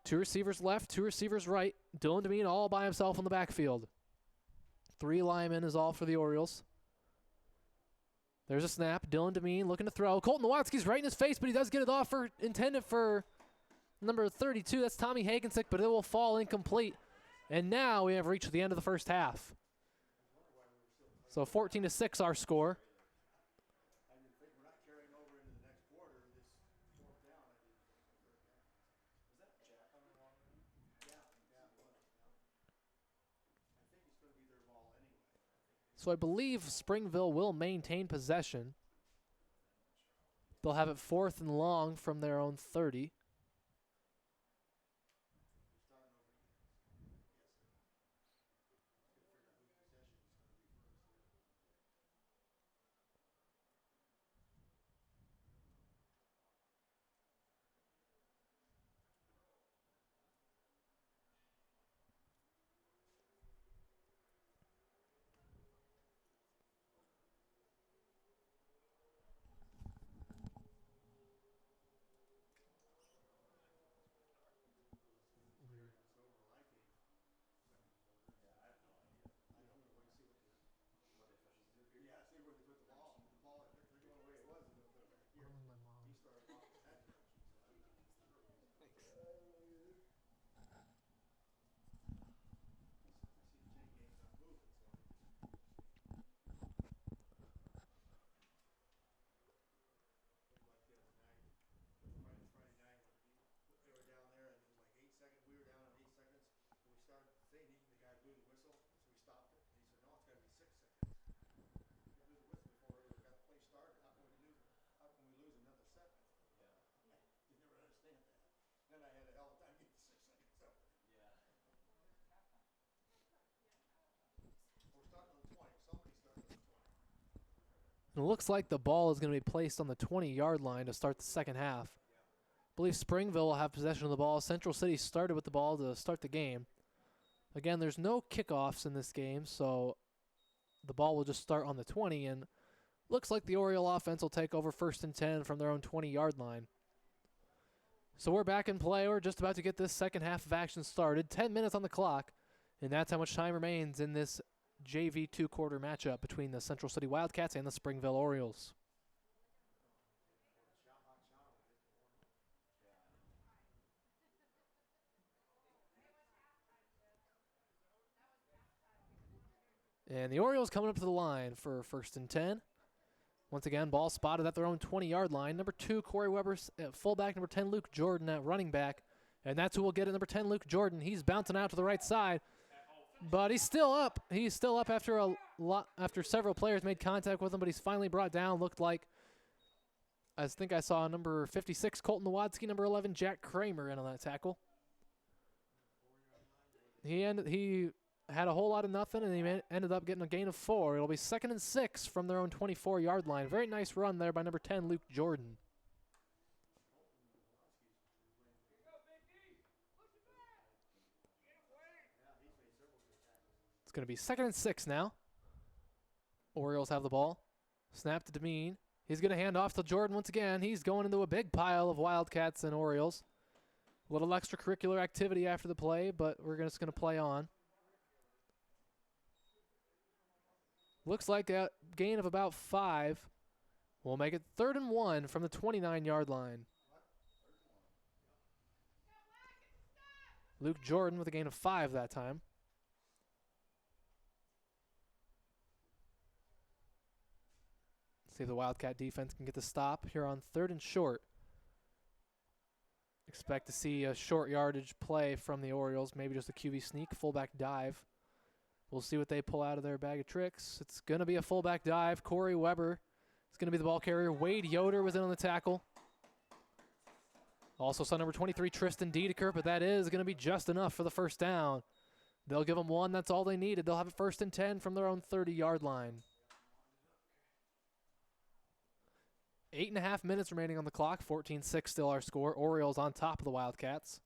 2 receivers left, 2 receivers right. Dylan Demeen all by himself on the backfield. 3 linemen is all for the Orioles. There's a snap. Dylan Demeen looking to throw. Colton Nowatzki's right in his face, but he does get it off intended for number 32. That's Tommy Hagensick, but it will fall incomplete. And now we have reached the end of the first half. So 14-6 our score.
I didn't think we're not carrying over into the next quarter. This fourth down, I didn't think was third down. Was that Jack on the long run? Yeah, it was. Yeah. I think it's going to be their ball anyway.
So I believe Springville will maintain possession. They'll have it 4th and long from their own 30. And it looks like the ball is going to be placed on the 20-yard line to start the second half. I believe Springville will have possession of the ball. Central City started with the ball to start the game. Again, there's no kickoffs in this game, so the ball will just start on the 20, and looks like the Oriole offense will take over 1st and 10 from their own 20-yard line. So we're back in play. We're just about to get this second half of action started. 10 minutes on the clock, and that's how much time remains in this JV two-quarter matchup between the Central City Wildcats and the Springville Orioles. And the Orioles coming up to the line for 1st and 10. Once again, ball spotted at their own 20-yard line. Number 2, Corey Weber at fullback. Number 10, Luke Jordan at running back. And that's who will get it, number 10, Luke Jordan. He's bouncing out to the right side, but he's still up. He's still up after several players made contact with him, but he's finally brought down. Looked like, I think I saw number 56, Colton Nowadsky, number 11, Jack Kramer in on that tackle. He had a whole lot of nothing, and he ended up getting a gain of 4. It'll be 2nd and 6 from their own 24-yard line. Very nice run there by number 10, Luke Jordan. It's going to be 2nd and 6 now. Orioles have the ball. Snap to Demeen. He's going to hand off to Jordan once again. He's going into a big pile of Wildcats and Orioles. A little extracurricular activity after the play, but we're just going to play on. Looks like a gain of about 5. We'll make it 3rd and 1 from the 29-yard line. Luke Jordan with a gain of 5 that time. See if the Wildcat defense can get the stop here on 3rd and short. Expect to see a short yardage play from the Orioles, maybe just a QB sneak, fullback dive. We'll see what they pull out of their bag of tricks. It's going to be a fullback dive. Corey Weber is going to be the ball carrier. Wade Yoder was in on the tackle. Also saw number 23, Tristan Dedeker, but that is going to be just enough for the first down. They'll give them 1. That's all they needed. They'll have it 1st and 10 from their own 30-yard line. 8.5 minutes remaining on the clock. 14-6 still our score. Orioles on top of the Wildcats.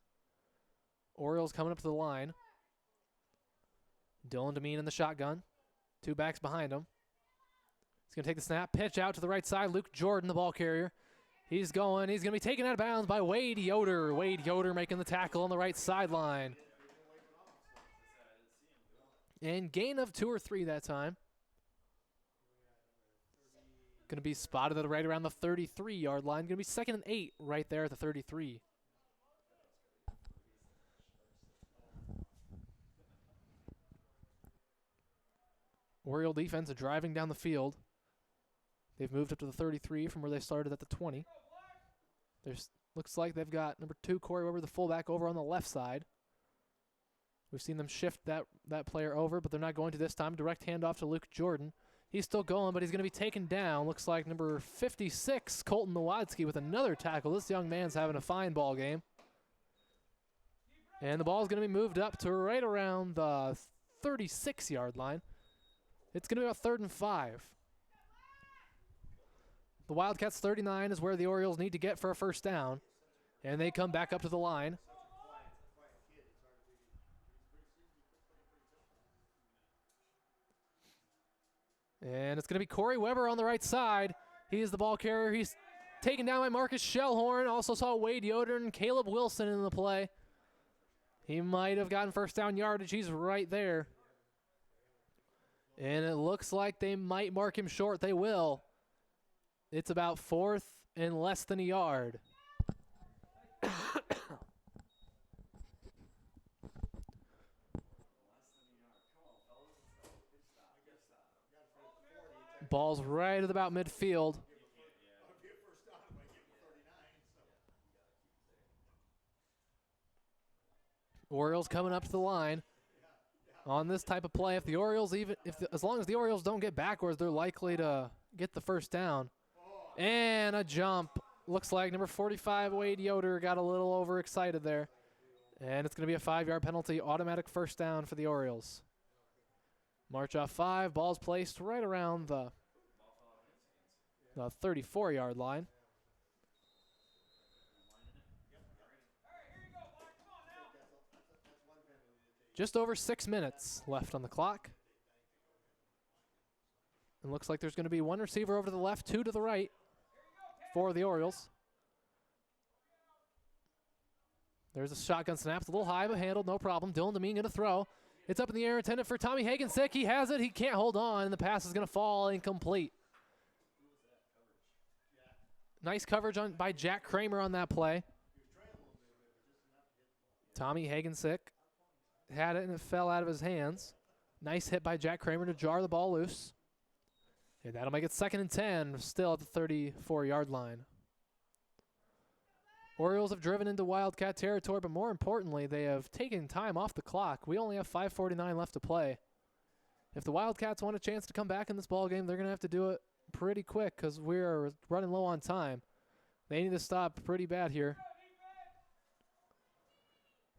Orioles coming up to the line. Dylan Demeen in the shotgun. 2 backs behind him. He's going to take the snap. Pitch out to the right side. Luke Jordan, the ball carrier. He's going. He's going to be taken out of bounds by Wade Yoder. Wade Yoder making the tackle on the right sideline. And gain of 2 or 3 that time. Going to be spotted at right around the 33-yard line. Going to be 2nd and 8 right there at the 33. Oriole defense driving down the field. They've moved up to the 33 from where they started at the 20. Looks like they've got number 2, Corey Weber, the fullback, over on the left side. We've seen them shift that player over, but they're not going to this time. Direct handoff to Luke Jordan. He's still going, but he's going to be taken down. Looks like number 56, Colton Nowadsky, with another tackle. This young man's having a fine ball game. And the ball is going to be moved up to right around the 36-yard line. It's going to be about 3rd and 5. The Wildcats 39 is where the Orioles need to get for a first down. And they come back up to the line. And it's going to be Corey Weber on the right side. He is the ball carrier. He's taken down by Marcus Shellhorn. Also saw Wade Yoder and Caleb Wilson in the play. He might have gotten first down yardage. He's right there. And it looks like they might mark him short. They will. It's about 4th and less than a yard. Ball's right at about midfield. Orioles coming up to the line on this type of play. If the Orioles as long as the Orioles don't get backwards, they're likely to get the first down. And a jump. Looks like number 45, Wade Yoder, got a little overexcited there. And it's going to be a 5-yard penalty, automatic first down for the Orioles. March off 5, ball's placed right around the the 34-yard line. Just over 6 minutes left on the clock. It looks like there's going to be one receiver over to the left, two to the right for the Orioles. There's a shotgun snap. It's a little high, but handled, no problem. Dylan Demeen going to throw. It's up in the air, intended for Tommy Hagensick. He has it. He can't hold on, and the pass is going to fall incomplete. Nice coverage by Jack Kramer on that play. Tommy Hagensick had it, and it fell out of his hands. Nice hit by Jack Kramer to jar the ball loose. And that'll make it 2nd and 10, still at the 34-yard line. Orioles have driven into Wildcat territory, but more importantly, they have taken time off the clock. We only have 5:49 left to play. If the Wildcats want a chance to come back in this ballgame, they're going to have to do it pretty quick because we're running low on time. They need to stop pretty bad here.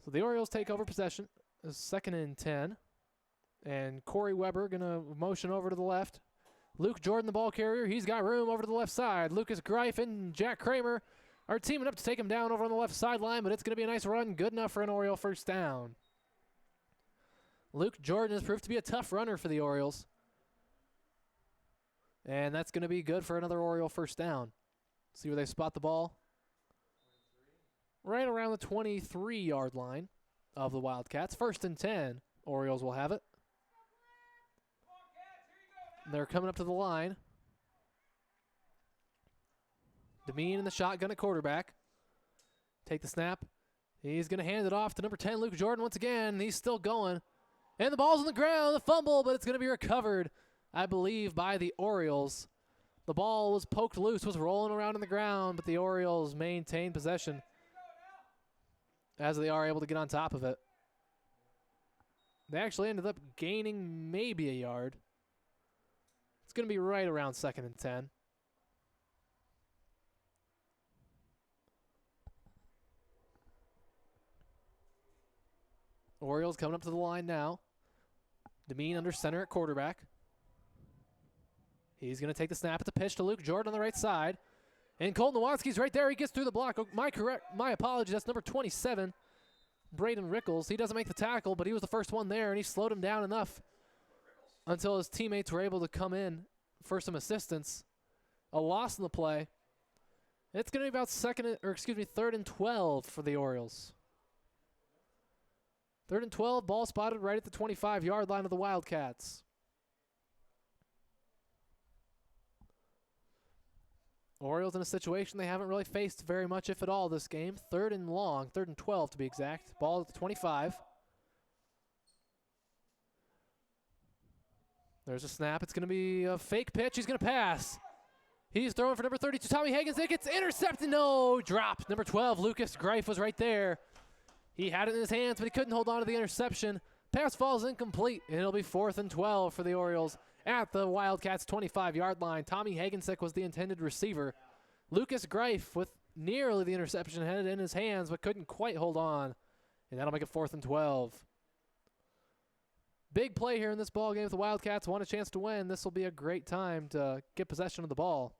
So the Orioles take over possession. It's 2nd and 10. And Corey Weber going to motion over to the left. Luke Jordan, the ball carrier. He's got room over to the left side. Lucas Greif and Jack Kramer are teaming up to take him down over on the left sideline, but it's going to be a nice run, good enough for an Oriole first down. Luke Jordan has proved to be a tough runner for the Orioles. And that's going to be good for another Oriole first down. See where they spot the ball. Right around the 23-yard line of the Wildcats. 1st and 10, Orioles will have it. They're coming up to the line. Demeen in the shotgun at quarterback. Take the snap. He's going to hand it off to number 10, Luke Jordan, once again. He's still going. And the ball's on the ground, the fumble, but it's going to be recovered, I believe, by the Orioles. The ball was poked loose, was rolling around on the ground, but the Orioles maintain possession as they are able to get on top of it. They actually ended up gaining maybe a yard. It's going to be right around 2nd and 10. Orioles coming up to the line now. Demeen under center at quarterback. He's going to take the snap at the pitch to Luke Jordan on the right side. And Colton Nowansky's right there. He gets through the block. Oh, my apologies. That's number 27, Braden Rickles. He doesn't make the tackle, but he was the first one there, and he slowed him down enough until his teammates were able to come in for some assistance. A loss in the play. It's going to be about 3rd and 12 for the Orioles. 3rd and 12, ball spotted right at the 25-yard line of the Wildcats. Orioles in a situation they haven't really faced very much, if at all, this game. 3rd and long, 3rd and 12 to be exact. Ball at the 25. There's a snap. It's going to be a fake pitch. He's going to pass. He's throwing for number 32, Tommy Hagensick. It's intercepted. No, dropped. Number 12, Lucas Greif was right there. He had it in his hands, but he couldn't hold on to the interception. Pass falls incomplete, and it'll be 4th and 12 for the Orioles at the Wildcats' 25-yard line. Tommy Hagensick was the intended receiver. Lucas Greif with nearly the interception, had it in his hands, but couldn't quite hold on. And that'll make it 4th and 12. Big play here in this ballgame. If the Wildcats want a chance to win, this will be a great time to get possession of the ball.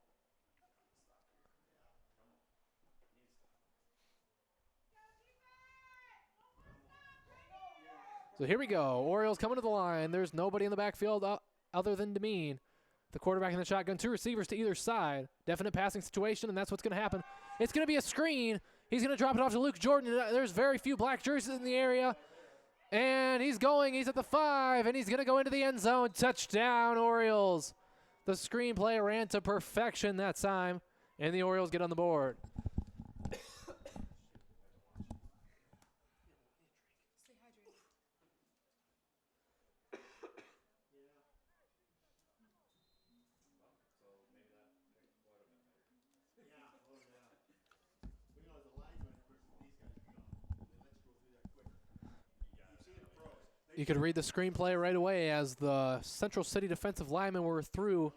So here we go. Orioles coming to the line. There's nobody in the backfield other than Demeen. The quarterback in the shotgun, 2 receivers to either side. Definite passing situation, and that's what's going to happen. It's going to be a screen. He's going to drop it off to Luke Jordan. There's very few black jerseys in the area. And he's going. He's at the 5, and he's going to go into the end zone. Touchdown, Orioles. The screenplay ran to perfection that time, and the Orioles get on the board.
Stay hydrated.
Well, as a lineman versus these guys, they let you go through that quicker. You see the pros.
You could read the screenplay right away as the Central City defensive linemen were through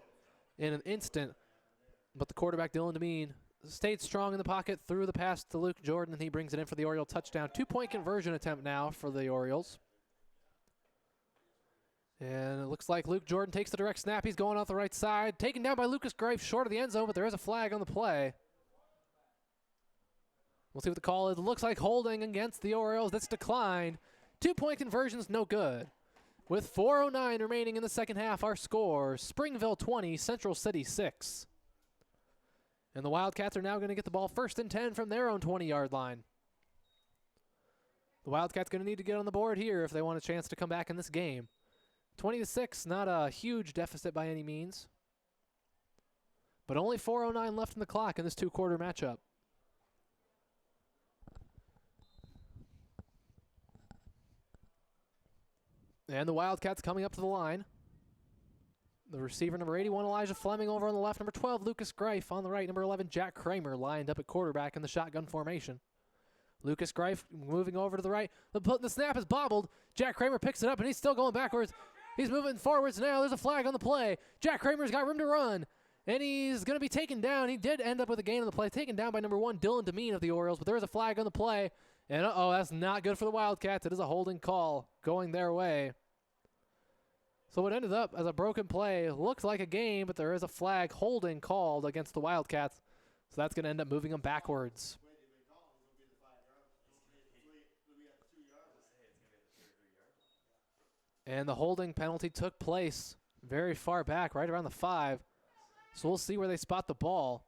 in an instant. But the quarterback, Dylan Demeen, stayed strong in the pocket, threw the pass to Luke Jordan, and he brings it in for the Oriole touchdown. 2-point conversion attempt now for the Orioles. And it looks like Luke Jordan takes the direct snap. He's going out the right side. Taken down by Lucas Greif short of the end zone, but there is a flag on the play. We'll see what the call is. It looks like holding against the Orioles. That's declined. 2-point conversions, no good. With 4:09 remaining in the second half, our score, Springville 20, Central City 6. And the Wildcats are now going to get the ball 1st and 10 from their own 20-yard line. The Wildcats going to need to get on the board here if they want a chance to come back in this game. 20-6, not a huge deficit by any means. But only 4:09 left in the clock in this two-quarter matchup. And the Wildcats coming up to the line. The receiver, number 81, Elijah Fleming, over on the left. Number 12, Lucas Greif on the right. Number 11, Jack Kramer, lined up at quarterback in the shotgun formation. Lucas Greif moving over to the right. The snap is bobbled. Jack Kramer picks it up, and he's still going backwards. He's moving forwards now. There's a flag on the play. Jack Kramer's got room to run, and he's going to be taken down. He did end up with a gain on the play, taken down by number 1, Dylan Demeen of the Orioles, but there is a flag on the play. And that's not good for the Wildcats. It is a holding call going their way. So it ended up as a broken play. Looks like a game, but there is a flag holding called against the Wildcats. So that's going to end up moving them backwards. And the holding penalty took place very far back, right around the 5. So we'll see where they spot the ball.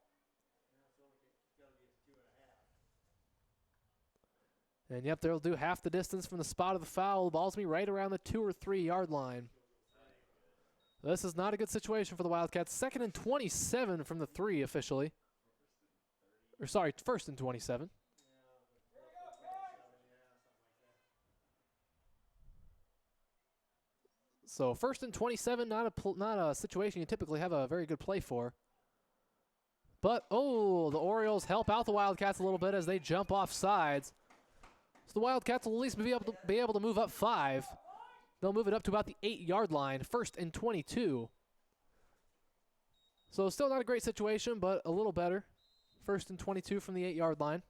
And yep, they'll do half the distance from the spot of the foul. The ball's going to be right around the 2 or 3 yard line. This is not a good situation for the Wildcats. 2nd and 27 from the 3 officially. Or sorry, 1st and 27. So 1st and 27, not a situation you typically have a very good play for. But, the Orioles help out the Wildcats a little bit as they jump off sides. So the Wildcats will at least be able to move up 5. They'll move it up to about the 8 yard line, 1st and 22. So still not a great situation, but a little better. 1st and 22 from the 8 yard line.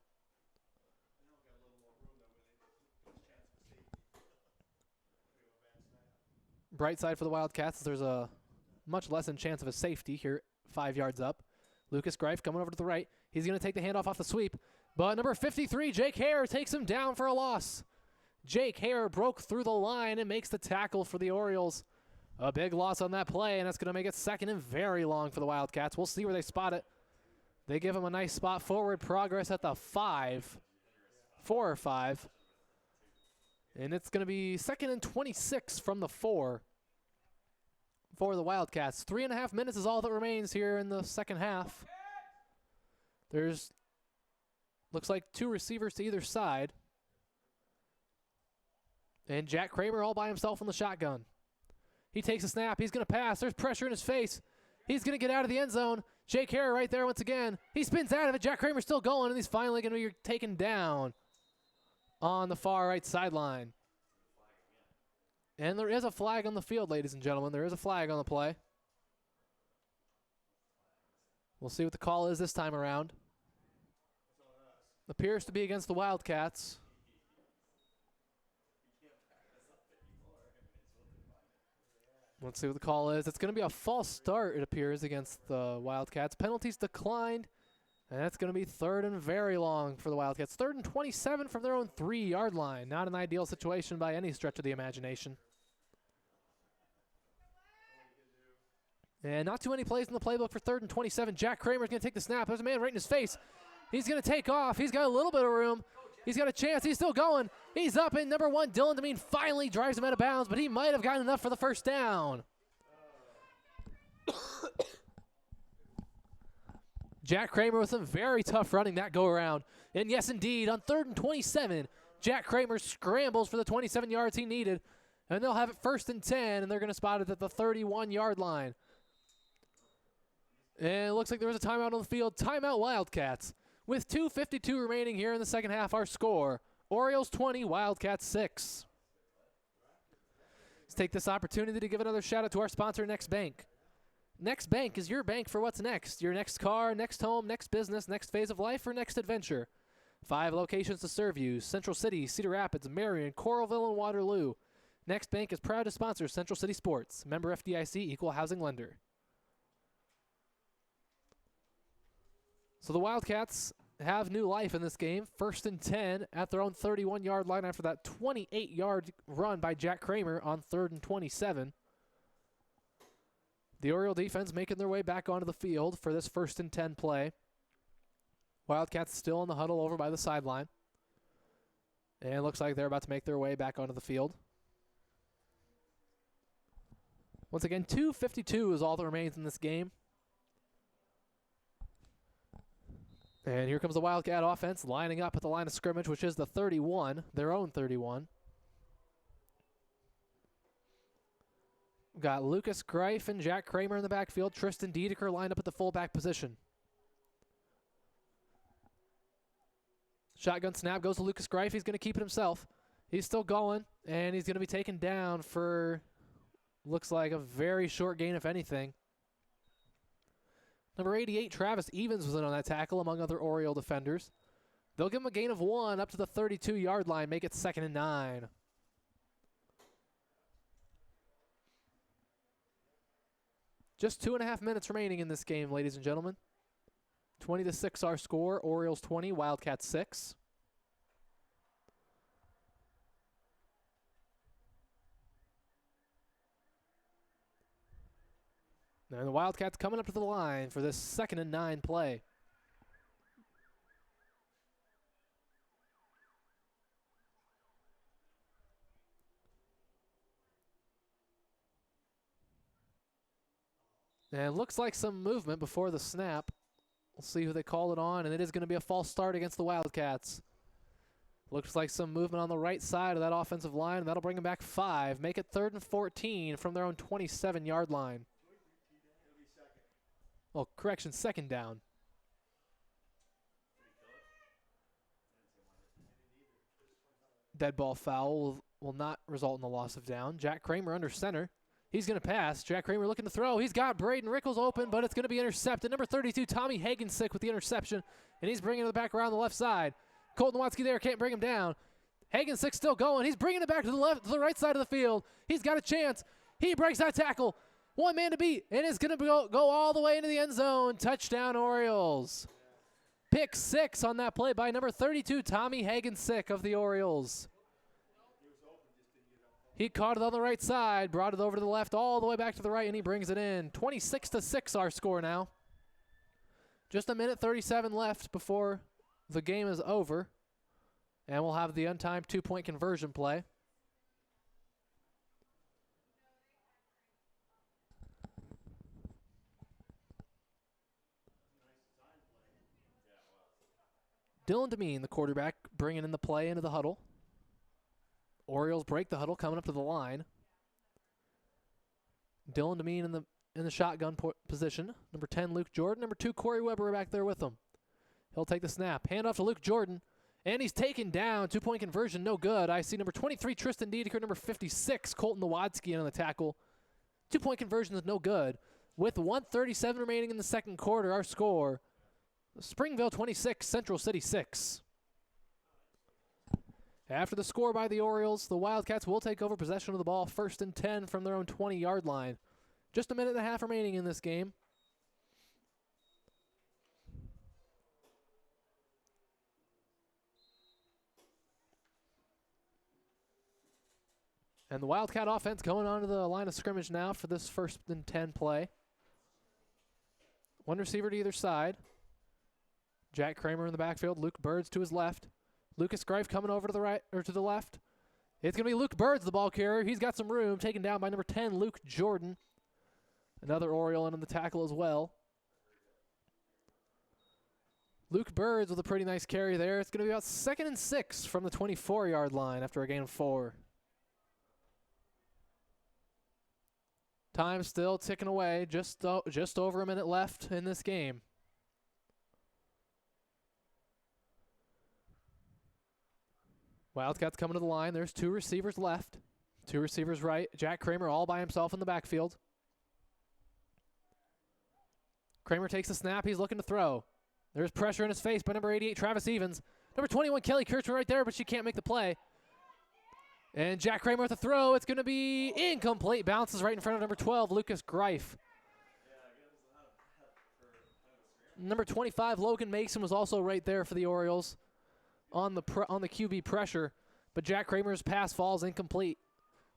Bright side for the Wildcats is there's a much lessened chance of a safety here, 5 yards up. Lucas Greif coming over to the right. He's going to take the handoff off the sweep. But number 53, Jake Hare, takes him down for a loss. Jake Hare broke through the line and makes the tackle for the Orioles. A big loss on that play, and that's going to make it 2nd and very long for the Wildcats. We'll see where they spot it. They give him a nice spot forward progress at the 5, 4 or 5. And it's going to be 2nd and 26 from the 4 for the Wildcats. 3.5 minutes is all that remains here in the second half. Looks like 2 receivers to either side. And Jack Kramer all by himself in the shotgun. He takes a snap. He's going to pass. There's pressure in his face. He's going to get out of the end zone. Jake Hare right there once again. He spins out of it. Jack Kramer's still going, and he's finally going to be taken down on the far right sideline. And there is a flag on the field, ladies and gentlemen. There is a flag on the play. We'll see what the call is this time around. Appears to be against the Wildcats. Let's see what the call is. It's going to be a false start, it appears, against the Wildcats. Penalties declined, and that's going to be 3rd and very long for the Wildcats. 3rd and 27 from their own 3 yard line. Not an ideal situation by any stretch of the imagination. And not too many plays in the playbook for 3rd and 27. Jack Kramer's going to take the snap. There's a man right in his face. He's going to take off. He's got a little bit of room. He's got a chance. He's still going. He's up, and number 1, Dylan Demeen, finally drives him out of bounds, but he might have gotten enough for the first down. Jack Kramer with some very tough running that go around. And yes, indeed, on 3rd and 27, Jack Kramer scrambles for the 27 yards he needed, and they'll have it 1st and 10, and they're going to spot it at the 31 yard line. And it looks like there was a timeout on the field. Timeout Wildcats. With 2:52 remaining here in the second half, our score, Orioles 20, Wildcats 6. Let's take this opportunity to give another shout out to our sponsor, Next Bank. Next Bank is your bank for what's next. Your next car, next home, next business, next phase of life, or next adventure. 5 locations to serve you: Central City, Cedar Rapids, Marion, Coralville, and Waterloo. Next Bank is proud to sponsor Central City Sports. Member FDIC, equal housing lender. So the Wildcats have new life in this game. 1st and 10 at their own 31-yard line after that 28-yard run by Jack Kramer on 3rd and 27. The Oriole defense making their way back onto the field for this 1st and 10 play. Wildcats still in the huddle over by the sideline. And it looks like they're about to make their way back onto the field. Once again, 2:52 is all that remains in this game. And here comes the Wildcat offense lining up at the line of scrimmage, which is the 31, their own 31. Got Lucas Greif and Jack Kramer in the backfield. Tristan Dedeker lined up at the fullback position. Shotgun snap goes to Lucas Greif. He's going to keep it himself. He's still going, and he's going to be taken down for, looks like, a very short gain, if anything. Number 88, Travis Evans, was in on that tackle, among other Oriole defenders. They'll give him a gain of 1 up to the 32-yard line, make it 2nd and 9. Just 2.5 minutes remaining in this game, ladies and gentlemen. 20-6 our score. Orioles 20, Wildcats 6. And the Wildcats coming up to the line for this 2nd and 9 play. And it looks like some movement before the snap. We'll see who they call it on, and it is going to be a false start against the Wildcats. Looks like some movement on the right side of that offensive line, and that'll bring them back 5. Make it 3rd and 14 from their own 27-yard line. Oh, correction, 2nd down. Dead ball foul will not result in the loss of down. Jack Kramer under center. He's going to pass. Jack Kramer looking to throw. He's got Braden Rickles open, but it's going to be intercepted. Number 32, Tommy Hagensick with the interception, and he's bringing it back around the left side. Colton Watsky there can't bring him down. Hagensick still going. He's bringing it back to the right side of the field. He's got a chance. He breaks that tackle. One man to beat, and it's going to go all the way into the end zone. Touchdown, Orioles. Pick 6 on that play by number 32, Tommy Hagensick of the Orioles. He caught it on the right side, brought it over to the left, all the way back to the right, and he brings it in. 26-6 our score now. Just a minute 37 left before the game is over, and we'll have the untimed 2-point conversion play. Dylan Demeen, the quarterback, bringing in the play into the huddle. Orioles break the huddle, coming up to the line. Dylan Demeen in the shotgun position. Number 10, Luke Jordan. Number 2, Corey Weber back there with him. He'll take the snap. Hand off to Luke Jordan. And he's taken down. 2-point conversion, no good. I see number 23, Tristan Dedeker. Number 56, Colton Nowadsky on the tackle. 2-point conversion is no good. With 1:37 remaining in the second quarter, our score, Springville 26, Central City 6. After the score by the Orioles, the Wildcats will take over possession of the ball, 1st and 10 from their own 20-yard line. Just a minute and a half remaining in this game. And the Wildcat offense going onto the line of scrimmage now for this 1st and 10 play. One receiver to either side. Jack Kramer in the backfield. Luke Birds to his left. Lucas Greif coming over to the right or to the left. It's going to be Luke Birds, the ball carrier. He's got some room. Taken down by number 10, Luke Jordan. Another Oriole in on the tackle as well. Luke Birds with a pretty nice carry there. It's going to be about 2nd and 6 from the 24-yard line after a gain of 4. Time still ticking away. Just over a minute left in this game. Wildcats coming to the line. There's 2 receivers left. 2 receivers right. Jack Kramer all by himself in the backfield. Kramer takes the snap. He's looking to throw. There's pressure in his face by number 88, Travis Evans. Number 21, Kelly Kirchner right there, but she can't make the play. And Jack Kramer with a throw. It's going to be incomplete. Bounces right in front of number 12, Lucas Greif. Number 25, Logan Mason, was also right there for the Orioles on the QB pressure. But Jack Kramer's pass falls incomplete.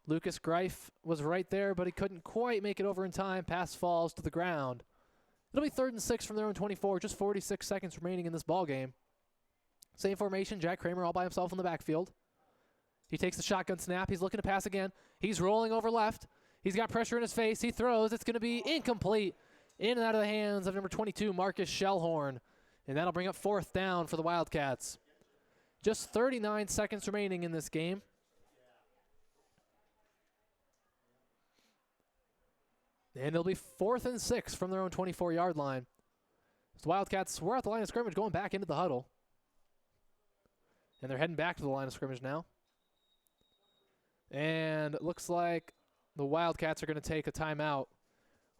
Lucas Greif was right there, but he couldn't quite make it over in time. Pass falls to the ground. It'll be 3rd and 6 from their own 24. Just 46 seconds remaining in this ball game. Same formation. Jack Kramer all by himself in the backfield. He takes the shotgun snap. He's looking to pass again. He's rolling over left. He's got pressure in his face. He throws. It's going to be incomplete. In and out of the hands of number 22, Marcus Shellhorn. And that'll bring up 4th down for the Wildcats. Just 39 seconds remaining in this game. And it'll be 4th and 6 from their own 24-yard line. The Wildcats were at the line of scrimmage, going back into the huddle. And they're heading back to the line of scrimmage now. And it looks like the Wildcats are going to take a timeout.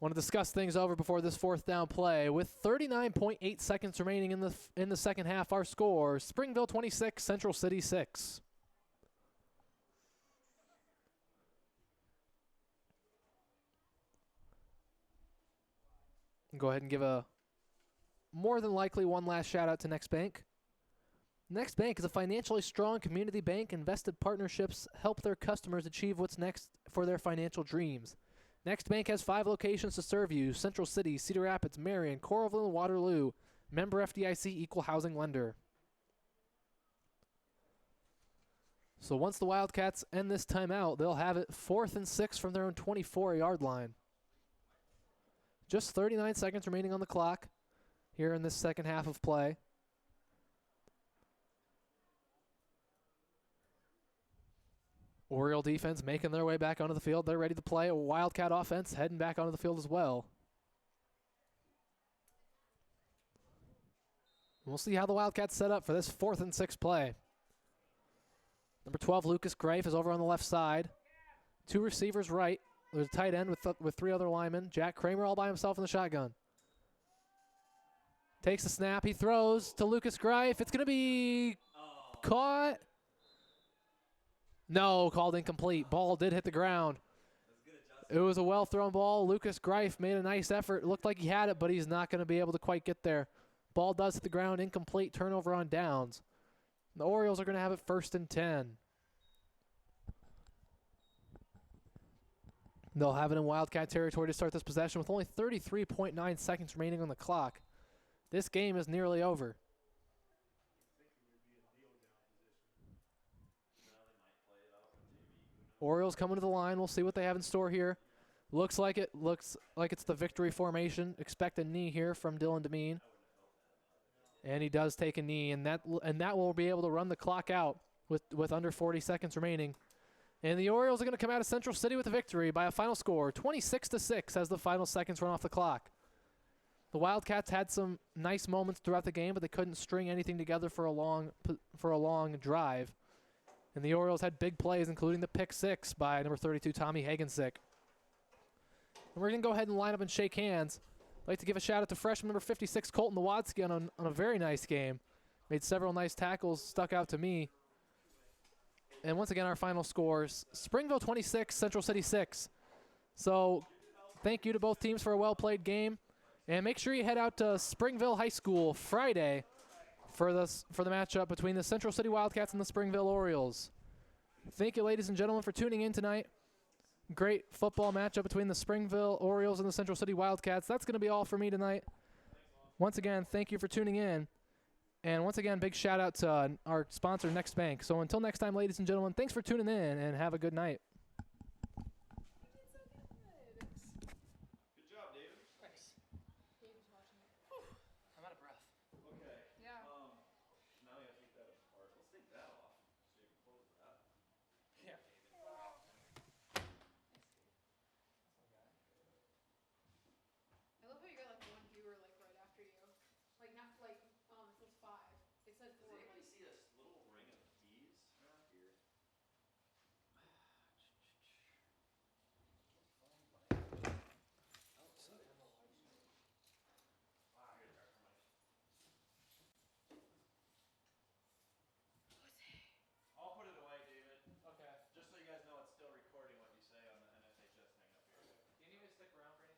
Want to discuss things over before this 4th down play. With 39.8 seconds remaining in the second half, our score, Springville 26, Central City 6. Go ahead and give a more than likely one last shout out to Next Bank. Next Bank is a financially strong community bank. Invested partnerships help their customers achieve what's next for their financial dreams. Next Bank has 5 locations to serve you: Central City, Cedar Rapids, Marion, Coralville, and Waterloo. Member FDIC, equal housing lender. So once the Wildcats end this timeout, they'll have it 4th and 6 from their own 24-yard line. Just 39 seconds remaining on the clock here in this second half of play. Oriole defense making their way back onto the field. They're ready to play. A Wildcat offense heading back onto the field as well. We'll see how the Wildcats set up for this 4th and 6 play. Number 12, Lucas Greif, is over on the left side. 2 receivers right. There's a tight end with 3 other linemen. Jack Kramer all by himself in the shotgun. Takes the snap. He throws to Lucas Greif. It's going to be caught. No, called incomplete. Ball did hit the ground. It was a well-thrown ball. Lucas Greif made a nice effort. It looked like he had it, but he's not going to be able to quite get there. Ball does hit the ground. Incomplete. Turnover on downs. The Orioles are going to have it 1st and 10. They'll have it in Wildcat territory to start this possession with only 33.9 seconds remaining on the clock. This game is nearly over. Orioles coming to the line. We'll see what they have in store here. Looks like it's the victory formation. Expect a knee here from Dylan Demeen. And he does take a knee, and that will be able to run the clock out with under 40 seconds remaining. And the Orioles are going to come out of Central City with a victory by a final score, 26-6, as the final seconds run off the clock. The Wildcats had some nice moments throughout the game, but they couldn't string anything together for a long drive. And the Orioles had big plays, including the pick 6 by number 32, Tommy Hagensick. And we're going to go ahead and line up and shake hands. I'd like to give a shout out to freshman number 56, Colton Nowatzki, on a very nice game. Made several nice tackles, stuck out to me. And once again, our final scores, Springville 26, Central City 6. So thank you to both teams for a well-played game. And make sure you head out to Springville High School Friday for the matchup between the Central City Wildcats and the Springville Orioles. Thank you, ladies and gentlemen, for tuning in tonight. Great football matchup between the Springville Orioles and the Central City Wildcats. That's going to be all for me tonight. Once again, thank you for tuning in. And once again, big shout out to our sponsor, Next Bank. So until next time, ladies and gentlemen, thanks for tuning in and have a good night.
Good job, David.
Thanks. David's watching it.
I'm out of breath.
Okay.
Yeah.
Now we have to take that apart. Let's take that off so you can close that.
Yeah.
I love how you got like one viewer like right after you. Like not like it says 5. It said 4.
Does anybody see this little ring of keys around here?
stick around for any